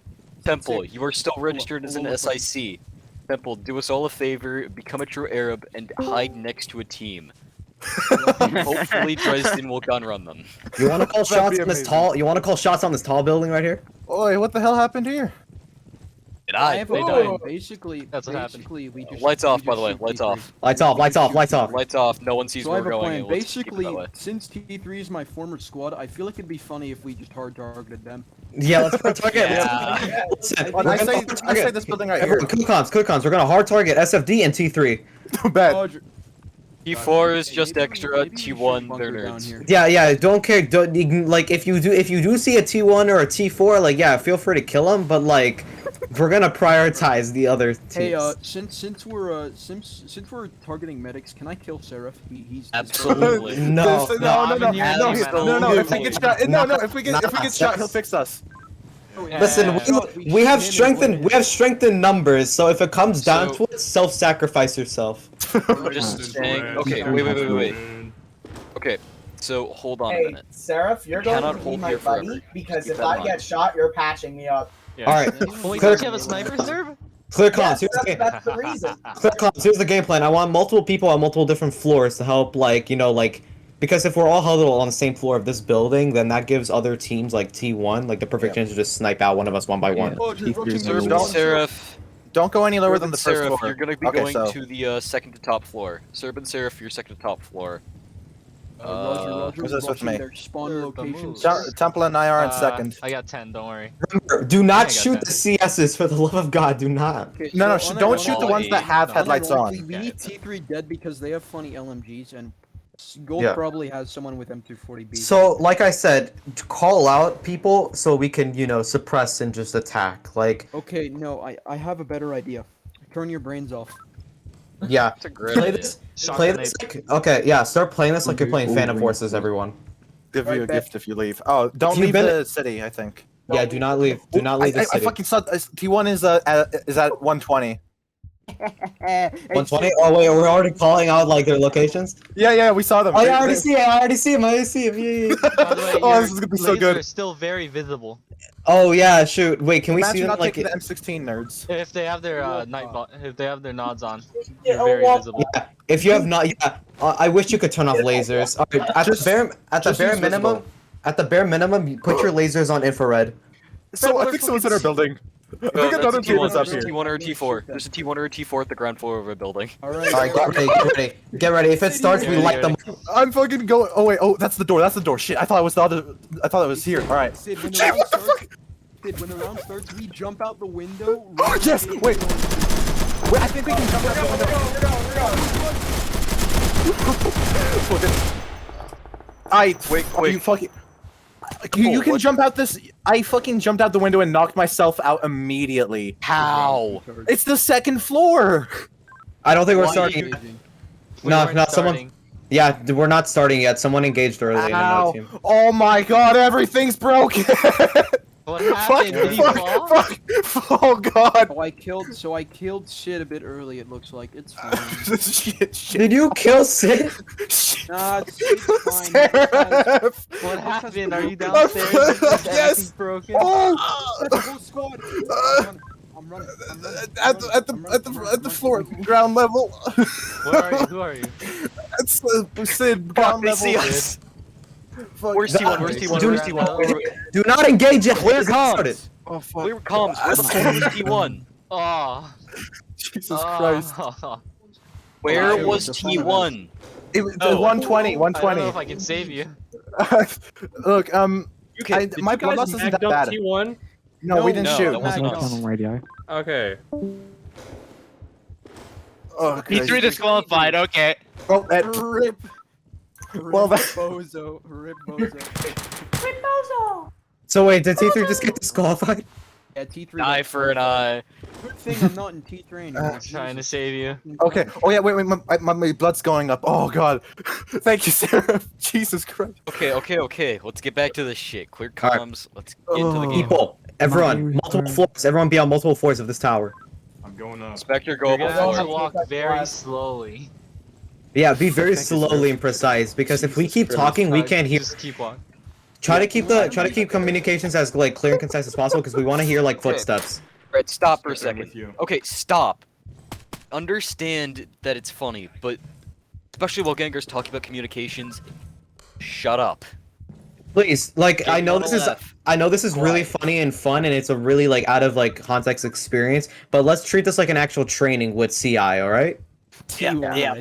Temple, you are still registered as an SIC. Temple, do us all a favor, become a true Arab, and hide next to a team. Hopefully Dresden will gun run them. You want to call That'd shots be on this amazing. tall? You want to call shots on this tall building right here? Oi, what the hell happened here? Did I I? have They a died. plan. Basically, That's what happened. basically, we just Lights we off, just by the way. shoot Lights T3. off. Lights off. Lights off. Lights off. Lights off. No one sees So I where have we're a going. plan. and let's keep it Basically, that way. since T3 is my former squad, I feel like it'd be funny if we just hard targeted them. Yeah, let's hard target. Yeah. Listen, I we're say- gonna I hard say target. this building right here. Everyone, Cookons. We're gonna hard target SFD and T3. Bad. Roger. T4 is just Maybe- extra. maybe we should T1, bunker they're down nerds. here. Yeah. Don't care. Don't you can- like if you do see a T1 or a T4, like yeah, feel free to kill them. But like, we're gonna prioritize the other teams. Hey, since we're targeting medics, can I kill Seraph? He's Absolutely. No. No. If we get shot, if we get shot, he'll fix us. Listen, we have strength in numbers. So if it comes down to it, self-sacrifice yourself. I'm just saying. Okay, wait. Okay, so hold on a Hey, minute. Seraph, you're You going cannot to be hold my here buddy forever. because Keep if that in I mind. get shot, you're patching me up. All right. Wait, Clear- don't you have a sniper, Zerb? Clear Yes, comms. Here's the game. that's the reason. Clear comms. Here's the game plan. I want multiple people on multiple different floors to help, because if we're all huddled on the same floor of this building, then that gives other teams like T1 like the perfect chance to just snipe out one of us one by one. Seraph and Seraph. Don't go any Seraph and Seraph, you're gonna be going so- to the second to top floor. Seraph and Seraph, you're second to top floor. Roger. Who's this with watching me? their spawn locations. Temple and I are in second. I got 10. Don't worry. Remember, do I not got shoot that. the CSs for the love of God. Do not. Okay, No, so don't shoot the ones that have headlights on. unironically, We need T3 dead because they have funny LMGs, and Gold Yeah. probably has someone with M240B. So, like I said, call out people so we can, suppress and just attack. Like, Okay, no, I have a better idea. Turn your brains off. yeah. That's a great Play idea. this. Play this. Okay, yeah. Start playing this like you're playing Phantom Forces, everyone. Give you a gift if you leave. Oh, don't If you've leave been- the city. I think. Yeah, do not leave. Do not leave the I city. fucking saw T1 is at 120. 120. Oh wait, we're already calling out like their locations. Yeah, we saw them. Oh yeah, I already see him. I already see him. Yeah. By the way, Oh, your this is gonna be so lasers good. are still very visible. Oh yeah, shoot. Wait, can we Imagine see them not like? taking the M16 nerds. If they have their if they have their nods on, Yeah, they're very well- visible. Yeah, if you have not, I wish you could turn off lasers. All right, at the just bare use minimum, visible. at the bare minimum, you put your lasers on infrared. So I think someone's in our building. I think another team is up There's a here. T1 or a T4. There's a T1 or a T4 at the ground floor of a building. Alright. Alright, get ready. If it starts, we light them. I'm fucking going. Oh wait, oh that's the door. That's the door. Shit, I thought it was the other. I thought it was here. All right. Sid, when the round starts, when the round starts, we jump out the window. Oh yes. Wait. Wait. I think we can jump out the window. Wait. You fucking. You can jump out this. I fucking jumped out the window and knocked myself out immediately. How? It's the second floor. I don't think we're starting. No, someone. Yeah, we're not starting yet. Someone engaged early in another team. Oh my god, everything's broken. What happened? Did he fall? Oh god. So I killed Sid a bit early. It looks like it's fine. Shit. Did you kill Sid? Nah, it's fine. Seraph. What happened? Are you downstairs? Is Yes. broken? Oh. Whole squad. I'm running. At the floor, ground level. Where are you? Who are you? It's Sid, ground They level. see us. Where's T1? Where's T1? Where's T1? Do not engage yet. Clear comms. Oh fuck. Clear comms. Where the fuck was T1? Oh. Jesus Christ. Where was T1? It was 120. I don't know if I can save you. Look, Did my you blood guys loss isn't mag that dump bad. T1? No, we didn't shoot. that wasn't us. radio. Okay. Oh, T3 disqualified. Okay. Oh, that. Rip. Well, that. Bozo. Rip Bozo. So wait, did T3 just get disqualified? Yeah, T3. Eye for an eye. Good thing I'm not in T3 anymore. I'm trying to save you. Okay. Oh yeah. Wait. My blood's going up. Oh god. Thank you, Sarah. Jesus Christ. Okay. Let's get back to this shit. Clear comms. Let's get into the game. People, everyone, multiple floors. Everyone be on multiple floors of this tower. I'm going up. Spectre, go You're gonna have to forward. walk very slowly. Yeah, be very slowly and precise because if we keep talking, we can't hear. Just keep walking. Try to keep communications as like clear and concise as possible because we want to hear like footsteps. Right, stop for a Spectre, I'm second. with you. Okay, stop. Understand that it's funny, but especially while Gengar's talking about communications, shut up. Please, like Get I know on this the is left. really funny and fun and it's a really like out of like context experience, but let's treat this like an actual training with CI, all right? Yeah.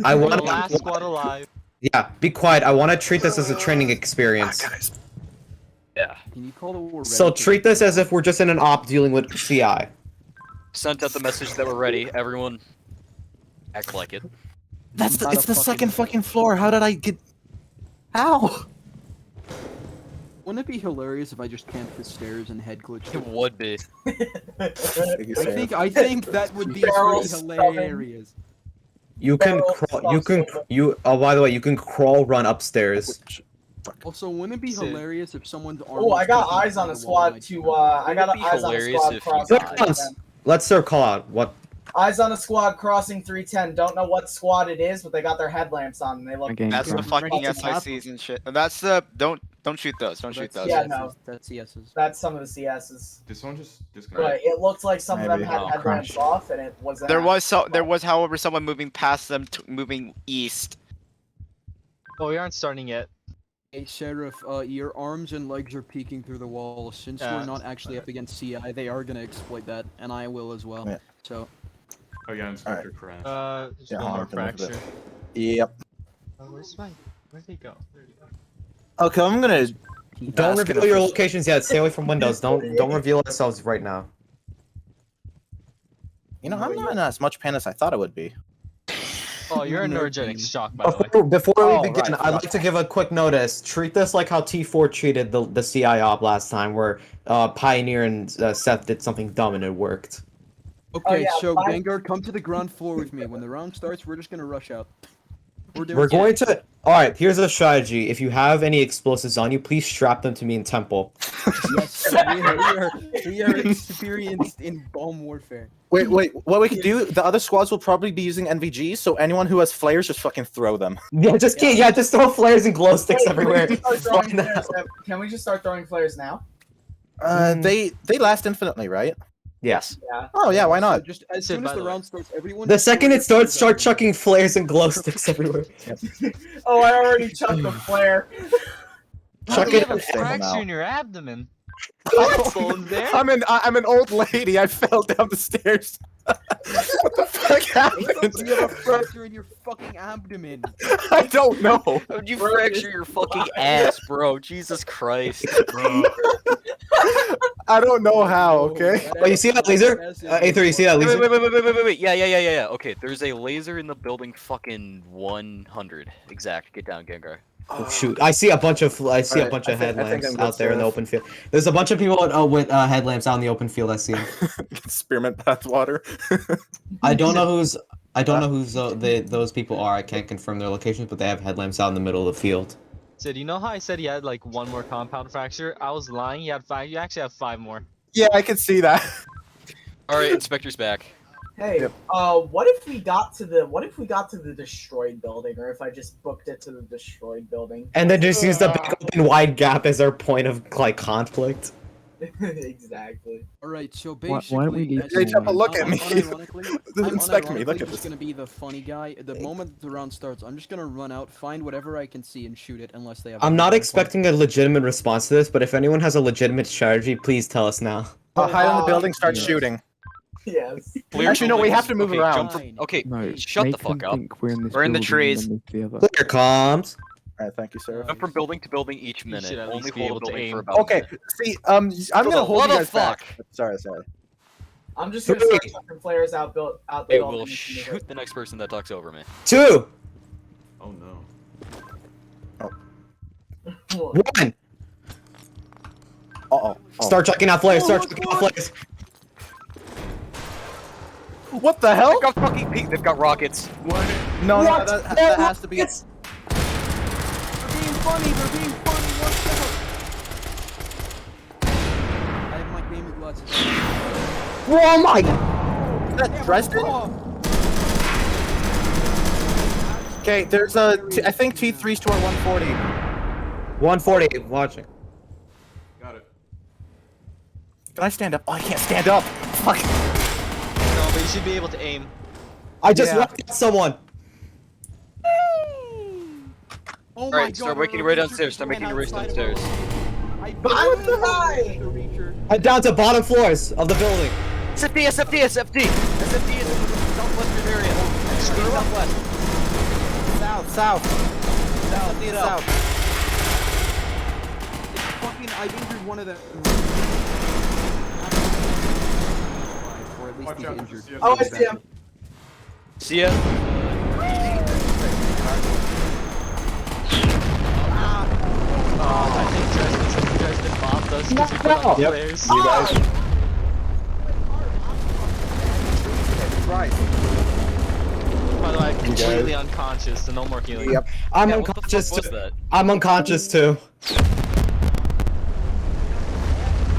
I We're want the last squad alive. Yeah, be quiet. I want to treat this as a training experience. Yeah. Can you call the war ready? So treat this as if we're just in an op dealing with CI. Sent out the message that we're ready. Everyone, act like it. It's the second fucking floor. How did I get? How? Wouldn't it be hilarious if I just camped the stairs and head glitched? It would be. I think that would be Barrel pretty hilarious. You can crawl. Oh, by the way, you can crawl run upstairs. Also, wouldn't it be hilarious if someone's arm? Oh, I was got sticking eyes out on a of the wall and squad I got be eyes on a hilarious squad if you crossing. died. Let's Sir call out. What? Eyes on a squad crossing 310. Don't know what squad it is, but they got their headlamps on and they look. That's the fucking SICs and shit. That's the don't shoot those. Don't shoot those. Yeah, no. That's CS's. That's some of the CSs. Did someone just But disconnect? it looked like some of them Maybe. had Oh, headlamps off, and it was. There was, however, someone moving past them, moving east. Oh, we aren't starting yet. Hey, Seraph, your arms and legs are peeking through the wall. Since we're not actually up against CI, they are gonna exploit that, and I will as well. Yeah. So. Oh yeah, Inspector crashed. Just Yeah, one more I'll have to look at fracture. Yep. Where'd they go? Okay, I'm gonna. Don't ask reveal an your official- locations yet. Stay away from windows. Don't reveal ourselves right now. You know, I'm not in as much pain as I thought I would be. Oh, you're in neurogenic shock, by the way. Before Oh, we begin, right, I'd like to give a quick notice. Treat this like how T4 treated the CI op last time, where Pioneer and Seth did something dumb and it worked. Okay, yeah, so fine. Gengar, come to the ground floor with me. When the round starts, we're just gonna rush out. We're going to. All right. Here's a strategy. If you have any explosives on you, please strap them to me in temple. Yes, we are experienced in bomb warfare. Wait. What we can do? The other squads will probably be using NVGs, so anyone who has flares, just fucking throw them. Yeah, just throw flares and glow sticks everywhere. Can we just start throwing flares now? They last infinitely, right? Yes. Yeah. Oh yeah, why not? So just as soon as the round starts, everyone. The second it starts, start chucking flares and glow sticks everywhere. Oh, I already chucked the flare. Chuck You it. have a fracture in your abdomen. I'm an old lady. I fell down the stairs. What the fuck happened? You have a fracture in your fucking abdomen. I don't know. How'd you fracture your fucking ass, bro? Jesus Christ, bro. I don't know how. Okay. Oh, you see that laser? A3, you see that laser? Wait. Yeah. Okay, there's a laser in the building. Fucking 100 exact. Get down, Gengar. Oh shoot! I see a bunch of headlamps out there in the open field. There's a bunch of people with headlamps out in the open field. I see them. Spearmint bathwater. I don't know who's those people are. I can't confirm their locations, but they have headlamps out in the middle of the field. So do you know how I said he had like one more compound fracture? I was lying. He had 5. You actually have 5 more. Yeah, I can see that. All right, Inspector's back. Hey, what if we got to the destroyed building, or if I just booked it to the destroyed building? And then just use the big open wide gap as our point of like conflict. Exactly. All right, so basically, why don't we leave Hey, Chapel, look at me. I'm Inspect me. Look at just this. gonna be the funny guy. The moment the round starts, I'm just gonna run out, find whatever I can see, and shoot it, unless they have. I'm not expecting a legitimate response to this, but if anyone has a legitimate strategy, please tell us now. Hide in the building, start shooting. Yes. Actually, no, we have to move Okay, around. Okay, No, shut the make them fuck up. think we're in this We're in the building trees. and then move to the other. Clear comms. Alright, thank you, sir. Jump from building to building each You minute. should at Only least be hold able the to building aim. for about a Okay, minute. see, I'm gonna hold you guys back. Sorry. I'm just gonna start chucking flares out the It building. will shoot the next person that talks over me. 2. Oh no. 1. Uh-oh. Start checking out flares. Start checking out flares. What the hell? They've got fucking peak. They've got rockets. No, that has to be. They're being funny. Watch out. I have my gaming glasses. Oh my! Is that Dresden? Okay, there's I think T3's to our 140. 140. Watching. Got it. Can I stand up? Oh, I can't stand up. Fuck. No, but you should be able to aim. I just left someone. Oh Alright, start making your way downstairs. Start making your way downstairs. Head down to bottom floors of the building. SFD is in the southwestern area. Southwest. South. SFD it up. Fucking, I've injured one of them. Or at least he's injured. Oh, I see him. See ya. I think Dresden bombed us because we put on flares. You guys. By the way, I'm completely unconscious, so no more healing. Yep. I'm Yeah, what the fuck unconscious was too. that? I'm unconscious too.